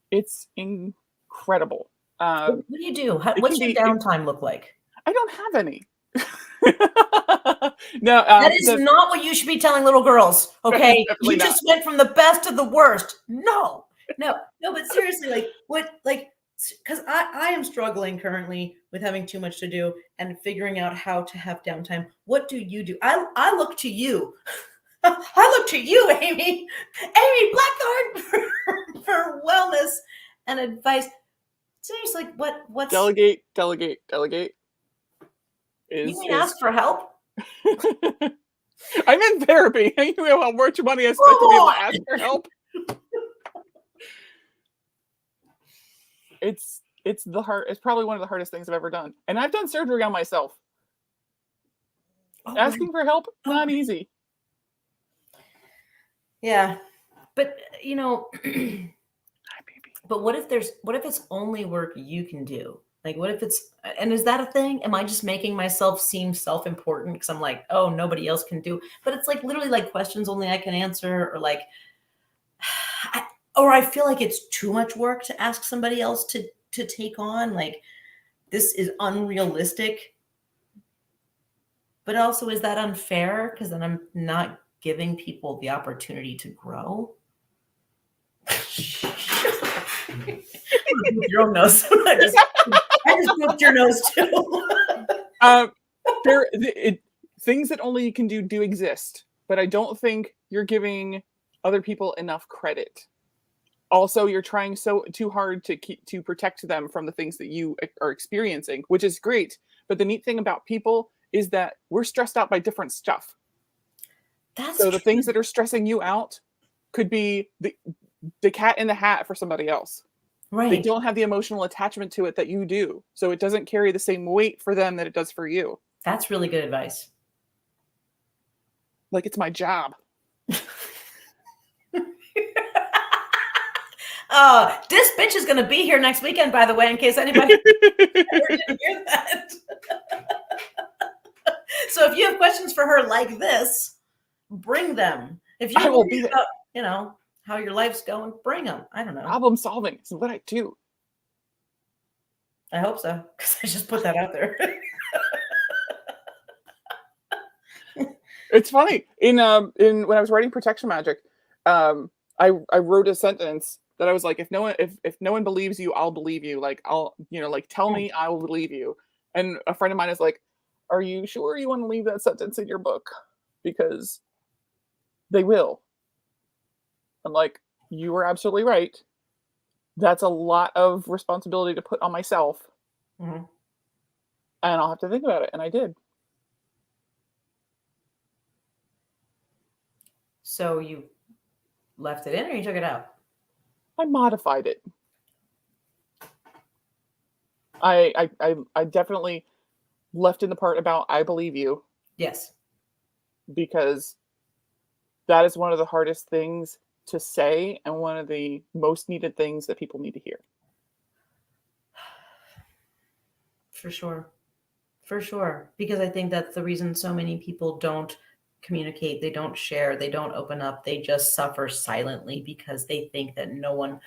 It's incredible. What do you do? What's your downtime look like? I don't have any. No, that is not what you should be telling little girls. Okay, you just went from the best to the worst. No. But seriously, because I am struggling currently with having too much to do and figuring out how to have downtime. What do you do? I look to you. I look to you, Amy Blackthorn, for wellness and advice. Seriously, what's delegate. You can ask for help. I'm in therapy. You know how much money I spent to be able to ask for help. It's probably one of the hardest things I've ever done, and I've done surgery on myself. Asking for help, not easy. Yeah, but but what if it's only work you can do? Like, what if and is that a thing? Am I just making myself seem self-important because I'm like, oh, nobody else can do? But it's like literally like questions only I can answer, or like, I feel like it's too much work to ask somebody else to take on. Like, this is unrealistic. But also, is that unfair? Because then I'm not giving people the opportunity to grow. Your own nose. I just pooped your nose too. Things that only you can do exist, but I don't think you're giving other people enough credit. Also, you're trying too hard to protect them from the things that you are experiencing, which is great. But the neat thing about people is that we're stressed out by different stuff. So the things that are stressing you out could be the cat in the hat for somebody else. Right. They don't have the emotional attachment to it that you do. So it doesn't carry the same weight for them that it does for you. That's really good advice. Like, it's my job. This bitch is going to be here next weekend, by the way, in case anybody didn't hear that. So if you have questions for her like this, bring them. If you will be about, how your life's going, bring them. I don't know. Problem solving is what I do. I hope so, because I just put that out there. It's funny. In when I was writing Protection Magic, I wrote a sentence that I was like, if no one believes you, I'll believe you. Like, tell me, I will believe you. And a friend of mine is like, are you sure you want to leave that sentence in your book? Because they will. I'm like, you are absolutely right. That's a lot of responsibility to put on myself. Mm-hmm. And I'll have to think about it. And I did. So you left it in or you took it out? I modified it. I definitely left in the part about I believe you. Yes. Because that is one of the hardest things to say and one of the most needed things that people need to hear. For sure. For sure. Because I think that's the reason so many people don't communicate, they don't share, they don't open up, they just suffer silently because they think that no one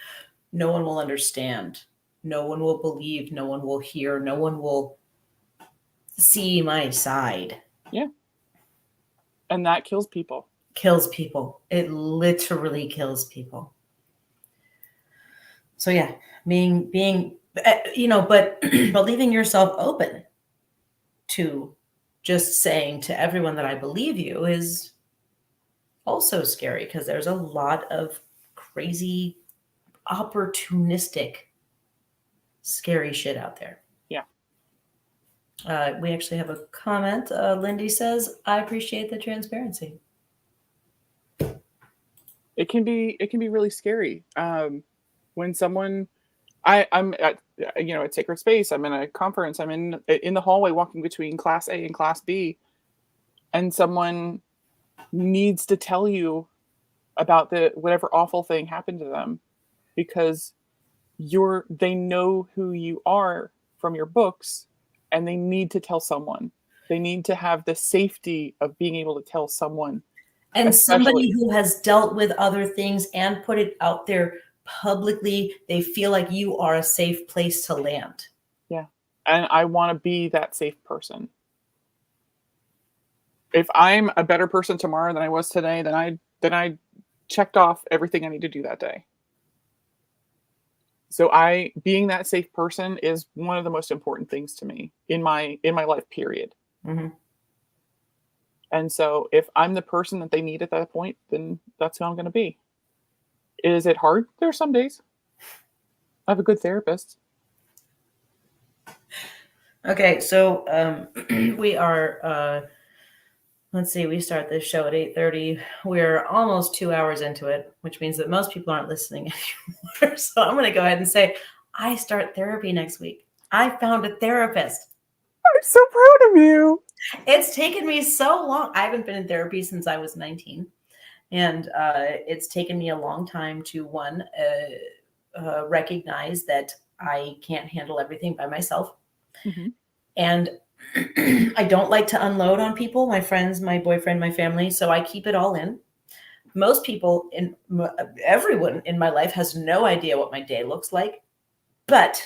will understand, no one will believe, no one will hear, no one will see my side. Yeah. And that kills people. Kills people. It literally kills people. So yeah, being but but leaving yourself open to just saying to everyone that I believe you is also scary, because there's a lot of crazy, opportunistic, scary shit out there. Yeah. We actually have a comment. Lindy says, "I appreciate the transparency." It can be really scary. When someone, I'm at at Sacred Space, I'm in a conference, I'm in the hallway walking between class A and class B, and someone needs to tell you about whatever awful thing happened to them, because they know who you are from your books, and they need to tell someone. They need to have the safety of being able to tell someone. And somebody who has dealt with other things and put it out there publicly, they feel like you are a safe place to land. Yeah. And I want to be that safe person. If I'm a better person tomorrow than I was today, then I checked off everything I need to do that day. So being that safe person is one of the most important things to me in my life, period. Mm-hmm. And so if I'm the person that they need at that point, then that's who I'm going to be. Is it hard? There are some days. I have a good therapist. Okay, so we are, let's see, we start this show at 8:30. We're almost 2 hours into it, which means that most people aren't listening anymore. So I'm going to go ahead and say, I start therapy next week. I found a therapist. I'm so proud of you. It's taken me so long. I haven't been in therapy since I was 19. And it's taken me a long time to, one, recognize that I can't handle everything by myself. Mm-hmm. And I don't like to unload on people, my friends, my boyfriend, my family. So I keep it all in. Most people, everyone in my life has no idea what my day looks like. But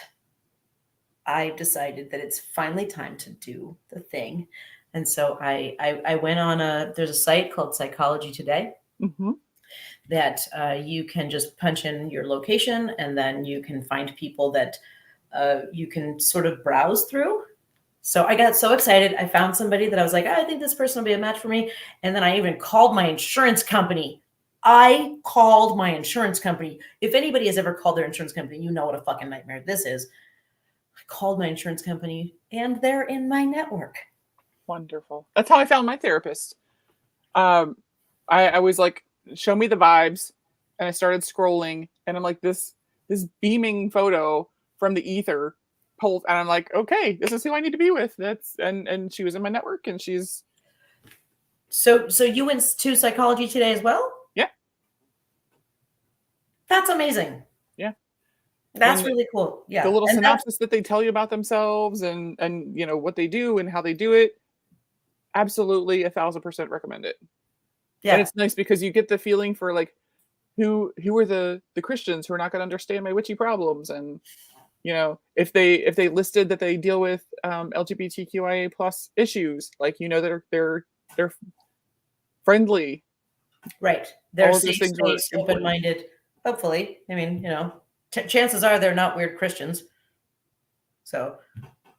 I've decided that it's finally time to do the thing. And so I went on there's a site called Psychology Today. Mm-hmm. That you can just punch in your location, and then you can find people that you can sort of browse through. So I got so excited. I found somebody that I was like, I think this person will be a match for me. And then I even called my insurance company. If anybody has ever called their insurance company, you know what a fucking nightmare this is. I called my insurance company, and they're in my network. Wonderful. That's how I found my therapist. I was like, show me the vibes, and I started scrolling, and I'm like, this beaming photo from the ether pulled, and I'm like, okay, this is who I need to be with. And she was in my network, and she's. So you went to Psychology Today as well? Yeah. That's amazing. Yeah. That's really cool. Yeah. The little synopsis that they tell you about themselves and what they do and how they do it. Absolutely 1,000% recommend it. Yeah. And it's nice because you get the feeling for like who are the Christians who are not going to understand my witchy problems, and if they listed that they deal with LGBTQIA plus issues, like they're friendly, right? They're safe, open-minded. Hopefully, I mean, chances are they're not weird Christians. So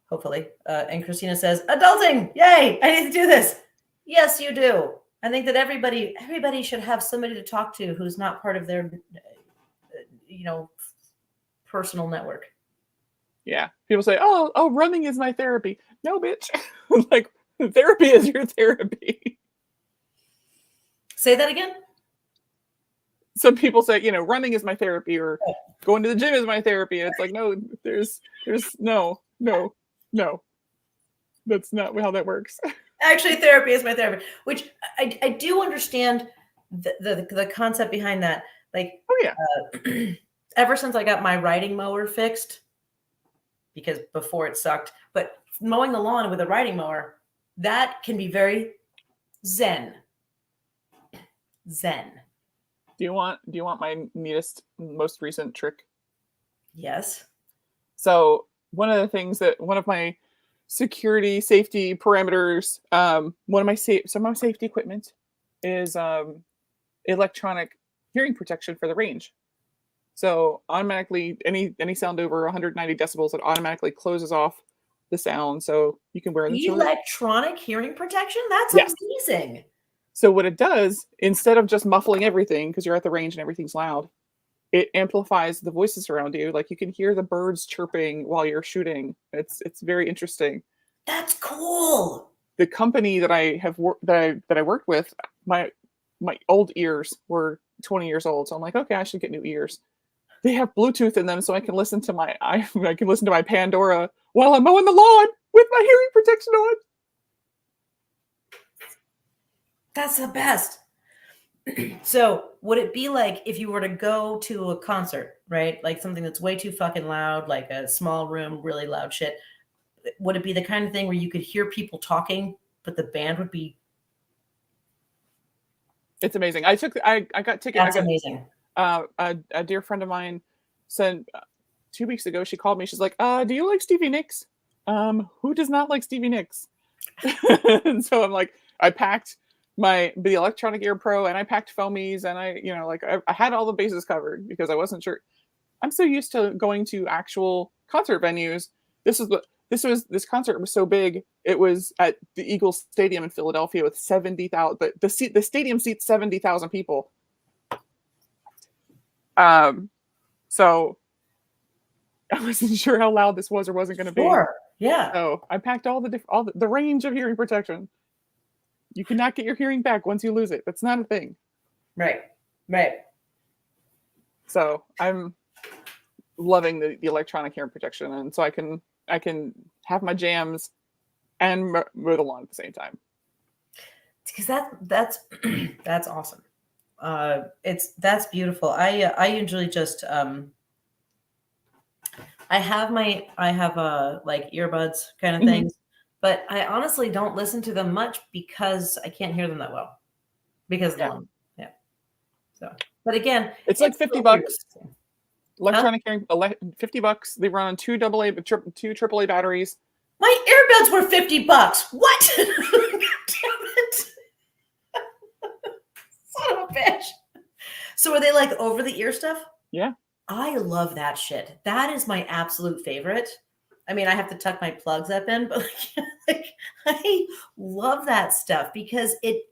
hopefully, and Christina says, "Adulting, yay! I need to do this." Yes, you do. I think that everybody should have somebody to talk to who's not part of their, personal network. Yeah. People say, oh, running is my therapy. No, bitch. Like, therapy is your therapy. Say that again? Some people say, running is my therapy, or going to the gym is my therapy. And it's like, no, there's no. That's not how that works. Actually, therapy is my therapy, which I do understand the concept behind that. Like, oh yeah. Ever since I got my riding mower fixed, because before it sucked, but mowing the lawn with a riding mower, that can be very zen. Zen. Do you want my neatest, most recent trick? Yes. So one of my security safety parameters, one of my some of my safety equipment is electronic hearing protection for the range. So automatically any sound over 190 decibels, it automatically closes off the sound, so you can wear them. Electronic hearing protection? That's Yes. amazing. So what it does, instead of just muffling everything because you're at the range and everything's loud, it amplifies the voices around you. Like you can hear the birds chirping while you're shooting. It's very interesting. That's cool. The company that I worked with, my old ears were 20 years old, so I'm like, okay, I should get new ears. They have Bluetooth in them, so I can listen to my Pandora while I'm mowing the lawn with my hearing protection on. That's the best. So would it be like if you were to go to a concert, right? Like something that's way too fucking loud, like a small room, really loud shit. Would it be the kind of thing where you could hear people talking, but the band would be? It's amazing. I got tickets. That's amazing. A dear friend of mine said 2 weeks ago, she called me. She's like, do you like Stevie Nicks? Who does not like Stevie Nicks? And so I'm like, I packed the Electronic Ear Pro, and I packed foamies, and I had all the bases covered because I wasn't sure. I'm so used to going to actual concert venues. This concert was so big. It was at the Eagles Stadium in Philadelphia with 70,000. But the stadium seats 70,000 people. So I wasn't sure how loud this was or wasn't going to be. Sure. Yeah. So I packed all the range of hearing protection. You cannot get your hearing back once you lose it. That's not a thing. Right. So I'm loving the electronic hearing protection, and so I can have my jams and mow the lawn at the same time. Because that's that's awesome. That's beautiful. I usually just I have like earbuds kind of things, but I honestly don't listen to them much because I can't hear them that well because of them. Yeah. So, but again, it's like $50. Electronic hearing, $50. They run on two AAA batteries. My earbuds were $50. What? God damn it! Son of a bitch. So are they like over the ear stuff? Yeah. I love that shit. That is my absolute favorite. I mean, I have to tuck my plugs up in, but like I love that stuff because it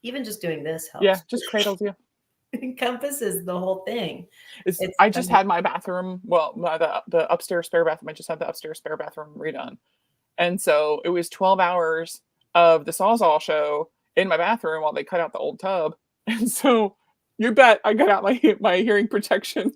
even just doing this helps. Yeah, just cradles you. It encompasses the whole thing. I just had my bathroom, the upstairs spare bathroom. I just had the upstairs spare bathroom redone. And so it was 12 hours of the Sawzall show in my bathroom while they cut out the old tub. And so you bet I got out my hearing protection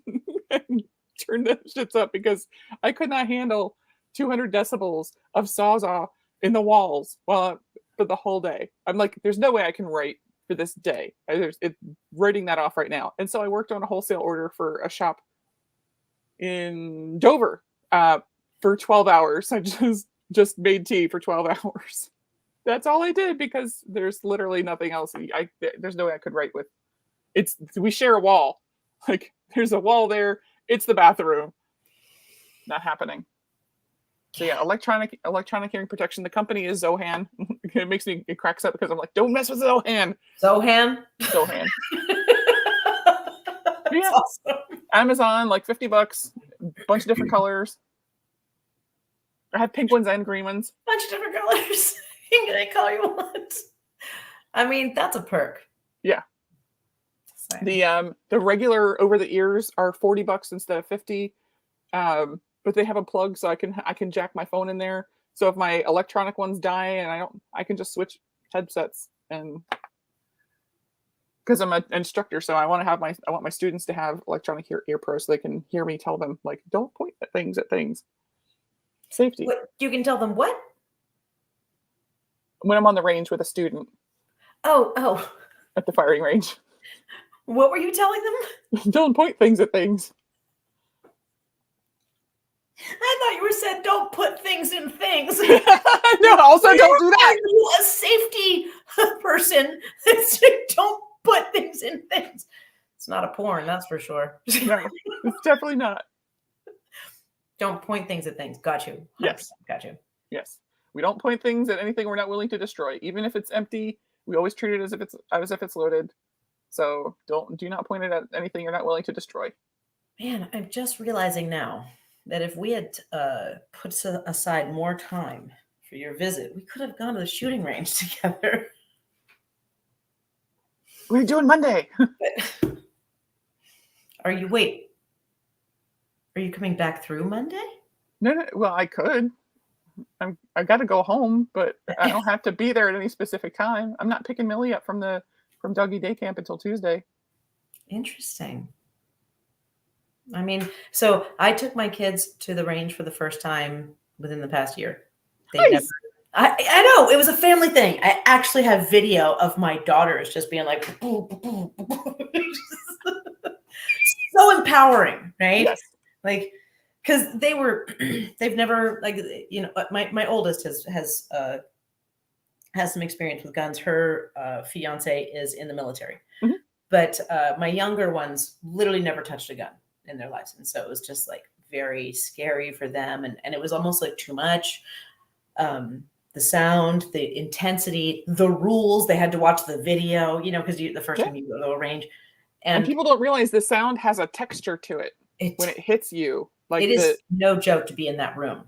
and turned the shits up because I could not handle 200 decibels of Sawzall in the walls for the whole day. I'm like, there's no way I can write for this day. It's writing that off right now. And so I worked on a wholesale order for a shop in Dover for 12 hours. I just made tea for 12 hours. That's all I did because there's literally nothing else. There's no way I could write with. We share a wall. Like there's a wall there. It's the bathroom. Not happening. So yeah, electronic hearing protection. The company is Zohan. It cracks up because I'm like, don't mess with Zohan. Zohan. Yeah. Awesome. Amazon, like $50, bunch of different colors. I have pink ones and green ones. Bunch of different colors. You can get any color you want. I mean, that's a perk. Yeah. The regular over the ears are $40 instead of $50. But they have a plug so I can jack my phone in there. So if my electronic ones die and I can just switch headsets, and because I'm an instructor, so I want my students to have electronic ear pros so they can hear me tell them like, don't point at things. Safety. What, you can tell them what? When I'm on the range with a student. Oh. At the firing range. What were you telling them? Don't point things at things. I thought you were said don't put things in things. No, also don't do that. Are you a safety person? Don't put things in things. It's not a porn, that's for sure. No, it's definitely not. Don't point things at things. Got you. 100%. Yes. Got you. Yes. We don't point things at anything we're not willing to destroy. Even if it's empty, we always treat it as if it's loaded. So do not point it at anything you're not willing to destroy. Man, I'm just realizing now that if we had put aside more time for your visit, we could have gone to the shooting range together. What are you doing Monday? Are you coming back through Monday? No. Well, I could. I got to go home, but I don't have to be there at any specific time. I'm not picking Millie up from Doggy Day Camp until Tuesday. Interesting. I mean, so I took my kids to the range for the first time within the past year. Nice. I know, it was a family thing. I actually have video of my daughters just being like, boo, boo, boo, boo. So empowering, right? Yes. Like, because they've never, like, you know, my oldest has some experience with guns. Her fiance is in the military, Mhm. but my younger ones literally never touched a gun in their lives, and so it was just like very scary for them, and it was almost like too much. The sound, the intensity, the rules. They had to watch the video, you know, because the first time you go to a range, and people don't realize the sound has a texture to it when it hits you. Like it is no joke to be in that room.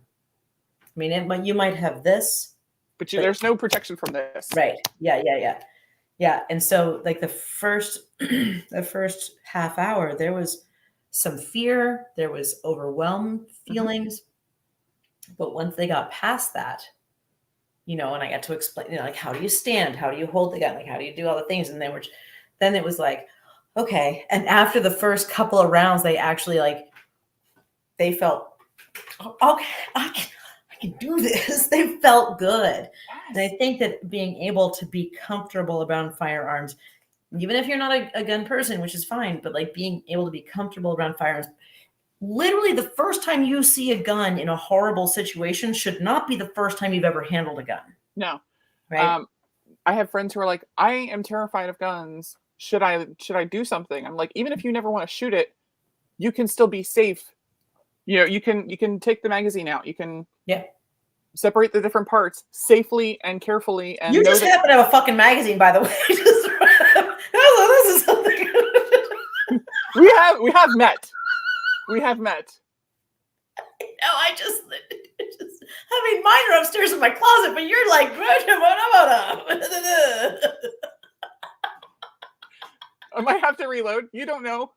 I mean, you might have this, but there's no protection from this. Right. Yeah. And so, like the first half hour, there was some fear, there was overwhelmed feelings, but once they got past that, you know, and I got to explain, you know, like, how do you stand? How do you hold the gun? Like, how do you do all the things? And then it was like, okay. And after the first couple of rounds, they actually they felt, okay, I can do this. They felt good. Yes. And I think that being able to be comfortable around firearms, even if you're not a gun person, which is fine, but like being able to be comfortable around firearms, literally the first time you see a gun in a horrible situation should not be the first time you've ever handled a gun. No. Right. I have friends who are like, I am terrified of guns. Should I do something? I'm like, even if you never want to shoot it, you can still be safe. You know, you can take the magazine out. You can separate the different parts safely and carefully. And you just happen to have a fucking magazine, by the way. This is something. we have met. We have met. No, I mean, mine are upstairs in my closet, but you're like, I might have to reload. You don't know.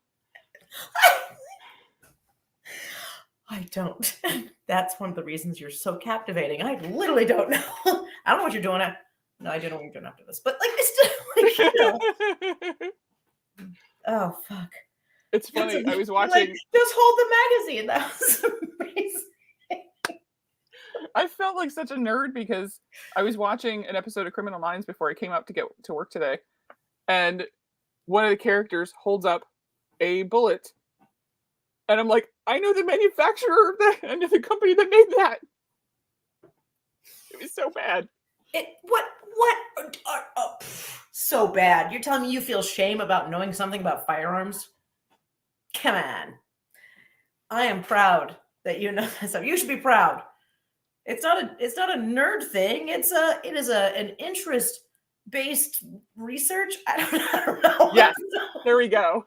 I don't. That's one of the reasons you're so captivating. I literally don't know. I don't know what you're doing. No, I don't know what you're doing after this. But like, it's still like, you know. Oh fuck. It's funny. I was watching. Like, just hold the magazine. That was amazing. I felt like such a nerd because I was watching an episode of Criminal Minds before I came up to get to work today, and one of the characters holds up a bullet. And I'm like, I know the manufacturer of that. I know the company that made that. It was so bad. So bad. You're telling me you feel shame about knowing something about firearms? Come on. I am proud that you know this. You should be proud. It's not a nerd thing. It is an interest-based research. I don't know. Yes. There we go.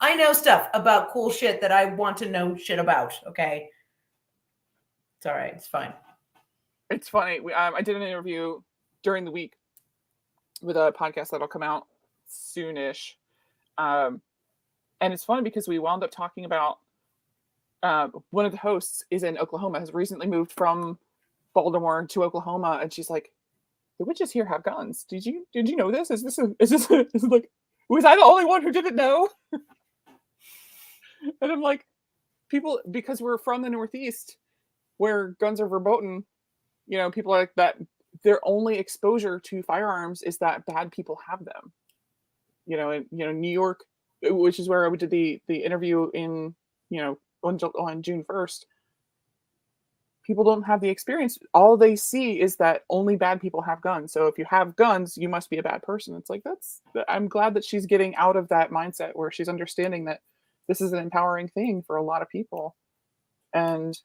I know stuff about cool shit that I want to know shit about. Okay. It's all right. It's fine. It's funny. I did an interview during the week with a podcast that'll come out soonish. And it's funny because we wound up talking about one of the hosts is in Oklahoma, has recently moved from Baltimore to Oklahoma. And she's like, the witches here have guns. Did you know this? Is this like, was I the only one who didn't know? And I'm like, people, because we're from the Northeast where guns are verboten, you know, people are like that. Their only exposure to firearms is that bad people have them. You know, and, you know, New York, which is where I did the interview in, you know, on June 1st, people don't have the experience. All they see is that only bad people have guns. So if you have guns, you must be a bad person. It's like, I'm glad that she's getting out of that mindset where she's understanding that this is an empowering thing for a lot of people. And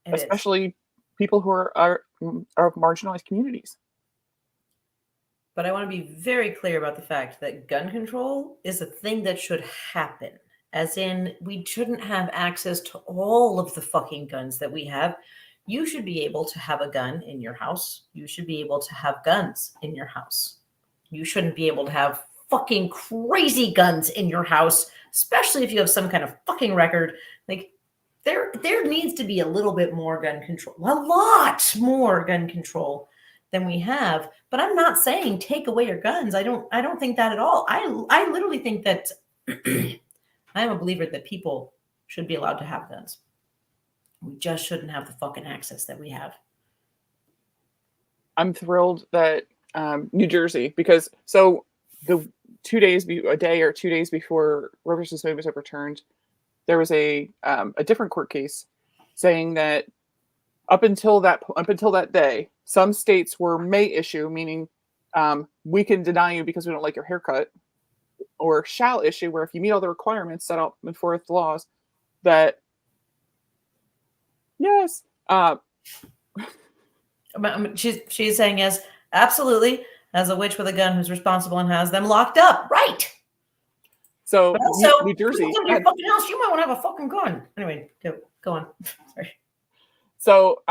especially people who are marginalized communities. But I want to be very clear about the fact that gun control is a thing that should happen. As in, we shouldn't have access to all of the fucking guns that we have. You should be able to have a gun in your house. You should be able to have guns in your house. You shouldn't be able to have fucking crazy guns in your house, especially if you have some kind of fucking record. Like, there needs to be a little bit more gun control, a lot more gun control than we have. But I'm not saying take away your guns. I don't think that at all. I literally think that I am a believer that people should be allowed to have guns. We just shouldn't have the fucking access that we have. I'm thrilled that New Jersey, because so the 2 days, a day or 2 days before Roe versus Wade was overturned, there was a different court case saying that up until that day, some states may issue, meaning we can deny you because we don't like your haircut, or shall issue, where if you meet all the requirements set out in forth laws, that yes, she's saying yes, absolutely. As a witch with a gun who's responsible and has them locked up, right? So but also, New Jersey, in your fucking house, you might want to have a fucking gun. Anyway, go on. Sorry. So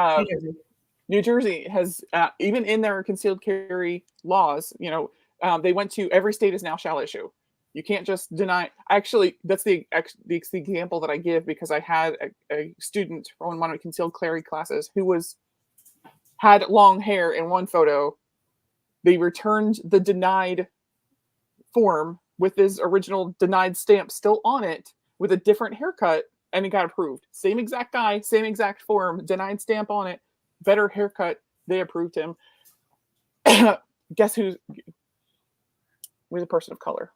New Jersey has, even in their concealed carry laws, they went to every state is now shall issue. You can't just deny. Actually, that's the example that I give, because I had a student from one of my concealed carry classes who had long hair in one photo. They returned the denied form with his original denied stamp still on it with a different haircut, and it got approved. Same exact guy, same exact form, denied stamp on it, better haircut. They approved him. Guess who was a person of color?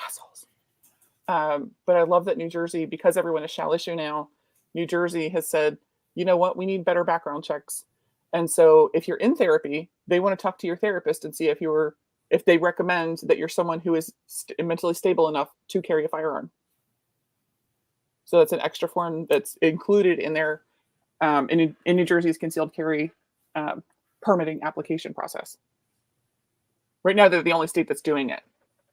Assholes. But I love that New Jersey, because everyone is shall issue now, New Jersey has said, you know what, we need better background checks. And so if you're in therapy, they want to talk to your therapist and see if they recommend that you're someone who is mentally stable enough to carry a firearm. So that's an extra form that's included in their in New Jersey's concealed carry permitting application process. Right now, they're the only state that's doing it,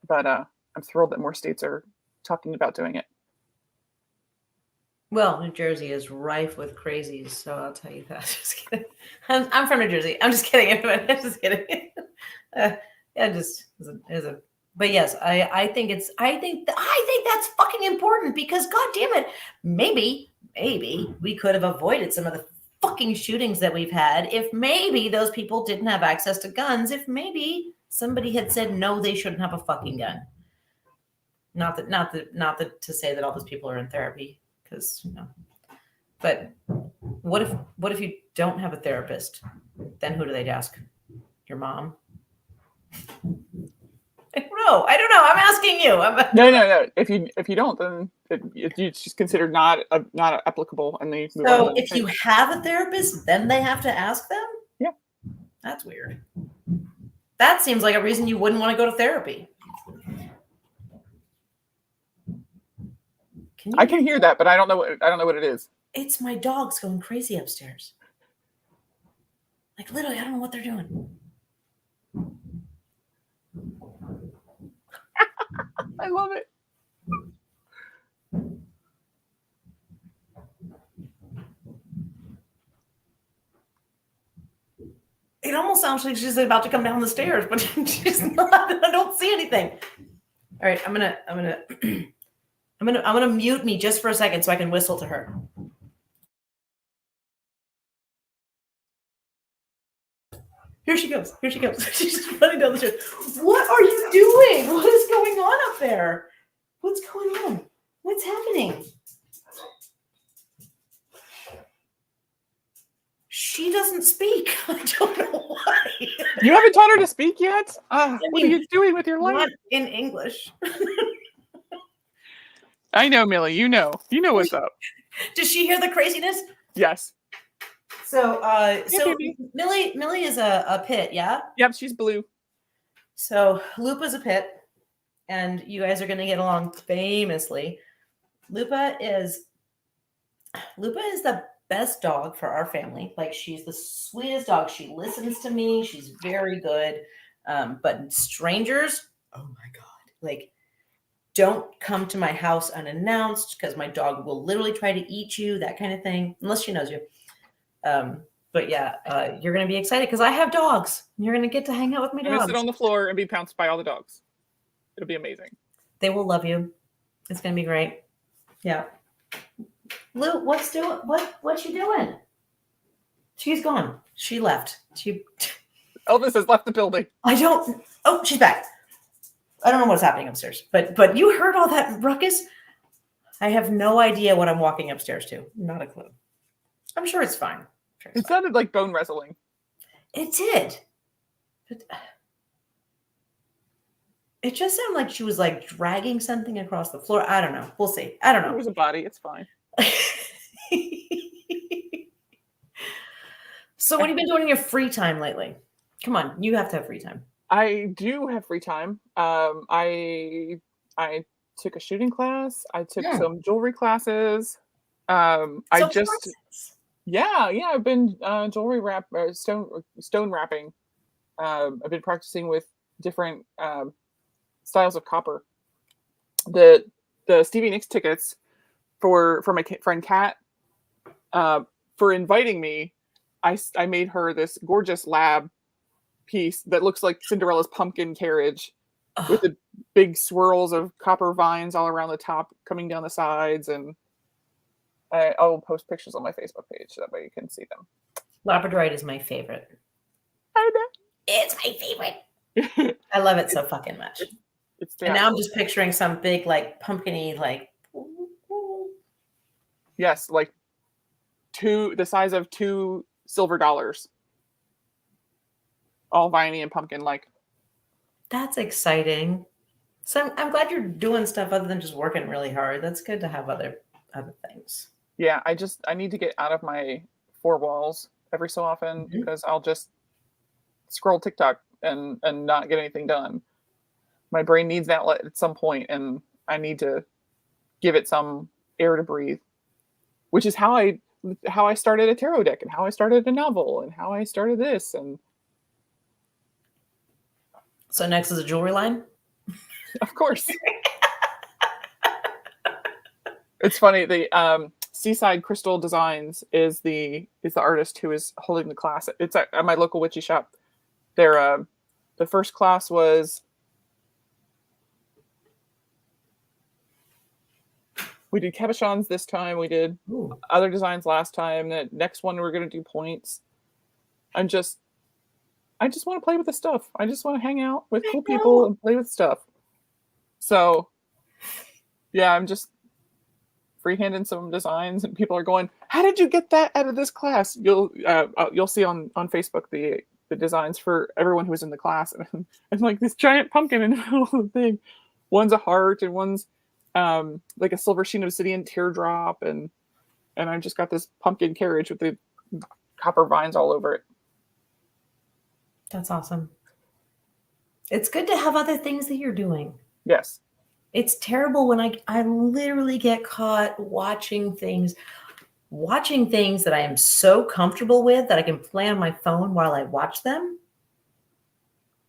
but I'm thrilled that more states are talking about doing it. Well, New Jersey is rife with crazies, so I'll tell you that. Just kidding. I'm from New Jersey. I'm just kidding. I'm just kidding. But yes, I think that's fucking important, because God damn it, maybe we could have avoided some of the fucking shootings that we've had if maybe those people didn't have access to guns. If maybe somebody had said no, they shouldn't have a fucking gun. Not that to say that all those people are in therapy. Because but what if you don't have a therapist? Then who do they ask? Your mom? I don't know. I'm asking you. No. If you don't, then it's just considered not applicable, and they move on. So if you have a therapist, then they have to ask them? Yeah, that's weird. That seems like a reason you wouldn't want to go to therapy. I can hear that, but I don't know what it is. It's my dogs going crazy upstairs. Like, literally, I don't know what they're doing. I love it. It almost sounds like she's about to come down the stairs, but she's not. I don't see anything. All right, I'm gonna mute me just for a second so I can whistle to her. Here she goes. She's just running down the stairs. What are you doing? What is going on up there? What's going on? What's happening? She doesn't speak. I don't know why. You haven't taught her to speak yet? What are you doing with your life? Not in English. I know, Millie. You know what's up. Does she hear the craziness? Yes. So, baby. Millie is a pit, yeah. Yep, she's blue. So Lupa's a pit, and you guys are going to get along famously. Lupa is the best dog for our family. Like, she's the sweetest dog. She listens to me. She's very good. But strangers, oh my God, like, don't come to my house unannounced, because my dog will literally try to eat you, that kind of thing, unless she knows you. But yeah, you're going to be excited because I have dogs. You're going to get to hang out with my I'm going to dogs. sit on the floor and be pounced by all the dogs. It'll be amazing. They will love you. It's going to be great. Yeah. Lou, what you doing? She's gone. She left. Elvis has left the building. Oh, she's back. I don't know what's happening upstairs, but you heard all that ruckus? I have no idea what I'm walking upstairs to. Not a clue. I'm sure it's fine. It sounded like bone wrestling. It did. But it just sounded like she was like dragging something across the floor. I don't know. We'll see. I don't know. It was a body. It's fine. So what have you been doing in your free time lately? Come on, you have to have free time. I do have free time. I took a shooting class. I took some jewelry classes. I've been jewelry stone wrapping. I've been practicing with different styles of copper. The Stevie Nicks tickets for my friend Kat, for inviting me, I made her this gorgeous lab piece that looks like Cinderella's pumpkin carriage with the big swirls of copper vines all around the top coming down the sides, and I'll post pictures on my Facebook page so that way you can see them. Labradorite is my favorite. I know. It's my favorite. I love it so fucking much. And now I'm just picturing some big, like, pumpkin-y, like... Yes, like the size of $2 silver dollars. All viney and pumpkin-like. That's exciting. So I'm glad you're doing stuff other than just working really hard. That's good to have other things. Yeah, I need to get out of my four walls every so often, because I'll just scroll TikTok and not get anything done. My brain needs that at some point, and I need to give it some air to breathe, which is how I started a tarot deck, and how I started a novel, and how I started this. And so next is a jewelry line? Of course. It's funny. The Seaside Crystal Designs is the artist who is holding the class. It's at my local witchy shop. The first class was, we did cabochons this time. We did other designs last time. The next one we're going to do points. I just want to play with the stuff. I just want to hang out with cool people and play with stuff. So, yeah, I'm just freehanding some designs, and people are going, "How did you get that out of this class?" You'll see on Facebook the designs for everyone who was in the class, and it's like this giant pumpkin in the middle of the thing. One's a heart, and one's like a silver sheen obsidian teardrop, and I've just got this pumpkin carriage with the copper vines all over it. That's awesome. It's good to have other things that you're doing. Yes. It's terrible when I literally get caught watching things that I am so comfortable with that I can play on my phone while I watch them.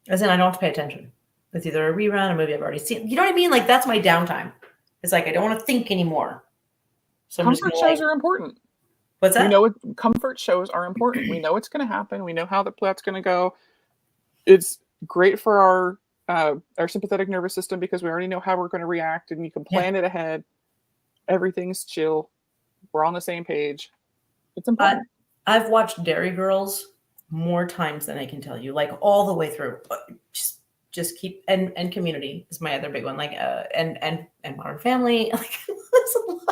As in, I don't have to pay attention. It's either a rerun, a movie I've already seen. You know what I mean? Like, that's my downtime. It's like I don't want to think anymore. So comfort shows are important. What's that? We know comfort shows are important. We know what's going to happen. We know how the plot's going to go. It's great for our sympathetic nervous system, because we already know how we're going to react, and you can plan it ahead. Everything's chill. We're on the same page. It's important. I've watched Dairy Girls more times than I can tell you, like all the way through. just keep and community is my other big one. Like and Modern Family. Like there's a lot.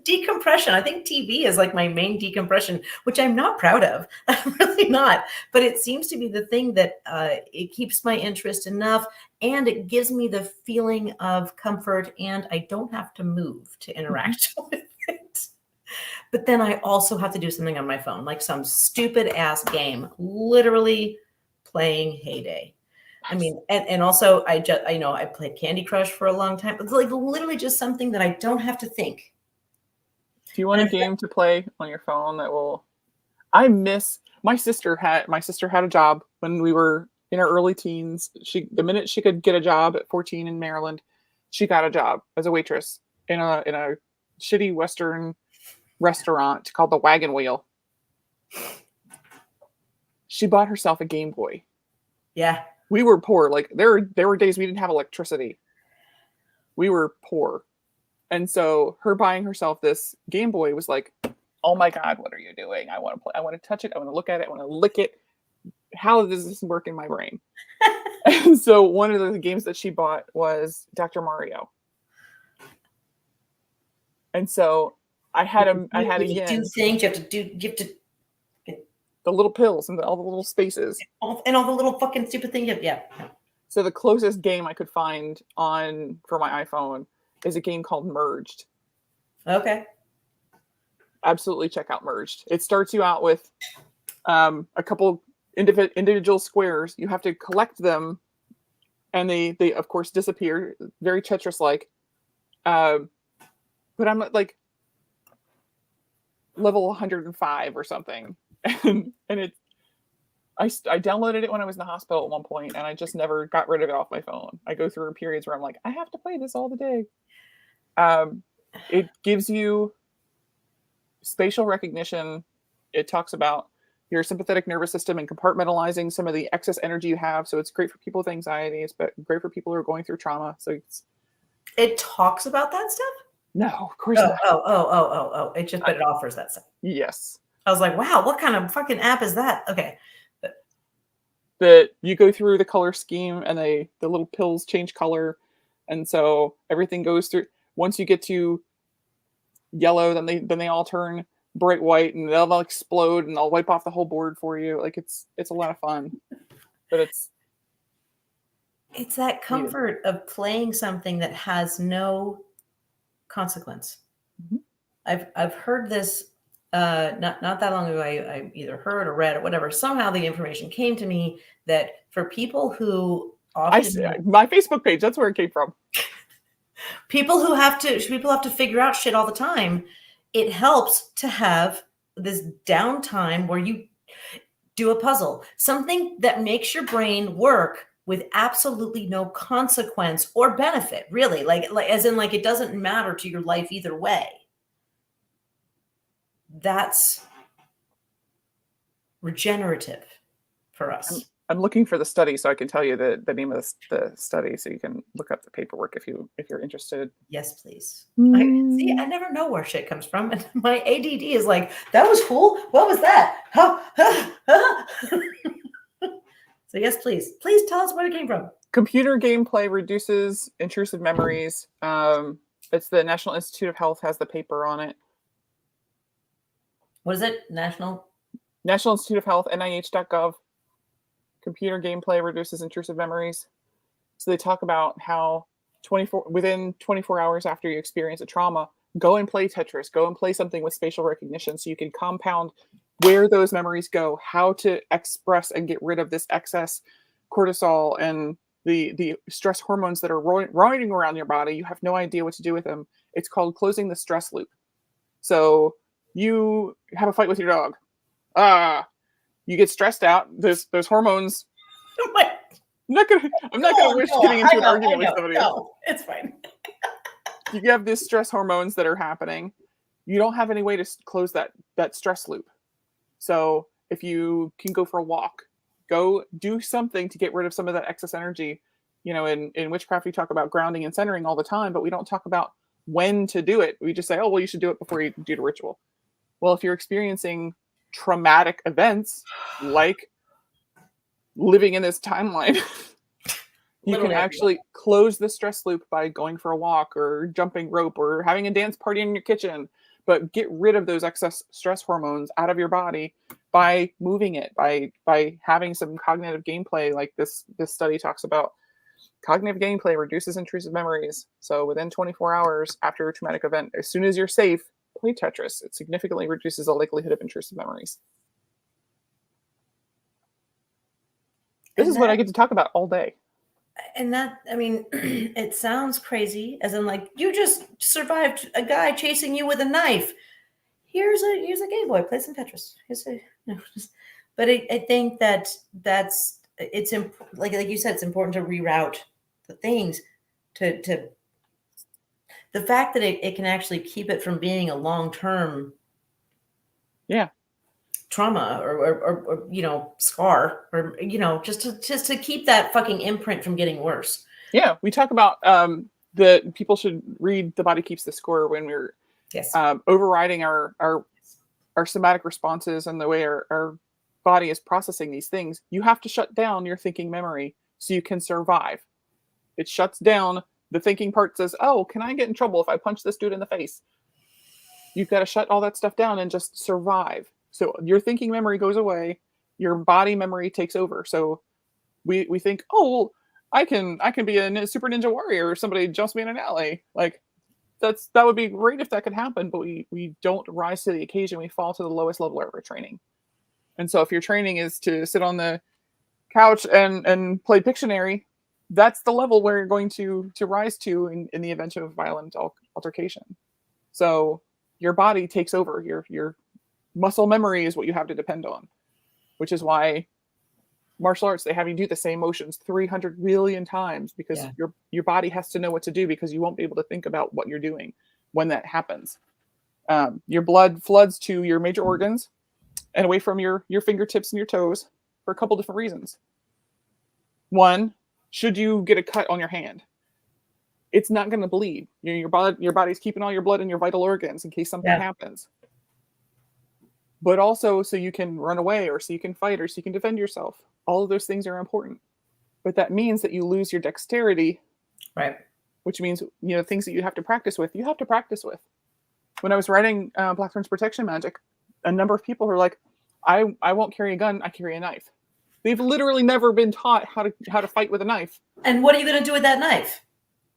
Decompression. I think TV is like my main decompression, which I'm not proud of. I'm really not. But it seems to be the thing that it keeps my interest enough, and it gives me the feeling of comfort, and I don't have to move to interact with it. But then I also have to do something on my phone, like some stupid ass game, literally playing Heyday. I mean, and also I played Candy Crush for a long time. It's like literally just something that I don't have to think. Do you want a game to play on your phone that will? I miss my sister had a job when we were in our early teens. The minute she could get a job at 14 in Maryland, she got a job as a waitress in a shitty Western restaurant called the Wagon Wheel. She bought herself a Game Boy. Yeah. We were poor. Like there were days we didn't have electricity. We were poor. And so her buying herself this Game Boy was like, oh my God, what are you doing? I want to play. I want to touch it. I want to look at it. I want to lick it. How does this work in my brain? And so one of the games that she bought was Dr. Mario. And so I had a yen. Do things you have to the little pills and all the little spaces and all the little fucking stupid things. Yeah. So the closest game I could find for my iPhone is a game called Merged. Okay. Absolutely check out Merged. It starts you out with a couple individual squares. You have to collect them, and they of course disappear. Very Tetris-like. But I'm at like level 105 or something. And I downloaded it when I was in the hospital at one point, and I just never got rid of it off my phone. I go through periods where I'm like, I have to play this all the day. It gives you spatial recognition. It talks about your sympathetic nervous system and compartmentalizing some of the excess energy you have. So it's great for people with anxiety. It's great for people who are going through trauma. So it talks about that stuff? No, of course not. Oh. But it offers that stuff. Yes. I was like, wow, what kind of fucking app is that? Okay. That you go through the color scheme, and the little pills change color. And so everything goes through. Once you get to yellow, then they all turn bright white, and they'll explode, and I'll wipe off the whole board for you. Like it's a lot of fun. But it's that comfort of playing something that has no consequence. Mm-hmm. I've heard this not that long ago. I either heard or read or whatever. Somehow the information came to me that for people who often my Facebook page, that's where it came from. People have to figure out shit all the time. It helps to have this downtime where you do a puzzle, something that makes your brain work with absolutely no consequence or benefit, really. Like as in like it doesn't matter to your life either way. That's regenerative for us. I'm looking for the study so I can tell you the name of the study, so you can look up the paperwork if you're interested. Yes, please. I never know where shit comes from, and my ADD is like, that was cool. What was that? So yes, please tell us where it came from. Computer gameplay reduces intrusive memories. It's the National Institute of Health has the paper on it. What is it? National Institute of Health, NIH.gov. Computer gameplay reduces intrusive memories. So they talk about how within 24 hours after you experience a trauma, go and play Tetris, go and play something with spatial recognition so you can compound where those memories go, how to express and get rid of this excess cortisol and the stress hormones that are running around your body. You have no idea what to do with them. It's called closing the stress loop. So you have a fight with your dog. You get stressed out. Those hormones. I'm not gonna wish getting into an argument with somebody else. No, it's fine. You have these stress hormones that are happening. You don't have any way to close that stress loop. So if you can go for a walk, go do something to get rid of some of that excess energy. You know, in witchcraft we talk about grounding and centering all the time, but we don't talk about when to do it. We just say, oh well, you should do it before you do the ritual. Well, if you're experiencing traumatic events like living in this timeline. You can Literally. actually close the stress loop by going for a walk or jumping rope or having a dance party in your kitchen, but get rid of those excess stress hormones out of your body by moving it, by having some cognitive gameplay, like this study talks about. Cognitive gameplay reduces intrusive memories. So within 24 hours after a traumatic event, as soon as you're safe, play Tetris. It significantly reduces the likelihood of intrusive memories. This is what I get to talk about all day. And that, I mean, it sounds crazy, as in like, you just survived a guy chasing you with a knife. Here's a Game Boy, play some Tetris. But I think it's like you said, it's important to reroute the things to the fact that it can actually keep it from being a long-term trauma or scar, or just to keep that fucking imprint from getting worse. Yeah, we talk about the people should read The Body Keeps the Score when we're overriding our somatic responses and the way our body is processing these things. You have to shut down your thinking memory so you can survive. It shuts down. The thinking part says, oh, can I get in trouble if I punch this dude in the face? You've got to shut all that stuff down and just survive. So your thinking memory goes away. Your body memory takes over. So we think, oh, well, I can be a super ninja warrior if somebody jumps me in an alley. Like that would be great if that could happen, but we don't rise to the occasion. We fall to the lowest level of our training. And so if your training is to sit on the couch and play Pictionary, that's the level where you're going to rise to in the event of violent altercation. So your body takes over. Your muscle memory is what you have to depend on, which is why martial arts, they have you do the same motions 300 million times because your body has to know what to do, because you won't be able to think about what you're doing when that happens. Your blood floods to your major organs and away from your fingertips and your toes for a couple different reasons. One, should you get a cut on your hand, it's not going to bleed. Your body's keeping all your blood in your vital organs in case something happens. But also so you can run away, or so you can fight, or so you can defend yourself. All of those things are important. But that means that you lose your dexterity, right? Which means, things that you have to practice with. When I was writing Blackthorn's protection magic, a number of people were like, I won't carry a gun, I carry a knife. They've literally never been taught how to fight with a knife. And what are you going to do with that knife?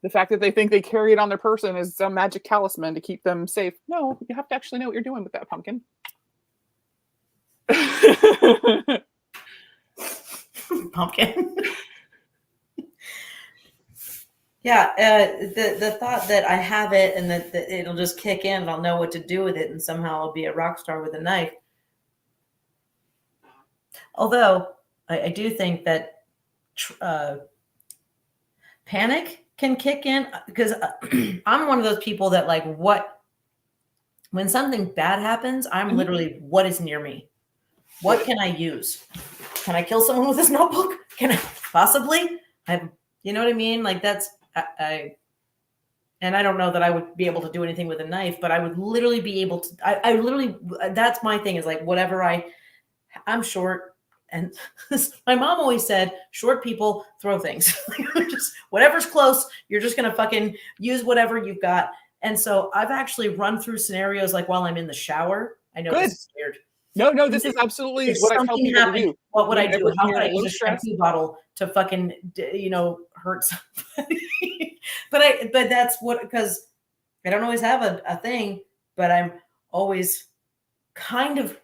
The fact that they think they carry it on their person is some magic talisman to keep them safe. No, you have to actually know what you're doing with that pumpkin. Pumpkin. The thought that I have it and that it'll just kick in and I'll know what to do with it and somehow I'll be a rock star with a knife. Although I do think that panic can kick in, because I'm one of those people that when something bad happens, I'm literally, what is near me? What can I use? Can I kill someone with this notebook? Can I possibly? You know what I mean? Like and I don't know that I would be able to do anything with a knife, but I would literally be able to. I literally, that's my thing, is like whatever I'm short, and my mom always said, short people throw things. Just whatever's close, you're just gonna fucking use whatever you've got. And so I've actually run through scenarios like while I'm in the shower. I know this is weird. No, this is absolutely what I tell people to do. What would I do? How could I use a shampoo bottle to fucking, hurt somebody? but that's because I don't always have a thing, but I'm always kind of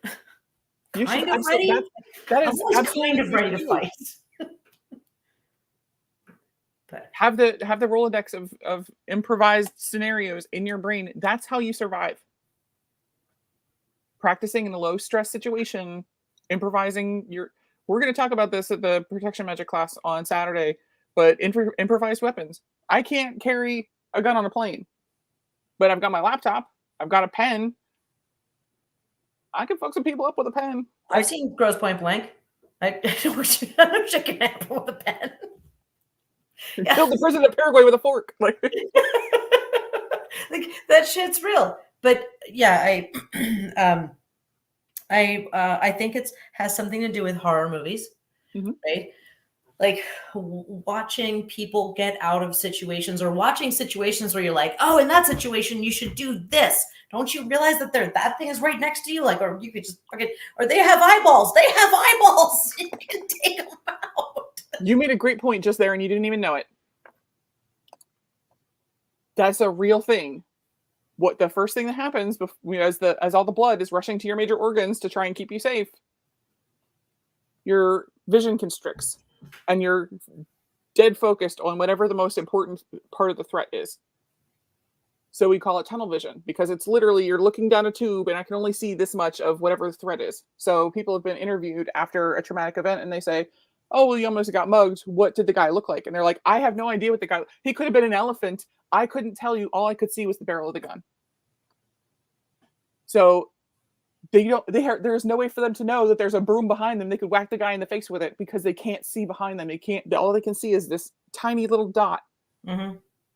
ready. That is kind of ready to fight. But have the Rolodex of improvised scenarios in your brain. That's how you survive. Practicing in a low stress situation, improvising we're going to talk about this at the protection magic class on Saturday, but improvised weapons. I can't carry a gun on a plane, but I've got my laptop. I've got a pen. I can fuck some people up with a pen. I've seen Gross Point Blank. I'm shaking apple with a pen. Killed the president of Paraguay with a fork. Like that shit's real. But yeah, I think it has something to do with horror movies, right? Like watching people get out of situations, or watching situations where you're like, oh, in that situation, you should do this. Don't you realize that that thing is right next to you? Like, or you could just fucking, or they have eyeballs. They have eyeballs. You can take them out. You made a great point just there, and you didn't even know it. That's a real thing. What the first thing that happens as all the blood is rushing to your major organs to try and keep you safe, your vision constricts, and you're dead focused on whatever the most important part of the threat is. So we call it tunnel vision, because it's literally you're looking down a tube and I can only see this much of whatever the threat is. So people have been interviewed after a traumatic event and they say, oh, well, you almost got mugged. What did the guy look like? And they're like, I have no idea what the guy, he could have been an elephant. I couldn't tell you. All I could see was the barrel of the gun. So there's no way for them to know that there's a broom behind them. They could whack the guy in the face with it because they can't see behind them. All they can see is this tiny little dot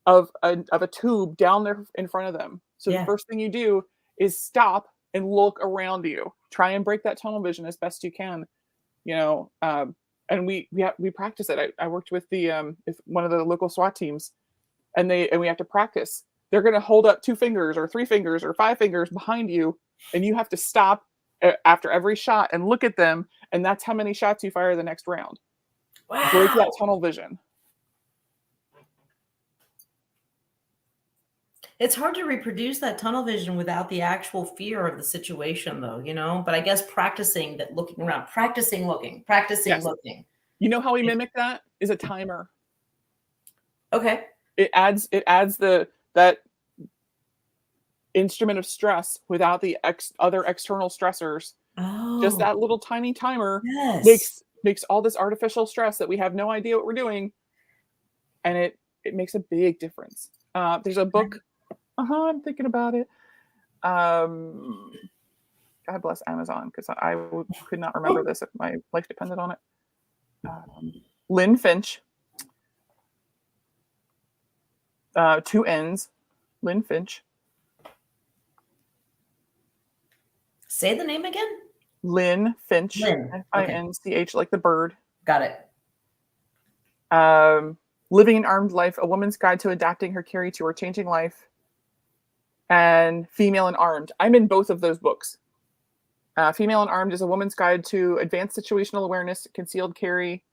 of a tube down there in front of them. So the first thing you do is stop and look around you. Try and break that tunnel vision as best you can, and we practice it. I worked with one of the local SWAT teams, and we have to practice. They're going to hold up 2 fingers or 3 fingers or 5 fingers behind you, and you have to stop after every shot and look at them, and that's how many shots you fire the next round. Wow. Break that tunnel vision. It's hard to reproduce that tunnel vision without the actual fear of the situation, though, But I guess practicing that, looking around, practicing looking. You know how we mimic that? Is a timer. Okay. It adds that instrument of stress without the other external stressors. Oh. Just that little tiny timer makes all this artificial stress that we have no idea what we're doing, and it makes a big difference. There's a book. I'm thinking about it. God bless Amazon, because I could not remember this if my life depended on it. Lynn Finch. 2 N's. Lynn Finch. Say the name again. Lynn Finch. Lynn. Finch, like the bird. Got it. Living an Armed Life, A Woman's Guide to Adapting Her Carry to Her Changing Life, and Female and Armed. I'm in both of those books. Female and Armed is a woman's guide to advanced situational awareness, concealed carry,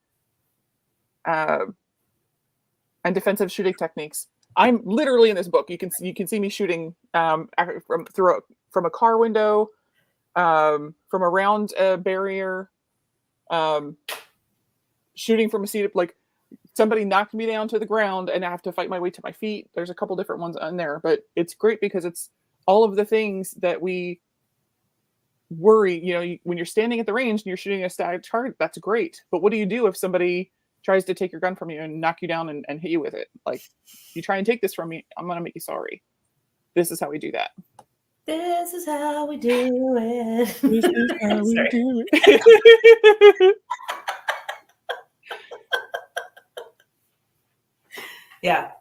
and defensive shooting techniques. I'm literally in this book. You can see me shooting from a car window, from around a barrier, shooting from a seat, like somebody knocked me down to the ground and I have to fight my way to my feet. There's a couple different ones on there, but it's great because it's all of the things that we worry. When you're standing at the range and you're shooting a static target, that's great. But what do you do if somebody tries to take your gun from you and knock you down and hit you with it? Like, you try and take this from me, I'm going to make you sorry. This is how we do that. This is how we do it. This is how we do it. Yeah.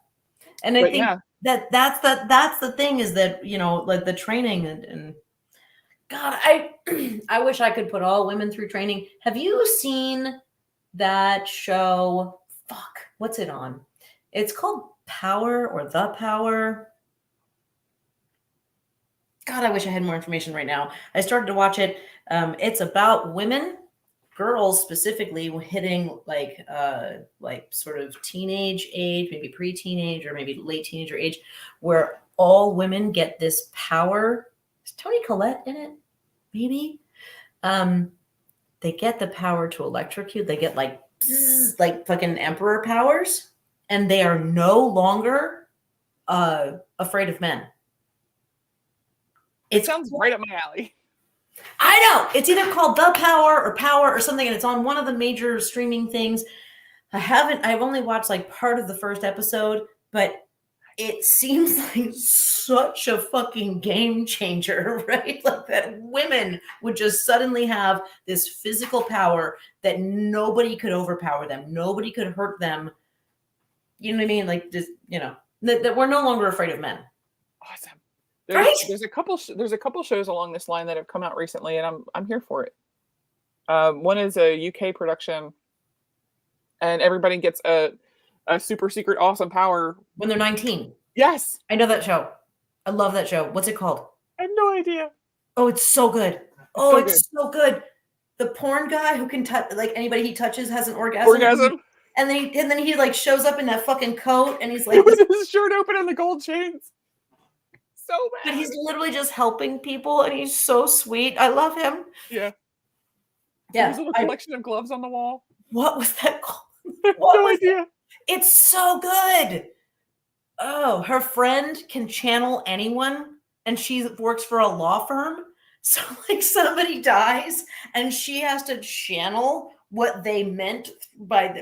And I think that's the thing, is that, like the training and God, I wish I could put all women through training. Have you seen that show? Fuck, what's it on? It's called Power, or The Power. God, I wish I had more information right now. I started to watch it. It's about women, girls specifically, hitting like sort of teenage age, maybe pre-teenage or maybe late teenager age, where all women get this power. Is Toni Collette in it? Maybe. They get the power to electrocute. They get like fucking emperor powers, and they are no longer afraid of men. It sounds right up my alley. I know. It's either called The Power or Power or something, and it's on one of the major streaming things. I've only watched like part of the first episode, but it seems like such a fucking game changer, right? Like that women would just suddenly have this physical power that nobody could overpower them. Nobody could hurt them. You know what I mean? Like, just, that we're no longer afraid of men. Awesome. There's a couple shows along this line that have come out recently, and I'm here for it. One is a UK production and everybody gets a super secret awesome power. When they're 19. Yes, I know that show. I love that show. What's it called? I have no idea. Oh, it's so good. Oh, so it's so good. The porn guy who can touch, like anybody he touches has an orgasm. Orgasm. And then he like shows up in that fucking coat and he's like, With his shirt open and the gold chains. So bad. but he's literally just helping people and he's so sweet. I love him. Yeah. Yeah. His little collection of gloves on the wall. What was that called? I have What no was idea. It's so good. Oh, her friend can channel anyone and she works for a law firm. So like somebody dies and she has to channel what they meant by the,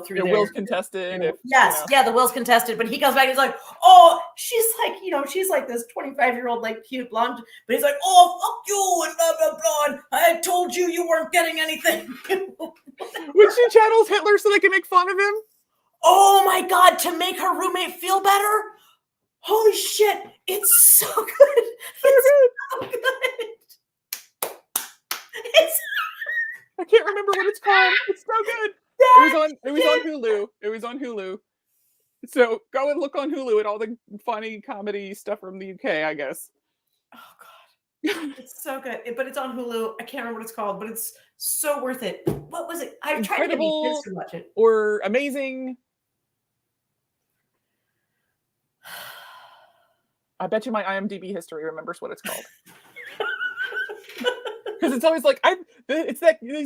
through Their their will's contested. Yes, yeah, the will's contested, but he comes back and he's like, oh, she's like this 25-year-old like cute blonde, but he's like, oh, fuck you and blah blah blah. And I told you you weren't getting anything. When she channels Hitler so they can make fun of him. Oh my god, to make her roommate feel better? Holy shit, it's so good. It's so good. I can't remember what it's called. It's so good. It was on Hulu. It was on Hulu. So go and look on Hulu at all the funny comedy stuff from the UK, I guess. Oh god. It's so good. But it's on Hulu. I can't remember what it's called, but it's so worth it. What was it? I've tried to get my kids to watch it. Or amazing. I bet you my IMDb history remembers what it's called. Because it's always like he's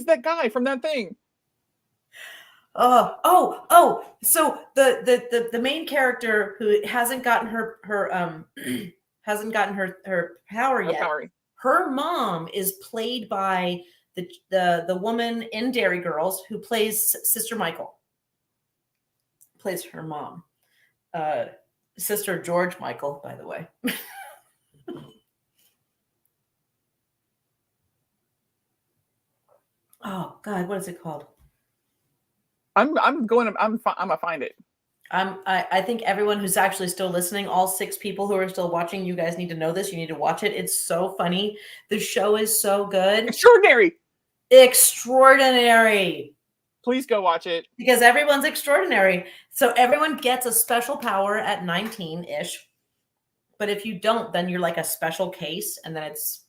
that guy from that thing. So the main character who hasn't gotten her power yet. Her mom is played by the woman in Dairy Girls who plays Sister Michael. Plays her mom. Sister George Michael, by the way. Oh God, what is it called? I'm gonna find it. I think everyone who's actually still listening, all 6 people who are still watching, you guys need to know this. You need to watch it. It's so funny. The show is so good. Extraordinary. Please go watch it. Because everyone's extraordinary. So everyone gets a special power at 19-ish. But if you don't, then you're like a special case. And then it's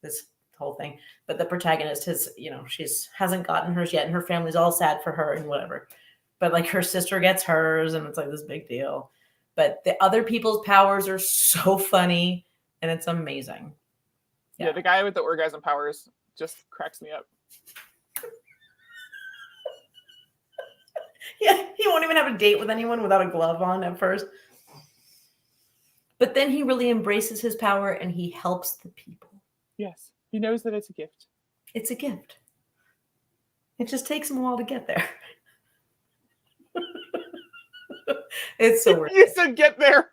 this whole thing. But the protagonist hasn't gotten hers yet. And her family's all sad for her and whatever. But like her sister gets hers and it's like this big deal. But the other people's powers are so funny and it's amazing. Yeah, the guy with the orgasm powers just cracks me up. Yeah, he won't even have a date with anyone without a glove on at first. But then he really embraces his power and he helps the people. Yes, he knows that it's a gift. It's a gift. It just takes him a while to get there. It's so worth it. You said get there.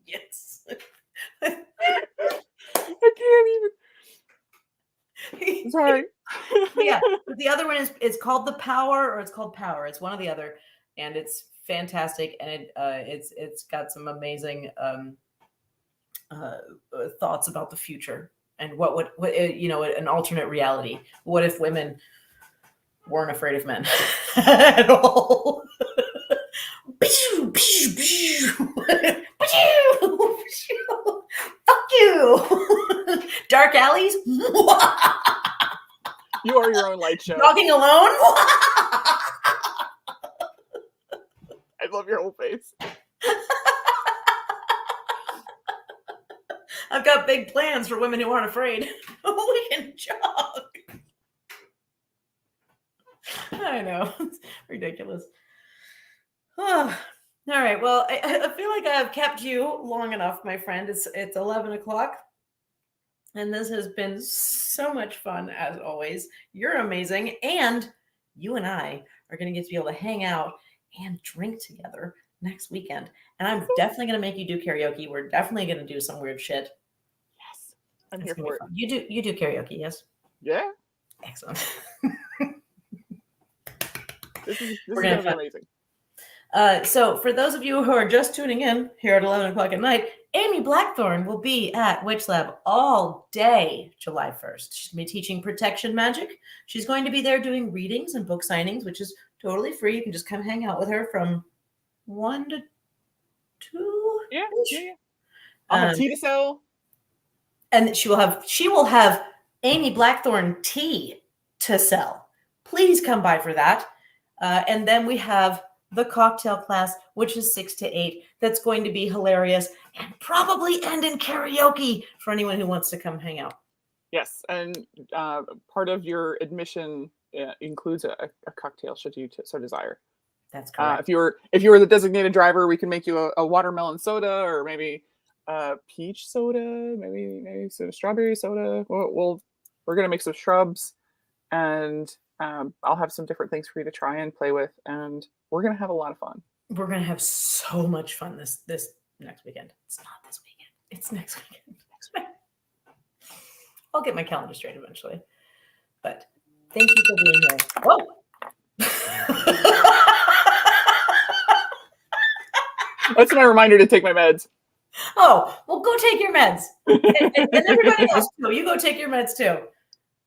Yes. I can't even. Sorry. Yeah, but the other one is called The Power, or it's called Power. It's one or the other, and it's fantastic, and it's got some amazing thoughts about the future and what an alternate reality. What if women weren't afraid of men at all? Fuck you. Dark alleys. You are your own light show. Walking alone. I love your whole face. I've got big plans for women who aren't afraid. We can jog. I know. It's ridiculous. Oh, all right. Well, I feel like I've kept you long enough, my friend. It's 11 o'clock. And this has been so much fun, as always. You're amazing. And you and I are going to get to be able to hang out and drink together next weekend. And I'm definitely going to make you do karaoke. We're definitely going to do some weird shit. Yes. I'm here for it. Fun. You do karaoke, yes? Yeah. Excellent. This is going to be amazing. So for those of you who are just tuning in here at 11 o'clock at night, Amy Blackthorn will be at WitchLab all day July 1st. She's going to be teaching protection magic. She's going to be there doing readings and book signings, which is totally free. You can just come hang out with her from 1 to 2. Yeah. I'll have tea to sell. And she will have Amy Blackthorn tea to sell. Please come by for that. And then we have the cocktail class, which is 6 to 8. That's going to be hilarious and probably end in karaoke for anyone who wants to come hang out. Yes, and part of your admission includes a cocktail, should you so desire. That's correct. If you were the designated driver, we can make you a watermelon soda, or maybe peach soda, maybe some strawberry soda. We're gonna make some shrubs, and I'll have some different things for you to try and play with, and we're gonna have a lot of fun. We're gonna have so much fun this next weekend. It's not this weekend. It's next weekend. I'll get my calendar straight eventually. But thank you for being here. Whoa. That's my reminder to take my meds. Oh, well, go take your meds. And everybody else too. You go take your meds too.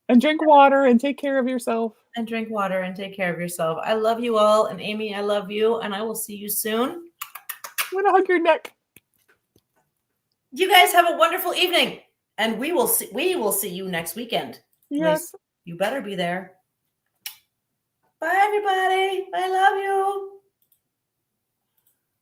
And drink water and take care of yourself. And drink water and take care of yourself. I love you all. And Amy, I love you. And I will see you soon. I'm going to hug your neck. You guys have a wonderful evening. And we will see you next weekend. Yes. You better be there. Bye, everybody. I love you.